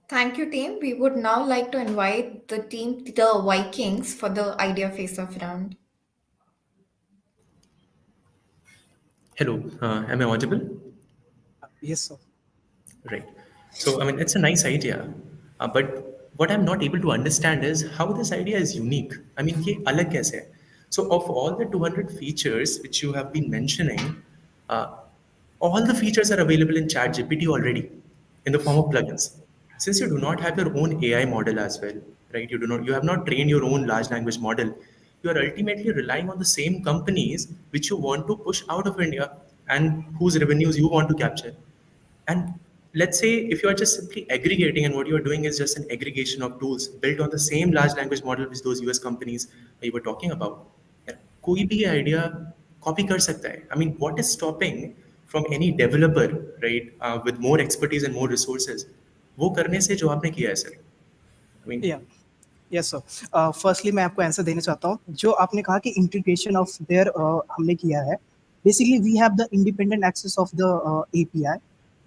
Thank you, team. We would now like to invite the team, the Vikings, for the idea face-off round. Hello, am I audible? Yes, sir. Right. So, I mean, it's a nice idea, but what I'm not able to understand is how this idea is unique. I mean, ये अलग कैसे है? So, of all the 200 features which you have been mentioning, uh, all the features are available in ChatGPT already in the form of plugins. Since you do not have your own AI model as well, right? You have not trained your own large language model. You are ultimately relying on the same companies which you want to push out of India and whose revenues you want to capture. And let's say if you are just simply aggregating and what you are doing is just an aggregation of tools built on the same large language model which those US companies you were talking about, यार, कोई भी ये idea copy कर सकता है. I mean, what is stopping from any developer, right, with more expertise and more resources, वो करने से जो आपने किया है सर? I mean, या यस सर, फर्स्टली मैं आपको आंसर देना चाहता हूँ जो आपने कहा कि इंटीग्रेशन ऑफ देयर हमने किया है. Basically we have the independent access of the API.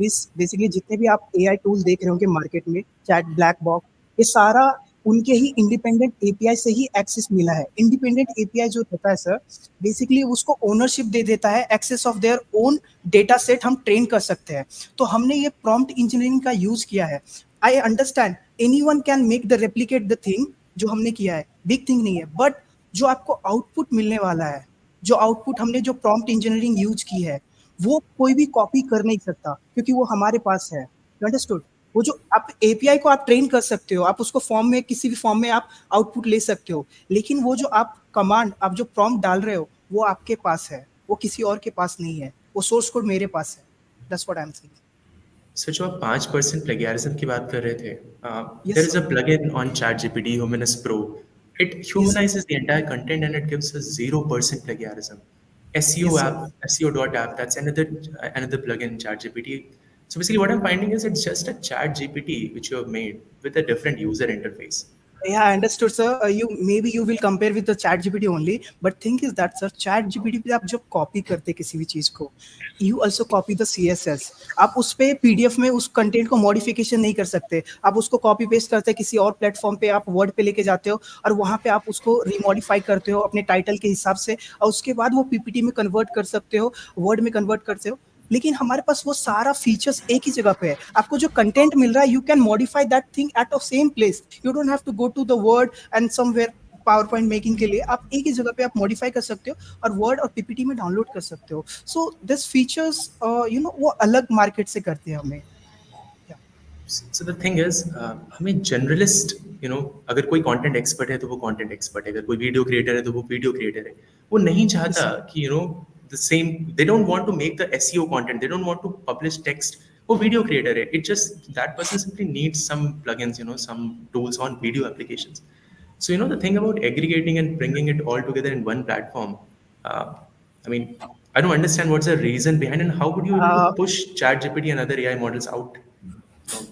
Basically जितने भी आप एआई टूल देख रहे होंगे मार्केट में, चैट, ब्लैक बॉक्स, ये सारा उनके ही इंडिपेंडेंट एपीआई से ही एक्सेस मिला है. इंडिपेंडेंट एपीआई जो होता है सर, बेसिकली उसको ओनरशिप दे देता है, access of their own data set हम ट्रेन कर सकते हैं. तो हमने ये प्रॉम्प्ट इंजीनियरिंग का यूज किया है. I understand anyone can make the replicate the thing जो हमने किया है, बिग थिंग नहीं है, बट जो आपको आउटपुट मिलने वाला है, जो आउटपुट हमने जो प्रॉम्प्ट इंजीनियरिंग यूज की है, वो कोई भी कॉपी कर नहीं सकता क्योंकि वो हमारे पास है. अंडरस्टूड? वो जो आप एपीआई को आप ट्रेन कर सकते हो, आप उसको फॉर्म में किसी भी फॉर्म में आप आउटपुट ले सकते हो, लेकिन वो जो आप कमांड, आप जो प्रॉम्प्ट डाल रहे हो, वो आपके पास है, वो किसी और के पास नहीं है. वो सोर्स कोड मेरे पास है. That's what I am saying. Sir जो आप 5% प्लेगैरिज्म की बात कर रहे थे, Yes, there is sir. a plugin on ChatGPT, Humanist Pro. It humanizes the entire content and it gives us 0% plagiarism. SEO Yes, sir. app, SEO.app, that's another plugin in ChatGPT. So basically what I'm finding is it's just a ChatGPT which you have made with a different user interface. Yeah, I understood, sir. You will compare with the chat GPT only, but thing is that sir, chat GPT पे आप जब copy करते किसी भी चीज को, you also copy the CSS. आप उस पे PDF में उस कंटेंट को मॉडिफिकेशन नहीं कर सकते. आप उसको कॉपी पेस्ट करते किसी और प्लेटफॉर्म पे, आप वर्ड पे लेके जाते हो और वहाँ पे आप उसको रिमॉडिफाई करते हो अपने टाइटल के हिसाब से, और उसके बाद वो PPT में कन्वर्ट कर सकते हो, वर्ड में कन्वर्ट करते हो. लेकिन हमारे पास वो सारा फीचर्स एक ही जगह पे है. आपको जो कंटेंट मिल रहा है, you can modify that thing at a same place. You don't have to go to the Word and somewhere PowerPoint making के लिए. आप एक ही जगह पे आप मॉडिफाई कर सकते हो और वर्ड और पीपीटी में डाउनलोड कर सकते हो. सो दिस फीचर्स वो अलग मार्केट से करते हैं हमें. So the thing is, हमें जनरलिस्ट अगर कोई कंटेंट एक्सपर्ट है तो वो कंटेंट एक्सपर्ट है, अगर कोई वीडियो क्रिएटर है तो वो वीडियो क्रिएटर है. वो नहीं चाहता कि the same, they don't want to make the SEO content, they don't want to publish text. वो वीडियो क्रिएटर है, it just that person simply needs some plugins, some tools on video applications. So the thing about aggregating and bringing it all together in one platform, I mean, I don't understand what's the reason behind and how would you able to push ChatGPT and other AI models out?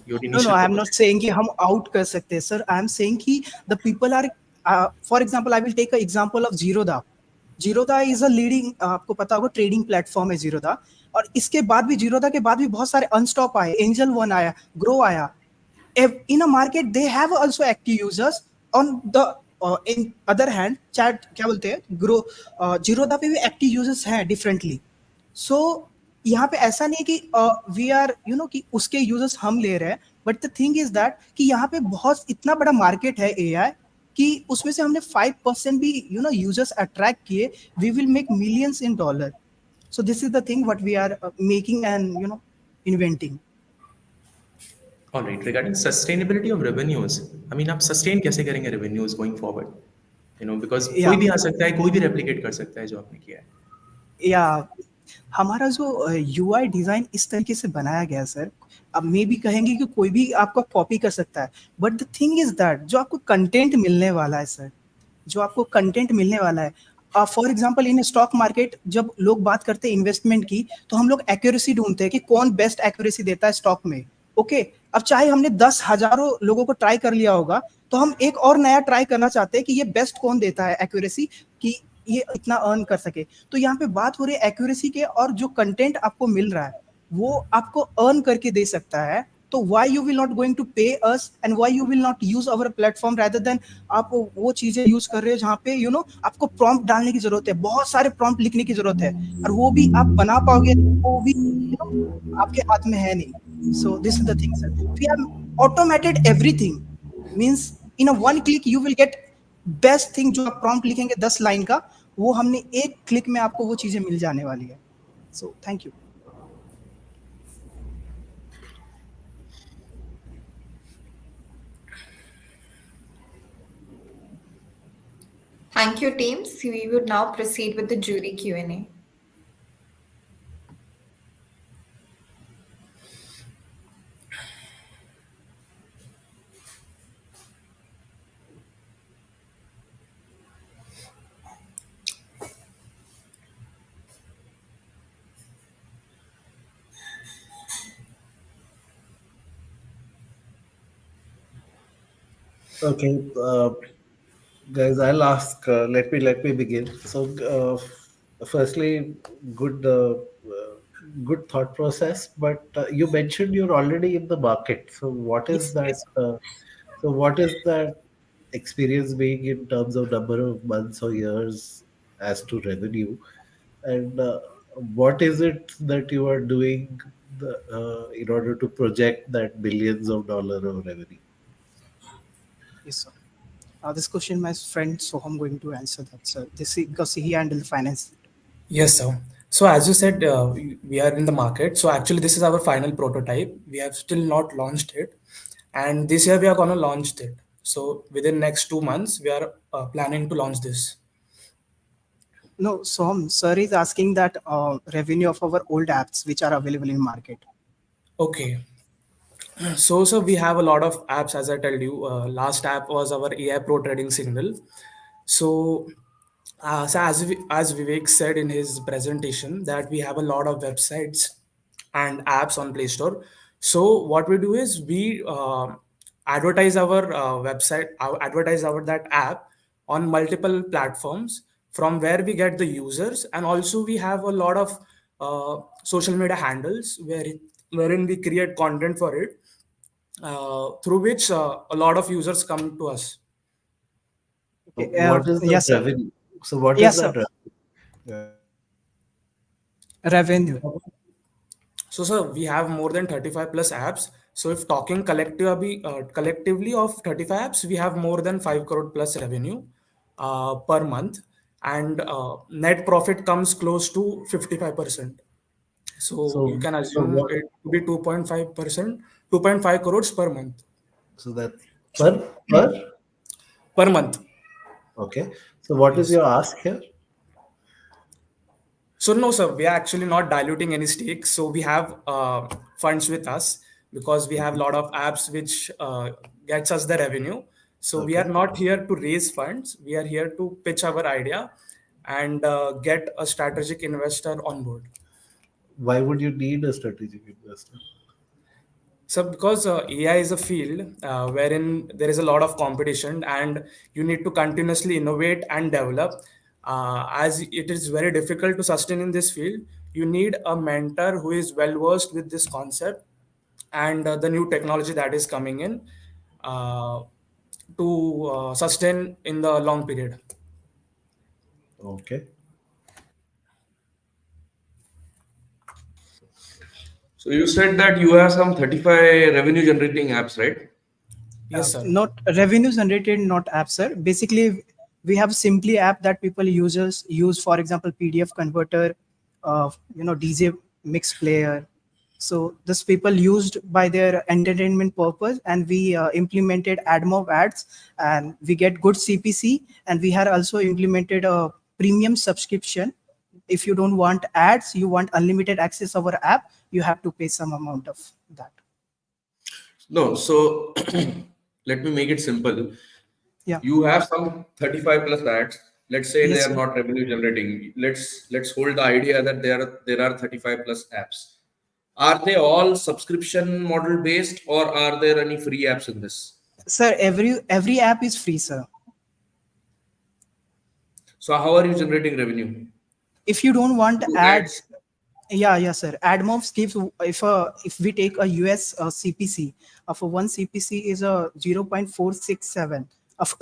Your No, initial I am purpose. not saying कि हम out कर सकते हैं, sir. I am saying कि the people are, for example, I will take an example of Zerodha. Zerodha is a leading, आपको पता होगा trading platform है Zerodha. और इसके बाद भी Zerodha के बाद भी बहुत सारे अनस्टॉप आए, एंजल वन आया, ग्रो आया. In a market they have also active users. On the in other hand, chat क्या बोलते हैं, ग्रो, Zerodha पे भी एक्टिव यूजर्स हैं डिफरेंटली. सो यहाँ पे ऐसा नहीं कि वी आर कि उसके यूजर्स हम ले रहे हैं, but the thing is that कि यहाँ पे बहुत इतना बड़ा मार्केट है एआई कि उसमें से हमने 5% भी यूजर्स अट्रैक्ट किए, we will make millions in dollar. So this is the thing what we are making and inventing. All right. Regarding sustainability of revenues, I mean, आप sustain कैसे करेंगे revenues going forward? Because या कोई भी आ सकता है, कोई भी replicate कर सकता है जो आपने किया है. या हमारा जो यूआई डिजाइन इस तरीके से बनाया गया सर, अब मे भी कहेंगे कि कोई भी आपको कॉपी कर सकता है, but the thing is that जो आपको कंटेंट मिलने वाला है सर, जो आपको कंटेंट मिलने वाला है, for example in stock market जब लोग बात करते हैं इन्वेस्टमेंट की, तो हम लोग एक्यूरेसी ढूंढते हैं कि कौन बेस्ट एक्यूरेसी देता है स्टॉक में. ओके, अब चाहे हमने 10 हजारों लोगों को ट्राई कर लिया होगा, तो हम एक और नया ट्राई करना चाहते हैं कि ये बेस्ट कौन देता है एक्यूरेसी, कि ये इतना अर्न कर सके. तो यहाँ पे बात हो रही है एक्यूरेसी के, और जो कंटेंट आपको मिल रहा है वो आपको अर्न करके दे सकता है. तो why you will not going to pay us and why you will not use our platform rather than आप वो चीजें यूज कर रहे हो जहाँ पे आपको प्रॉम्प्ट डालने की जरूरत है, बहुत सारे प्रॉम्प्ट लिखने की जरूरत है, और वो भी आप बना पाओगे, वो भी आपके हाथ में है नहीं. So this is the thing sir, we have automated everything, means in a one click you will get best thing. जो आप प्रॉम्प्ट लिखेंगे 10 लाइन का, वो हमने एक क्लिक में आपको वो चीजें मिल जाने वाली है. So thank you. Thank you, teams. We would now proceed with the jury Q&A. Okay, guys, I'll ask. Let me begin. So, firstly, good good thought process. But you mentioned you're already in the market. So, what is Yes, that? yes. So, what is that experience being in terms of number of months or years as to revenue? And what is it that you are doing in order to project that billions of dollar of revenue? Yes, sir. This question, my friend Soham going to answer that, sir. This is because he handles finance. Yes, sir. So as you said, we are in the market. So actually, this is our final prototype. We have still not launched it, and this year we are gonna launch it. So within next 2 months, we are planning to launch this. No, Soham, sir is asking that revenue of our old apps which are available in market. Okay. So we have a lot of apps, as I told you. Last app was our AI Pro Trading Signal. So, as Vivek said in his presentation, that we have a lot of websites and apps on Play Store. So what we do is we advertise our advertise our that app on multiple platforms from where we get the users, and also we have a lot of social media handles wherein we create content for it, through which a lot of users come to us. Okay, What is that yes, sir. revenue? So, what is Yes, sir. that revenue? Revenue. So, sir, we have more than 35 plus apps. So, if talking collectively of 35 apps, we have more than 5 crore plus revenue per month, and net profit comes close to 55%. So, you can So assume what? it to be 2.5%, 2.5 crores per month. So that's per. Per month. Okay. So what is Yes. your ask here? So no, sir, we are actually not diluting any stake. So we have funds with us because we have a Okay. lot of apps which gets us the revenue. So we are Okay. not here to raise funds. We are here to pitch our idea and get a strategic investor on board. Why would you need a strategic investor? So because AI is a field wherein there is a lot of competition and you need to continuously innovate and develop. As it is very difficult to sustain in this field, you need a mentor who is well versed with this concept and the new technology that is coming in uh, to sustain in the long period. Okay. So you said that you have some 35 revenue generating apps, right? Yes, sir. Not revenue generated, not apps, sir. Basically, we have simply app that people users use, for example, PDF converter, DJ mix player. So this people used by their entertainment purpose, and we implemented AdMob ads, and we get good CPC, and we have also implemented a premium subscription. If you don't want ads, you want unlimited access our app, you have to pay some amount of that. No, so let me make it simple. Yeah. You have some 35 plus ads. Let's say they Yes, are sir. not revenue generating. Let's hold the idea that there are 35 plus apps. Are they all subscription model based, or are there any free apps in this? Sir, every app is free, sir. So how are you generating revenue? If you don't want Through ads, ads. yeah, sir. AdMobs gives, if we take a US CPC of a one CPC is a 0.467,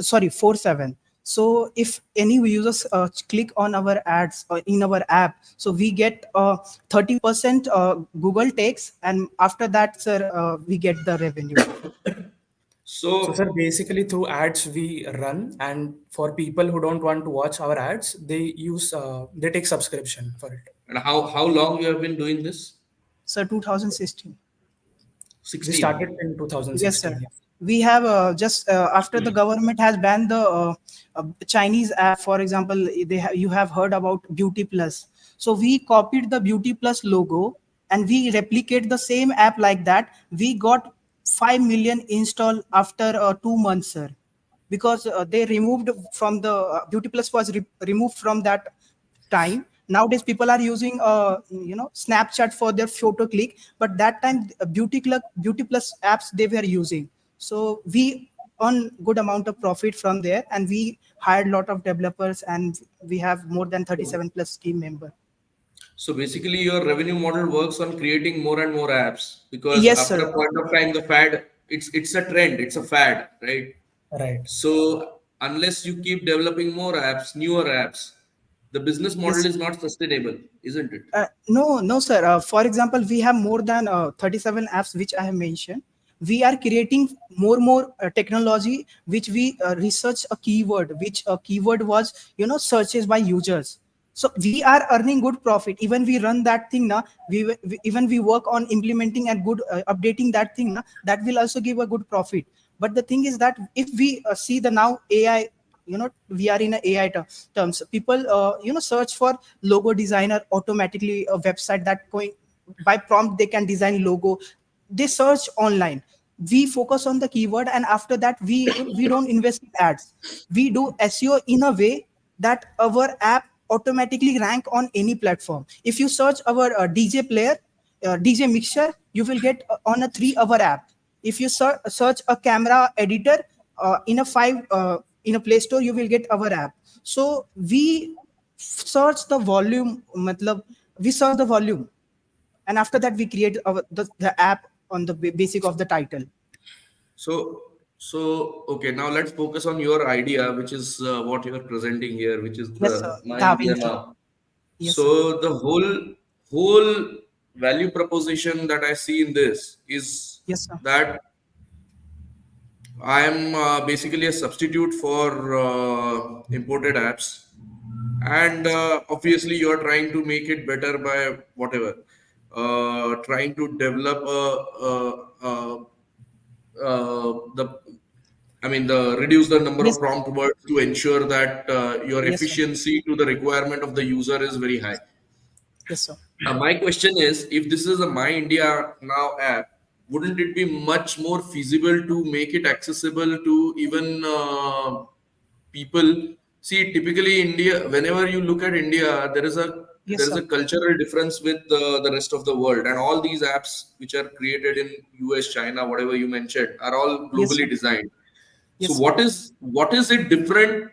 sorry, 47. So if any users click on our ads in our app, so we get 30% Google takes, and after that, sir, we get the revenue. So, sir, So basically through ads we run, and for people who don't want to watch our ads, they take subscription for it. and how long you have been doing this? Sir, 2016. We started 16. in Yes, sir. 2016. Yeah. We have just after the government has banned the Chinese app, for example, you have heard about Beauty Plus. So we copied the Beauty Plus logo and we replicate the same app like that. We got 5 million install after 2 months, sir, because they removed from the Beauty Plus was removed from that time. Nowadays people are using Snapchat for their photo click, but that time beauty plus apps they were using. So we earn good amount of profit from there, and we hired a lot of developers, and we have more than 37 plus team member. So basically, your revenue model works on creating more and more apps because Yes, after sir. a point of time, the fad it's a trend, it's a fad, right? Right. So unless you keep developing more apps, newer apps, the business model Yes. is not sustainable, isn't it? No, no, sir. For example, we have more than 37 apps which I have mentioned. We are creating more technology which we research a keyword, which a keyword was searches by users. So we are earning good profit. Even we run that thing now. Even we work on implementing and good updating that thing now. That will also give a good profit. But the thing is that if we see the now AI, we are in a AI terms. People search for logo designer automatically, a website that going by prompt they can design logo. They search online. We focus on the keyword, and after that we don't invest in ads. We do SEO in a way that our app automatically rank on any platform. If you search our DJ player, DJ mixer, you will get on a 3-hour app. If you search a camera editor in a 5 in a Play Store, you will get our app. So we search the volume, matlab, we search the volume, and after that we create the app on the basic of the title. So okay, now let's focus on your idea, which is what you are presenting here, which is Yes, sir. the My Da India Vinci. Now. Yes, sir. So the whole value proposition that I see in this is Yes, sir. that I am basically a substitute for imported apps, and obviously you are trying to make it better by whatever, trying to develop the the reduce the number Yes, of prompt words to ensure that your yes, sir. efficiency to the requirement of the user is very high. Yes, sir. My question is, if this is a My India Now app, wouldn't it be much more feasible to make it accessible to even people? See, typically India, whenever you look at India, Yes, there is sir. a cultural difference with the rest of the world, and all these apps which are created in US, China, whatever you mentioned, are all Yes, sir. globally designed. So Yes, sir. what is it different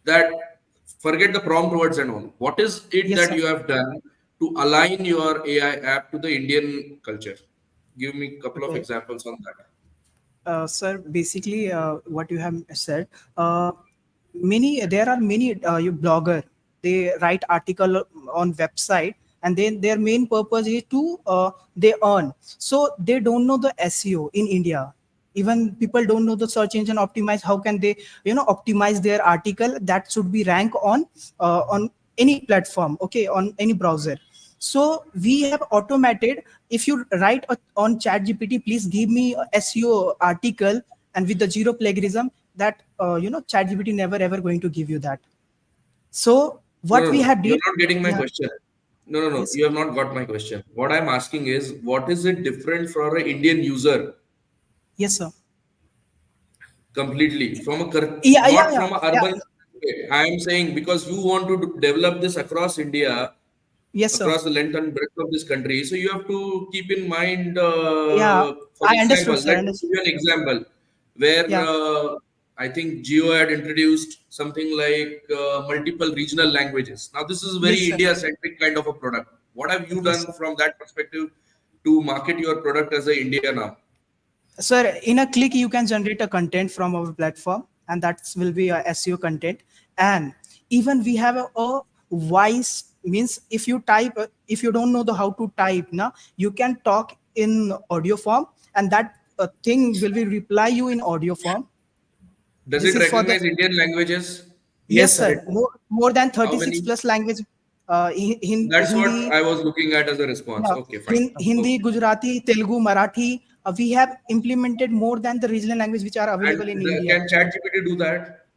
that forget the prompt words and all? What is it Yes, that sir. you have done to align your AI app to the Indian culture? Give me a couple of Okay. examples on that. Sir, basically, what you have said, there are many you blogger. They write article on website, and then their main purpose is to they earn. So they don't know the SEO in India. Even people don't know the search engine optimize. How can they optimize their article that should be rank on any platform? Okay, on any browser. So we have automated. If you write on ChatGPT, please give me a SEO article, and with the zero plagiarism, that ChatGPT never ever going to give you that. So No, what no, we no. have You're did, not getting my yeah, question. No, no, no. yes, You have not got my question. What I'm asking is, what is it different for an Indian user yes, sir. completely from Yeah, yeah, not yeah, from a yeah. urban? Okay, I am saying because you want to develop this across India, Yes, sir. across the length and breadth of this country. So you have to keep in mind, Yeah, for I example, understood, sir. let me Understood. give you an example where Yeah. I think Geo had introduced something like multiple regional languages. Now, this is Yes, very sir. India-centric kind of a product. What have you Yes, done sir. from that perspective to market your product as a India now? Sir, in a click, you can generate a content from our platform, and that will be a SEO content. And even we have a voice, means if you type, if you don't know the how to type, now you can talk in audio form, and that thing will be reply you in audio form. Does This it is for the recognize Indian languages? yes, Yes, sir. sir. More than How 36 many? plus language. That's what Hindi, I was looking at as a response. yeah, Okay, fine. Hindi, Okay. Gujarati, Telugu, Marathi. We have implemented more than the regional language which are available in India. Can ChatGPT do that?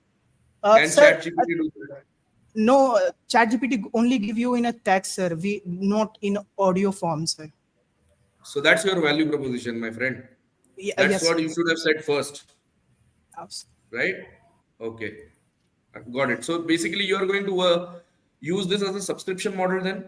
Can Sir, ChatGPT do that? no, ChatGPT only give you in a text, sir. We not in audio form, sir. So that's your value proposition, my friend. That's Yes, what sir. you should have said first, Abs- right? Okay, got it. So basically, you are going to use this as a subscription model then?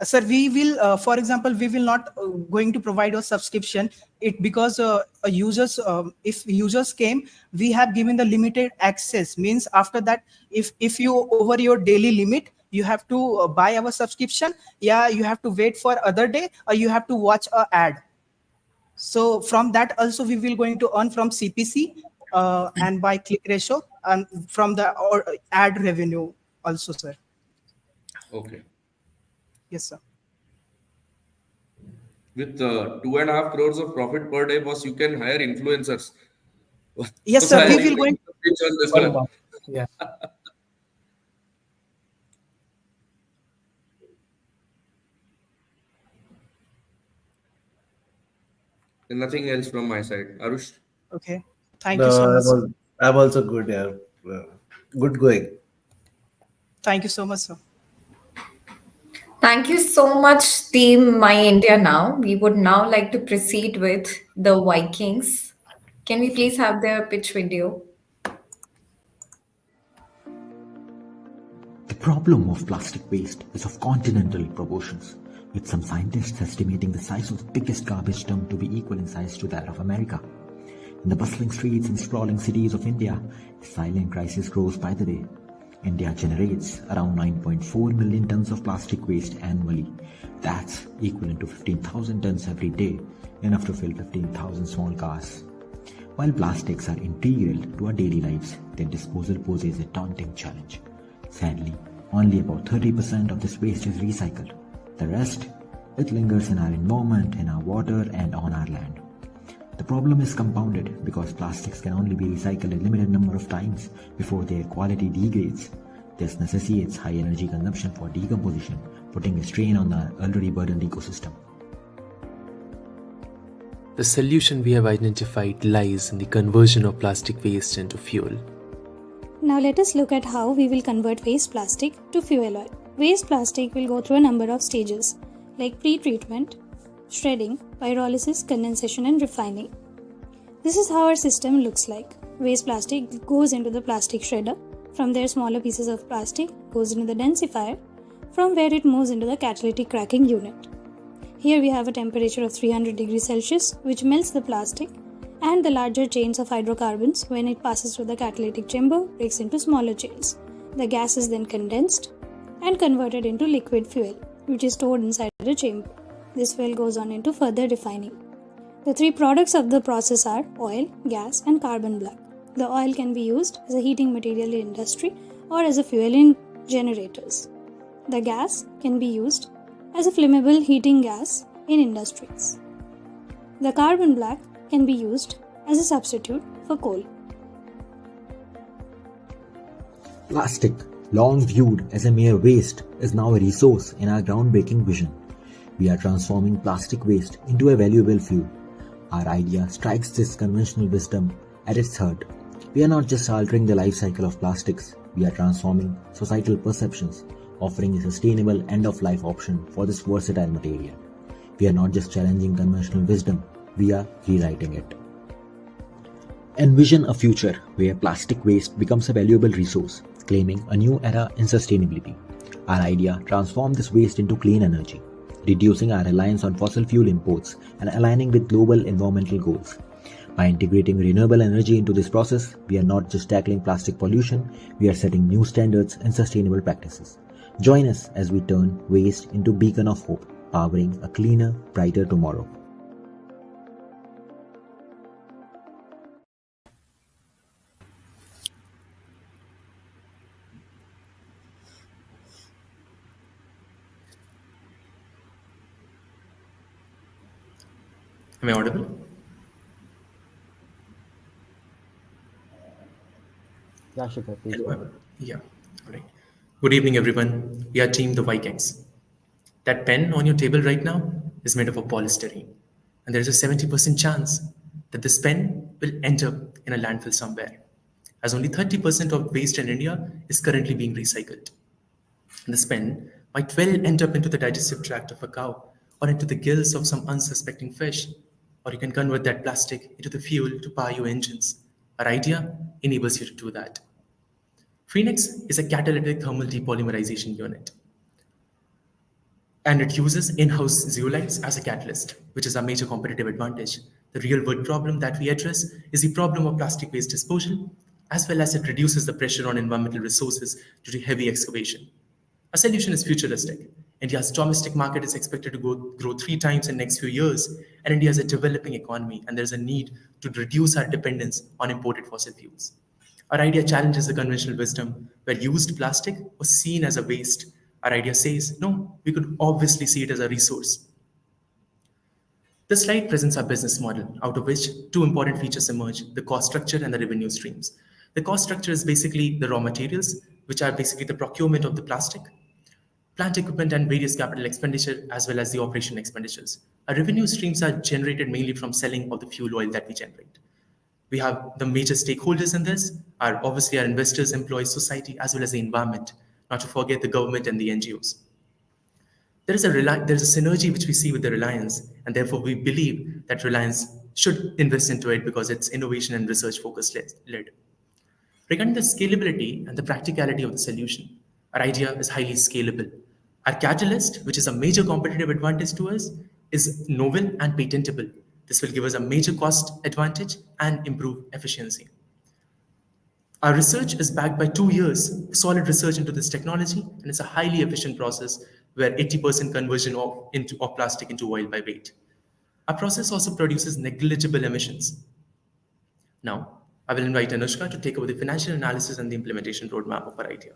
Sir, we will, for example, we will not going to provide a subscription. It because a users, if users came, we have given the limited access. Means after that, if you over your daily limit, you have to buy our subscription. Yeah, you have to wait for other day, or you have to watch a ad. So from that also we will going to earn from CPC and by click ratio and from the or ad revenue also, sir. Okay. Yes, sir. With 2.5 crores of profit per day, boss, you can hire influencers. Yes, So sir. I We think will we going. need to pitch on this One one. more. Yeah. And nothing else from my side. Arush? Okay. Thank you No, so much, sir. I'm also good. Yeah, good going. Thank you so much, sir. Thank you so much, Team My India Now. We would now like to proceed with the Vikings. Can we please have their pitch video? The problem of plastic waste is of continental proportions, with some scientists estimating the size of the biggest garbage dump to be equal in size to that of America. In the bustling streets and sprawling cities of India, the silent crisis grows by the day. India generates around 9.4 million tons of plastic waste annually. That's equivalent to 15,000 tons every day, enough to fill 15,000 small cars. While plastics are integral to our daily lives, their disposal poses a daunting challenge. Sadly, only about 30% of this waste is recycled. The rest, it lingers in our environment, in our water, and on our land. The problem is compounded because plastics can only be recycled a limited number of times before their quality degrades. This necessitates high energy consumption for decomposition, putting a strain on the already burdened ecosystem. The solution we have identified lies in the conversion of plastic waste into fuel. Now let us look at how we will convert waste plastic to fuel oil. Waste plastic will go through a number of stages like pre-treatment, shredding, pyrolysis, condensation and refining. This is how our system looks like. Waste plastic goes into the plastic shredder. From there, smaller pieces of plastic goes into the densifier, from where it moves into the catalytic cracking unit. Here we have a temperature of 300 degrees Celsius, which melts the plastic, and the larger chains of hydrocarbons, when it passes through the catalytic chamber, breaks into smaller chains. The gas is then condensed and converted into liquid fuel, which is stored inside the chamber. This fuel goes on into further refining. The three products of the process are oil, gas, and carbon black. The oil can be used as a heating material in industry or as a fuel in generators. The gas can be used as a flammable heating gas in industries. The carbon black can be used as a substitute for coal. Plastic, long viewed as a mere waste, is now a resource in our groundbreaking vision. We are transforming plastic waste into a valuable fuel. Our idea strikes this conventional wisdom at its heart. We are not just altering the life cycle of plastics, we are transforming societal perceptions, offering a sustainable end-of-life option for this versatile material. We are not just challenging conventional wisdom, we are rewriting it. Envision a future where plastic waste becomes a valuable resource, claiming a new era in sustainability. Our idea transforms this waste into clean energy, reducing our reliance on fossil fuel imports and aligning with global environmental goals. By integrating renewable energy into this process, we are not just tackling plastic pollution, we are setting new standards and sustainable practices. Join us as we turn waste into a beacon of hope, powering a cleaner, brighter tomorrow. Am I audible? Yeah, Shikhar, please go ahead. Yeah. All right. Good evening, everyone. We are Team the Vikings. That pen on your table right now is made up of polystyrene, and there is a 70% chance that this pen will end up in a landfill somewhere, as only 30% of waste in India is currently being recycled. And this pen might well end up into the digestive tract of a cow or into the gills of some unsuspecting fish, or you can convert that plastic into the fuel to power your engines. Our idea enables you to do that. Phoenix is a catalytic thermal depolymerization unit. And it uses in-house zeolites as a catalyst, which is a major competitive advantage. The real-world problem that we address is the problem of plastic waste disposal, as well as it reduces the pressure on environmental resources due to heavy excavation. A solution is futuristic. India's domestic market is expected to grow 3 times in the next few years, and India is a developing economy, and there's a need to reduce our dependence on imported fossil fuels. Our idea challenges the conventional wisdom where used plastic was seen as a waste. Our idea says, no, we could obviously see it as a resource. The slide presents our business model, out of which two important features emerge: the cost structure and the revenue streams. The cost structure is basically the raw materials, which are basically the procurement of the plastic, plant equipment, and various capital expenditure, as well as the operation expenditures. Our revenue streams are generated mainly from selling of the fuel oil that we generate. We have the major stakeholders in this are obviously our investors, employees, society, as well as the environment, not to forget the government and the NGOs. There is a synergy which we see with the Reliance, and therefore we believe that Reliance should invest into it because it's innovation and research focus led. Regarding the scalability and the practicality of the solution, our idea is highly scalable. Our catalyst, which is a major competitive advantage to us, is novel and patentable. This will give us a major cost advantage and improve efficiency. Our research is backed by 2 years solid research into this technology, and it's a highly efficient process where 80% conversion of plastic into oil by weight. Our process also produces negligible emissions. Now, I will invite Anushka to take over the financial analysis and the implementation roadmap of our idea.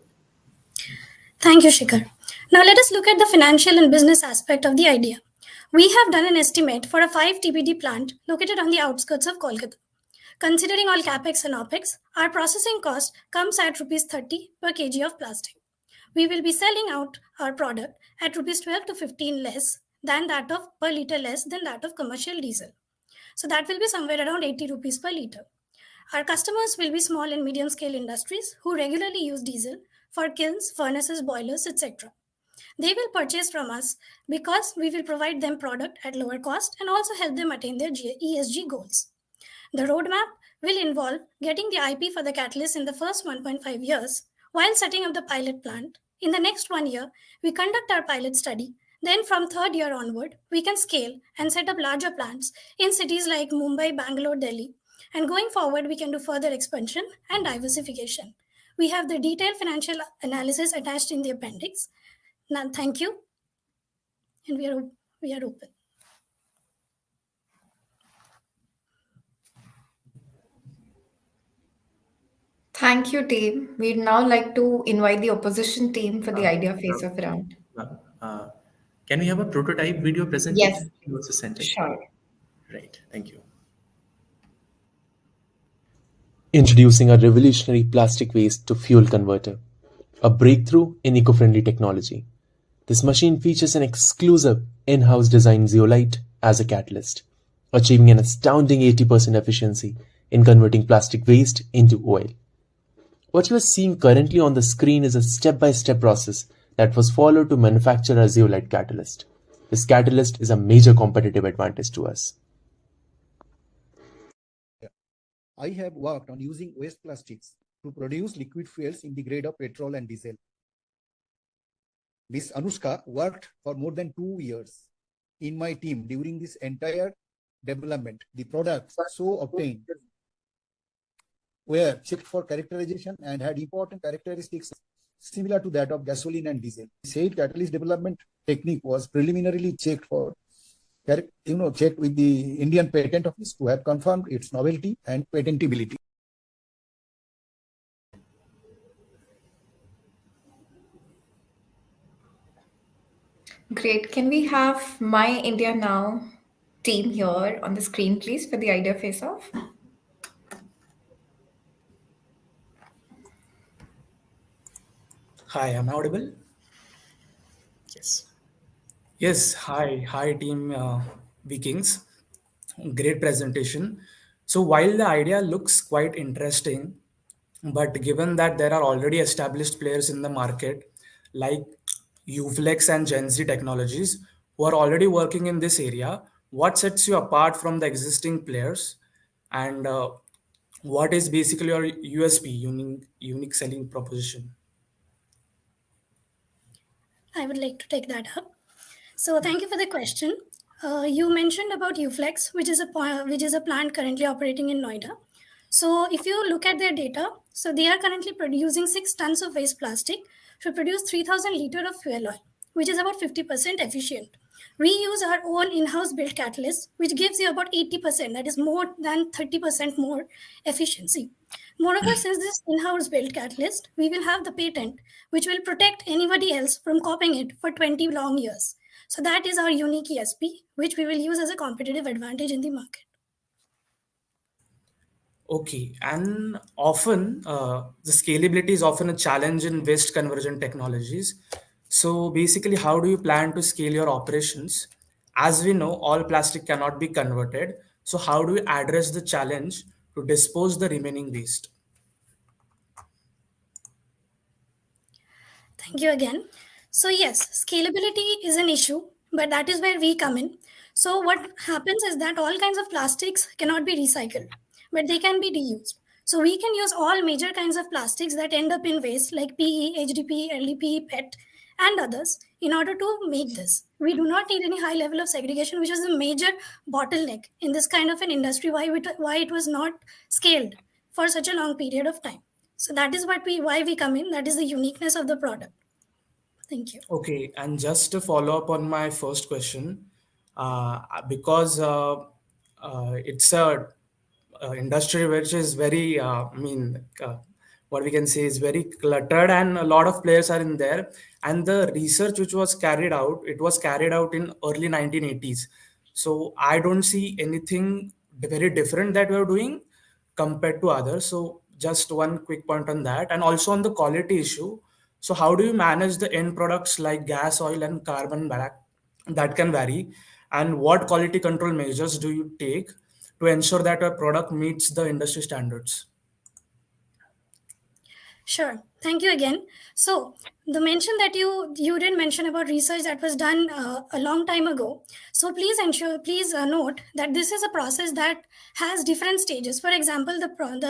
Thank you, Shikhar. Now let us look at the financial and business aspect of the idea. We have done an estimate for a 5 TPD plant located on the outskirts of Kolkata. Considering all capex and opex, our processing cost comes at rupees 30 per kg of plastic. We will be selling out our product at rupees 12 to 15 less than that of per liter less than that of commercial diesel. So that will be somewhere around 80 rupees per liter. Our customers will be small and medium scale industries who regularly use diesel for kilns, furnaces, boilers, etc. They will purchase from us because we will provide them product at lower cost and also help them attain their ESG goals. The roadmap will involve getting the IP for the catalyst in the first 1.5 years while setting up the pilot plant. In the next 1 year, we conduct our pilot study. Then from third year onward, we can scale and set up larger plants in cities like Mumbai, Bangalore, Delhi. And going forward, we can do further expansion and diversification. We have the detailed financial analysis attached in the appendix. Now, thank you. And we are open. Thank you, team. We'd now like to invite the opposition team for the idea face-off round. Uh, can we have a prototype video Yes, presentation? You also sent it. sure. Right, thank you. Introducing a revolutionary plastic waste to fuel converter, a breakthrough in eco-friendly technology. This machine features an exclusive in-house designed zeolite as a catalyst, achieving an astounding 80% efficiency in converting plastic waste into oil. What you are seeing currently on the screen is a step-by-step process that was followed to manufacture a zeolite catalyst. This catalyst is a major competitive advantage to us. I have worked on using waste plastics to produce liquid fuels in the grade of petrol and diesel. Miss Anushka worked for more than 2 years in my team during this entire development. The products so obtained were checked for characterization and had important characteristics similar to that of gasoline and diesel. Said catalyst development technique was preliminarily checked checked with the Indian Patent Office to have confirmed its novelty and patentability. Great. Can we have My India Now team here on the screen, please, for the idea face-off? Hi, am I audible? Yes. Yes, hi team Vikings. Great presentation. So while the idea looks quite interesting, but given that there are already established players in the market like Uflex and Gen Z Technologies who are already working in this area, what sets you apart from the existing players, and what is basically your USP, unique selling proposition? I would like to take that up. So thank you for the question. You mentioned about Uflex, which is a plant currently operating in Noida. So if you look at their data, so they are currently producing 6 tons of waste plastic to produce 3,000 liters of fuel oil, which is about 50% efficient. We use our own in-house built catalyst, which gives you about 80%, that is more than 30% more efficiency. Moreover, since this in-house built catalyst, we will have the patent, which will protect anybody else from copying it for 20 long years. So that is our unique ESP, which we will use as a competitive advantage in the market. Okay, and often the scalability is often a challenge in waste conversion technologies. So basically, how do you plan to scale your operations? As we know, all plastic cannot be converted. So how do you address the challenge to dispose the remaining waste? Thank you again. So, yes, scalability is an issue, but that is where we come in. So, what happens is that all kinds of plastics cannot be recycled, but they can be reused. So, we can use all major kinds of plastics that end up in waste like PE, HDP, LDPE, PET, and others in order to make this. We do not need any high level of segregation, which is a major bottleneck in this kind of an industry, why it was not scaled for such a long period of time. So that is why we come in. That is the uniqueness of the product. Thank you. Okay, and just to follow up on my first question, because it's a industry which is very, what we can say is very cluttered, and a lot of players are in there. And the research which was carried out, it was carried out in early 1980s. So I don't see anything very different that we're doing compared to others. So just one quick point on that, and also on the quality issue. So how do you manage the end products like gas, oil, and carbon black that can vary? And what quality control measures do you take to ensure that a product meets the industry standards? Sure. Thank you again. So the mention that you did mention about research that was done a long time ago. So please note that this is a process that has different stages. For example, research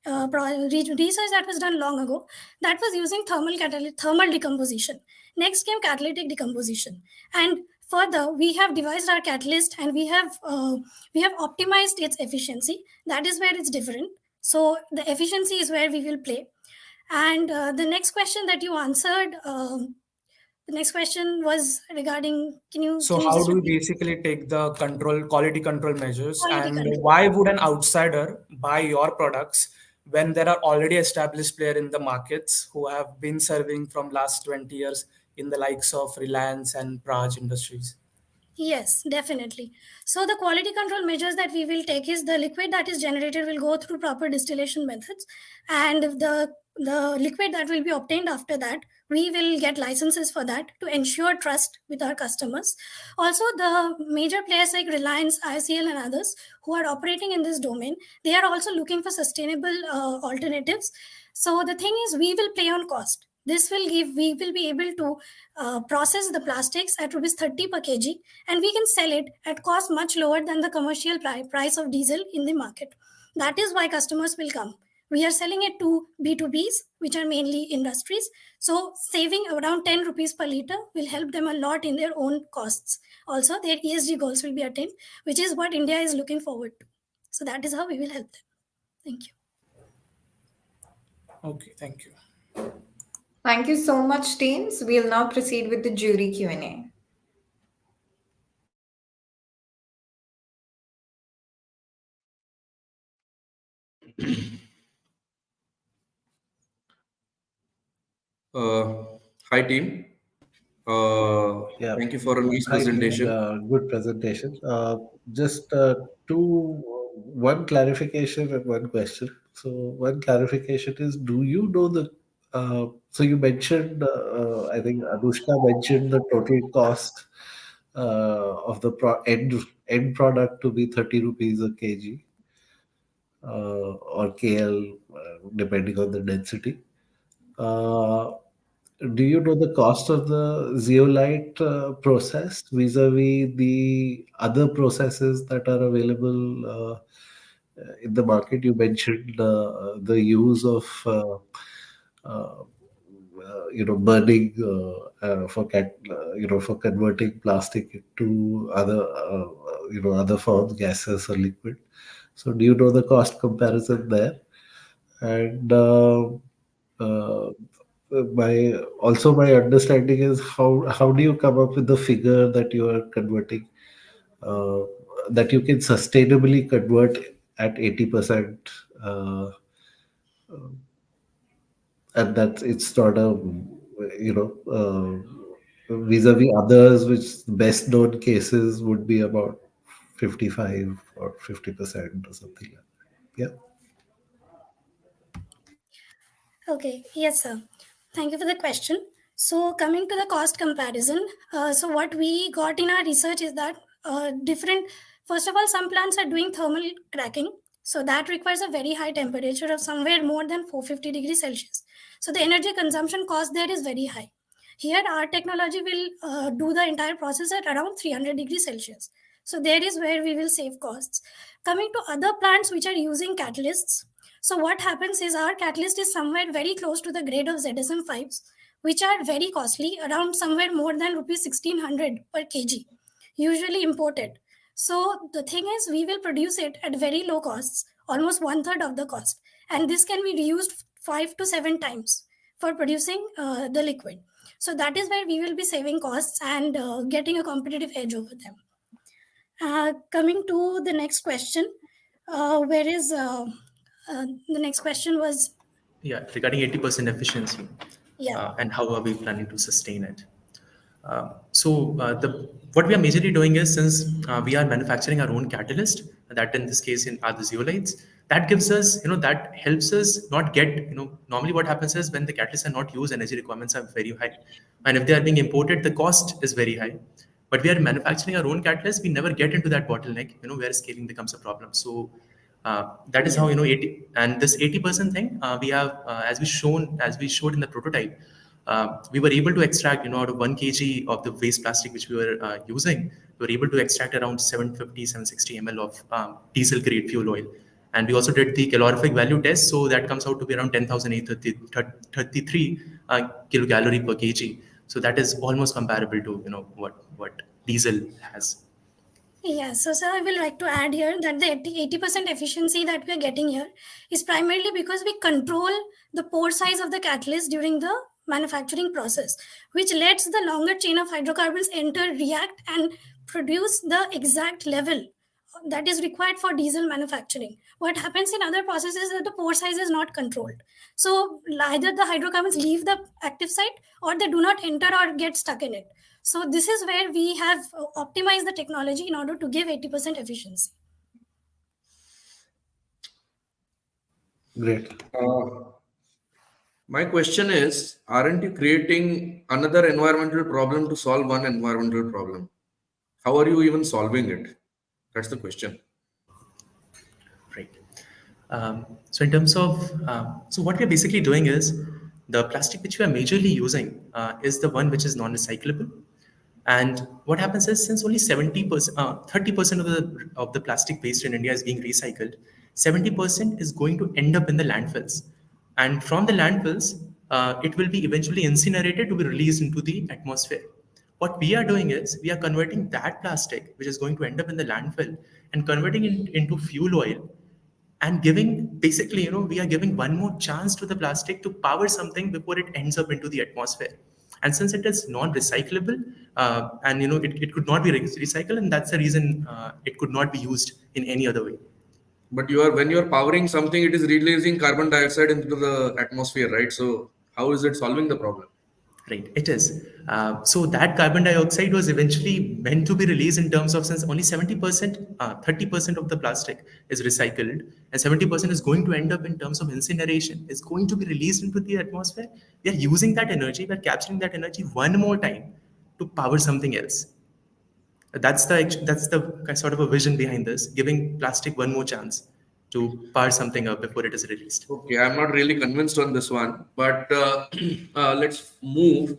that was done long ago, that was using thermal decomposition. Next came catalytic decomposition, and further we have devised our catalyst, and we have optimized its efficiency. That is where it's different. So the efficiency is where we will play. And the next question that you answered, the next question was regarding. So Can you how just do we repeat? basically take the quality control measures, Quality and control. why would an outsider buy your products when there are already established players in the markets who have been serving from last 20 years in the likes of Reliance and Praj Industries? Yes, definitely. So the quality control measures that we will take is the liquid that is generated will go through proper distillation methods, and the liquid that will be obtained after that, we will get licenses for that to ensure trust with our customers. Also, the major players like Reliance, ICL, and others who are operating in this domain, they are also looking for sustainable alternatives. So the thing is, we will play on cost. We will be able to process the plastics at rupees 30 per kg, and we can sell it at cost much lower than the commercial price of diesel in the market. That is why customers will come. We are selling it to B2Bs, which are mainly industries. So saving around 10 rupees per liter will help them a lot in their own costs. Also, their ESG goals will be attained, which is what India is looking forward to. So that is how we will help them. Thank you. Okay, thank you. Thank you so much, teams. We'll now proceed with the jury Q&A. Hi, team. Yeah. Thank you for a nice Hi, team. presentation. Good presentation. Just one clarification and one question. So, one clarification is: do you know the? So you mentioned, I think Anushka mentioned the total cost of the end product to be 30 rupees a kg or KL, depending on the density. Uh, do you know the cost of the zeolite process vis-a-vis the other processes that are available in the market? You mentioned the use of burning for converting plastic into other forms, gases or liquid. So do you know the cost comparison there? And uh, my understanding is how do you come up with the figure that you are converting, uh, that you can sustainably convert at 80%, and that it's not a you know vis-a-vis others, which best known cases would be about 55 or 50% or something like that. Yeah. Okay, yes, sir. Thank you for the question. So, coming to the cost comparison, so what we got in our research is that first of all, some plants are doing thermal cracking. So, that requires a very high temperature of somewhere more than 450 degrees Celsius. So, the energy consumption cost there is very high. Here, our technology will do the entire process at around 300 degrees Celsius. So, there is where we will save costs. Coming to other plants which are using catalysts, so what happens is our catalyst is somewhere very close to the grade of ZSM5s, which are very costly, around somewhere more than rupees 1600 per kg, usually imported. So the thing is, we will produce it at very low costs, almost one third of the cost, and this can be reused 5 to 7 times for producing the liquid. So that is where we will be saving costs and getting a competitive edge over them. Coming to the next question, where is the next question was, Yeah, regarding 80% efficiency, yeah. and how are we planning to sustain it? The what we are majorly doing is, since we are manufacturing our own catalyst, that in this case are the zeolites, that gives us, that helps us not get, normally what happens is when the catalysts are not used, energy requirements are very high, and if they are being imported, the cost is very high. But we are manufacturing our own catalyst, we never get into that bottleneck, where scaling becomes a problem. So that is how 80, and this 80% thing, we have, as we showed in the prototype, we were able to extract, out of 1 kg of the waste plastic which we were using, we were able to extract around 750, 760 ml of diesel grade fuel oil. And we also did the calorific value test, so that comes out to be around 10,833 kilocalorie per kg. So that is almost comparable to what diesel has. Yeah, so sir, I will like to add here that the 80% efficiency that we are getting here is primarily because we control the pore size of the catalyst during the manufacturing process, which lets the longer chain of hydrocarbons enter, react, and produce the exact level that is required for diesel manufacturing. What happens in other processes is that the pore size is not controlled. So either the hydrocarbons leave the active site or they do not enter or get stuck in it. So this is where we have optimized the technology in order to give 80% efficiency. Great. My question is, aren't you creating another environmental problem to solve one environmental problem? How are you even solving it? That's the question. Right. So in terms of, so what we're basically doing is, the plastic which we are majorly using is the one which is non-recyclable. And what happens is, since only 70%, 30% of the plastic waste in India is being recycled, 70% is going to end up in the landfills. And from the landfills, it will be eventually incinerated to be released into the atmosphere. What we are doing is, we are converting that plastic, which is going to end up in the landfill, and converting it into fuel oil, and giving, basically, we are giving one more chance to the plastic to power something before it ends up into the atmosphere. And since it is non-recyclable, and it could not be recycled, and that's the reason it could not be used in any other way. But when you are powering something, it is releasing carbon dioxide into the atmosphere, right? So how is it solving the problem? Right, it is. So that carbon dioxide was eventually meant to be released, in terms of, since only 70%, 30% of the plastic is recycled, and 70% is going to end up in terms of incineration, is going to be released into the atmosphere. We are using that energy, we are capturing that energy one more time to power something else. That's the sort of a vision behind this, giving plastic one more chance to power something up before it is released. Okay, I'm not really convinced on this one, but let's move.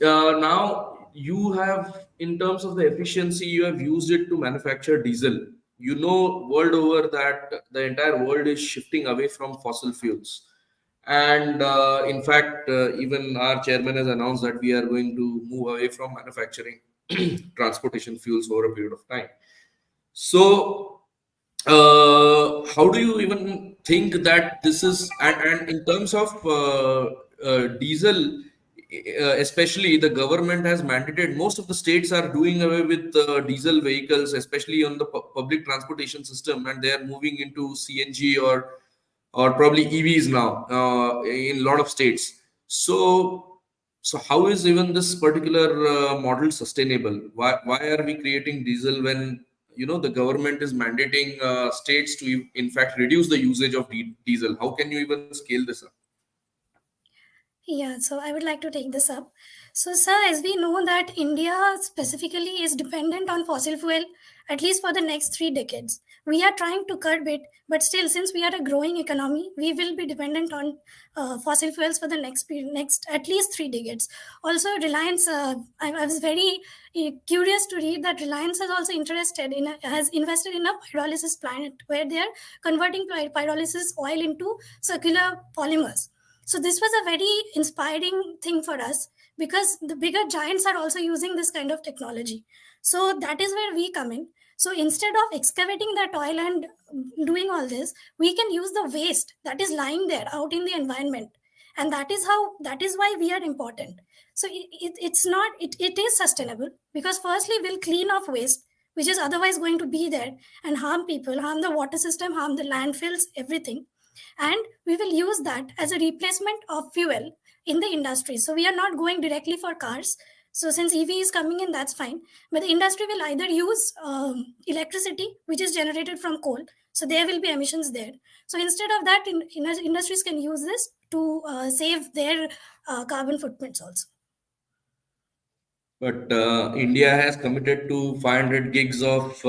Now, you have, in terms of the efficiency, you have used it to manufacture diesel. World over, that the entire world is shifting away from fossil fuels. And in fact, even our chairman has announced that we are going to move away from manufacturing transportation fuels over a period of time. So, how do you even think that this is, and in terms of diesel, especially the government has mandated, most of the states are doing away with diesel vehicles, especially on the public transportation system, and they are moving into CNG or probably EVs now in a lot of states. So how is even this particular model sustainable? Why are we creating diesel when the government is mandating states to in fact reduce the usage of diesel? How can you even scale this up? Yeah, so I would like to take this up. So, sir, as we know that India specifically is dependent on fossil fuel at least for the next 3 decades. We are trying to curb it, but still, since we are a growing economy, we will be dependent on fossil fuels for the next at least 3 decades. Also, Reliance. I was very curious to read that Reliance has also has invested in a pyrolysis plant where they are converting pyrolysis oil into circular polymers. So this was a very inspiring thing for us because the bigger giants are also using this kind of technology. So that is where we come in. So instead of excavating that oil and doing all this, we can use the waste that is lying there out in the environment. And that is why we are important. So it is sustainable because firstly we'll clean off waste which is otherwise going to be there and harm people, harm the water system, harm the landfills, everything, and we will use that as a replacement of fuel in the industry. So we are not going directly for cars. So since EV is coming in, that's fine. But the industry will either use electricity, which is generated from coal. So there will be emissions there. So instead of that, industries can use this to save their carbon footprints also. But India has committed to 500 gigs of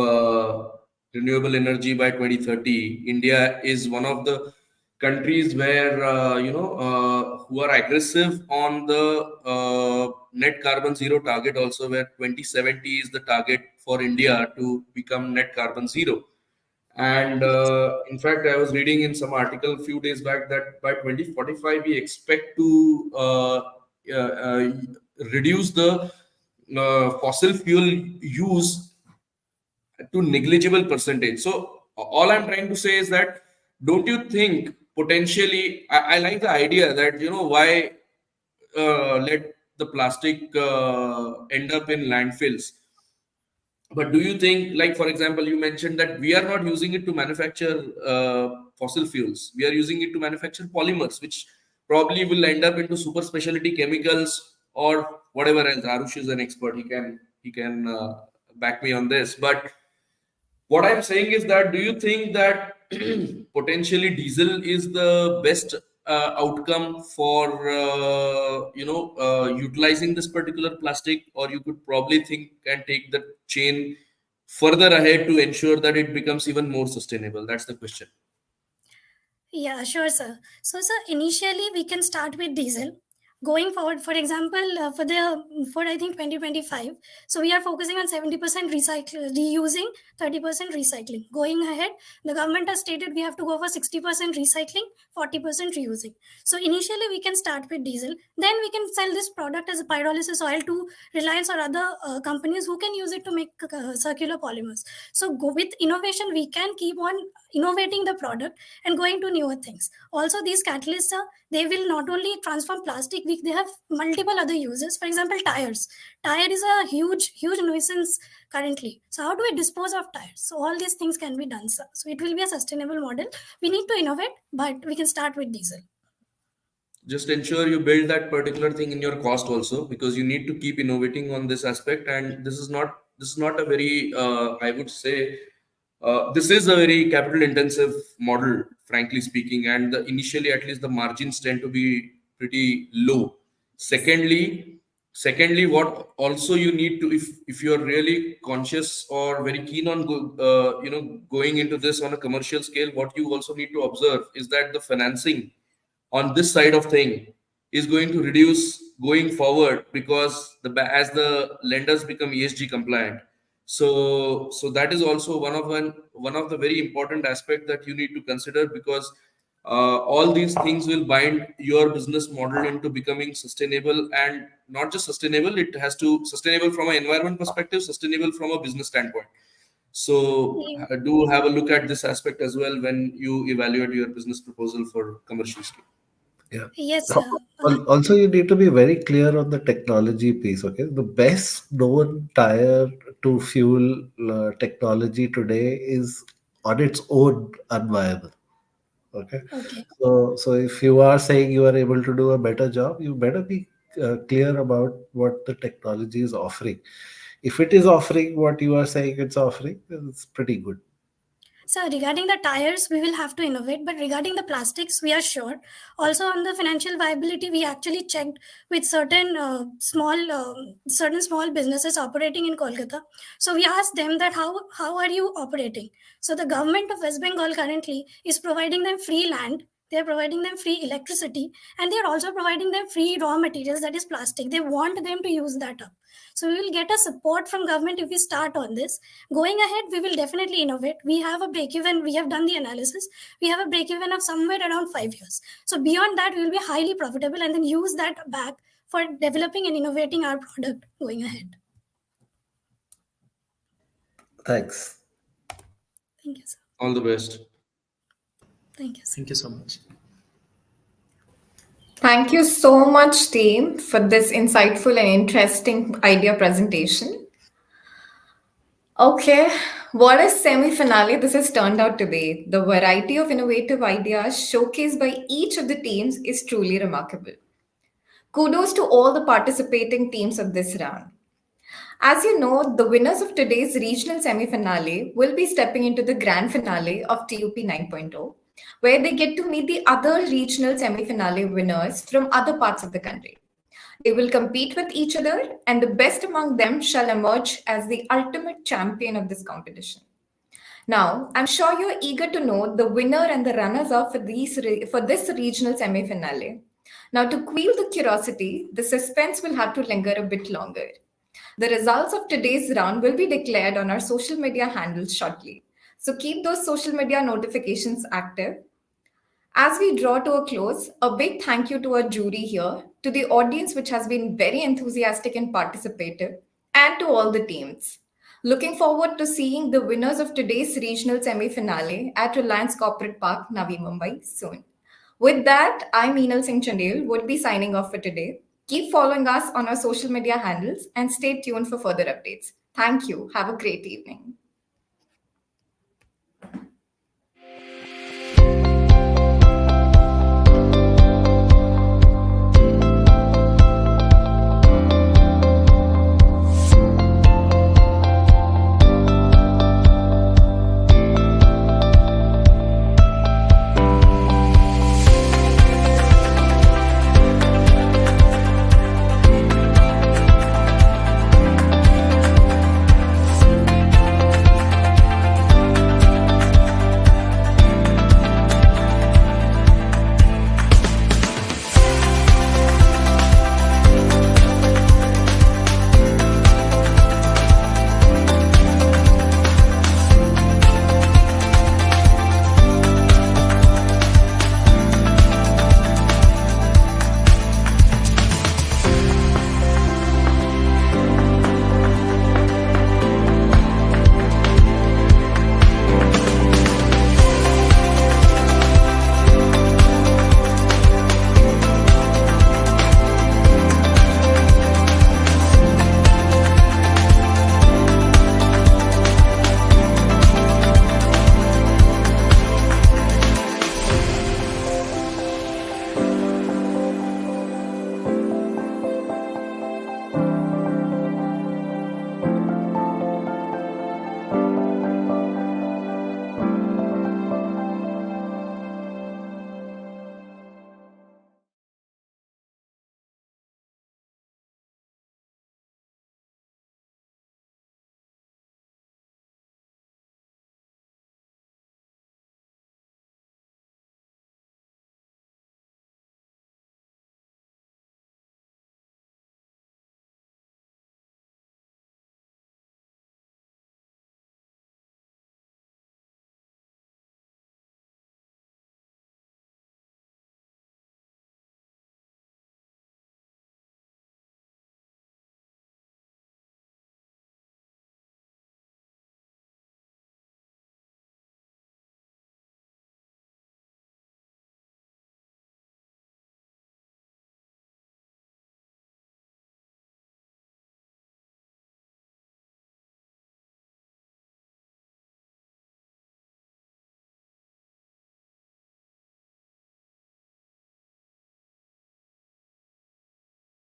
renewable energy by 2030. India is one of the countries where who are aggressive on the net carbon zero target also, where 2070 is the target for India to become net carbon zero. And in fact, I was reading in some article a few days back that by 2045 we expect to reduce the fossil fuel use to negligible percentage. So all I'm trying to say is that don't you think potentially I like the idea that why let the plastic end up in landfills, but do you think, like for example, you mentioned that we are not using it to manufacture fossil fuels, we are using it to manufacture polymers, which probably will end up into super specialty chemicals or whatever else. Arush is an expert, he can back me on this. But what I'm saying is that do you think that potentially diesel is the best outcome for utilizing this particular plastic, or you could probably think and take the chain further ahead to ensure that it becomes even more sustainable? That's the question. Yeah, sure, sir. So, sir, initially we can start with diesel. Going forward, for example, for I think 2025, so we are focusing on 70% reusing, 30% recycling. Going ahead, the government has stated we have to go for 60% recycling, 40% reusing. So initially we can start with diesel. Then we can sell this product as a pyrolysis oil to Reliance or other companies who can use it to make circular polymers. So with innovation, we can keep on innovating the product and going to newer things. Also, these catalysts they will not only transform plastic, they have multiple other uses. For example, tires. Tire is a huge nuisance currently. So how do we dispose of tires? So all these things can be done, sir. So it will be a sustainable model. We need to innovate, but we can start with diesel. Just ensure you build that particular thing in your cost also, because you need to keep innovating on this aspect. And this is not a very I would say this is a very capital intensive model, frankly speaking, and initially at least the margins tend to be pretty low. Secondly, what also you need to, if you are really conscious or very keen on going into this on a commercial scale, what you also need to observe is that the financing on this side of thing is going to reduce going forward, because as the lenders become ESG compliant. So that is also one of the very important aspect that you need to consider, because All these things will bind your business model into becoming sustainable, and not just sustainable, it has to sustainable from an environment perspective, sustainable from a business standpoint. So do have a look at this aspect as well when you evaluate your business proposal for commercial scale. Yeah. Yes, Also, you need to be very clear on the technology piece. Okay, the best known tire to fuel technology today is on its own unviable. Okay, okay. so if you are saying you are able to do a better job, you better be clear about what the technology is offering. If it is offering what you are saying it's offering, then it's pretty good. So regarding the tires, we will have to innovate. But regarding the plastics, we are sure. Also on the financial viability, we actually checked with certain small businesses operating in Kolkata. So we asked them that how are you operating? So the government of West Bengal currently is providing them free land. They are providing them free electricity, and they are also providing them free raw materials, that is plastic. They want them to use that up. So we will get a support from government if we start on this. Going ahead, we will definitely innovate. We have a break even. We have done the analysis. We have a break even of somewhere around 5 years. So beyond that, we will be highly profitable and then use that back for developing and innovating our product going ahead. Thanks. Thank you, sir. All the best. Thank you, sir. Thank you so much. Thank you so much, team, for this insightful and interesting idea presentation. Okay, what a semi-finale this has turned out to be. The variety of innovative ideas showcased by each of the teams is truly remarkable. Kudos to all the participating teams of this round. As you know, the winners of today's regional semi-finale will be stepping into the grand finale of TUP 9.0, where they get to meet the other regional semi-finale winners from other parts of the country. They will compete with each other, and the best among them shall emerge as the ultimate champion of this competition. Now, I'm sure you're eager to know the winner and the runners-up for this regional semi-finale. Now, to quell the curiosity, the suspense will have to linger a bit longer. The results of today's round will be declared on our social media handles shortly. So keep those social media notifications active. As we draw to a close, a big thank you to our jury here, to the audience which has been very enthusiastic and participative, and to all the teams. Looking forward to seeing the winners of today's regional semi-finale at Reliance Corporate Park, Navi Mumbai soon. With that, I'm Meenal Singh Chandel, would be signing off for today. Keep following us on our social media handles and stay tuned for further updates. Thank you. Have a great evening.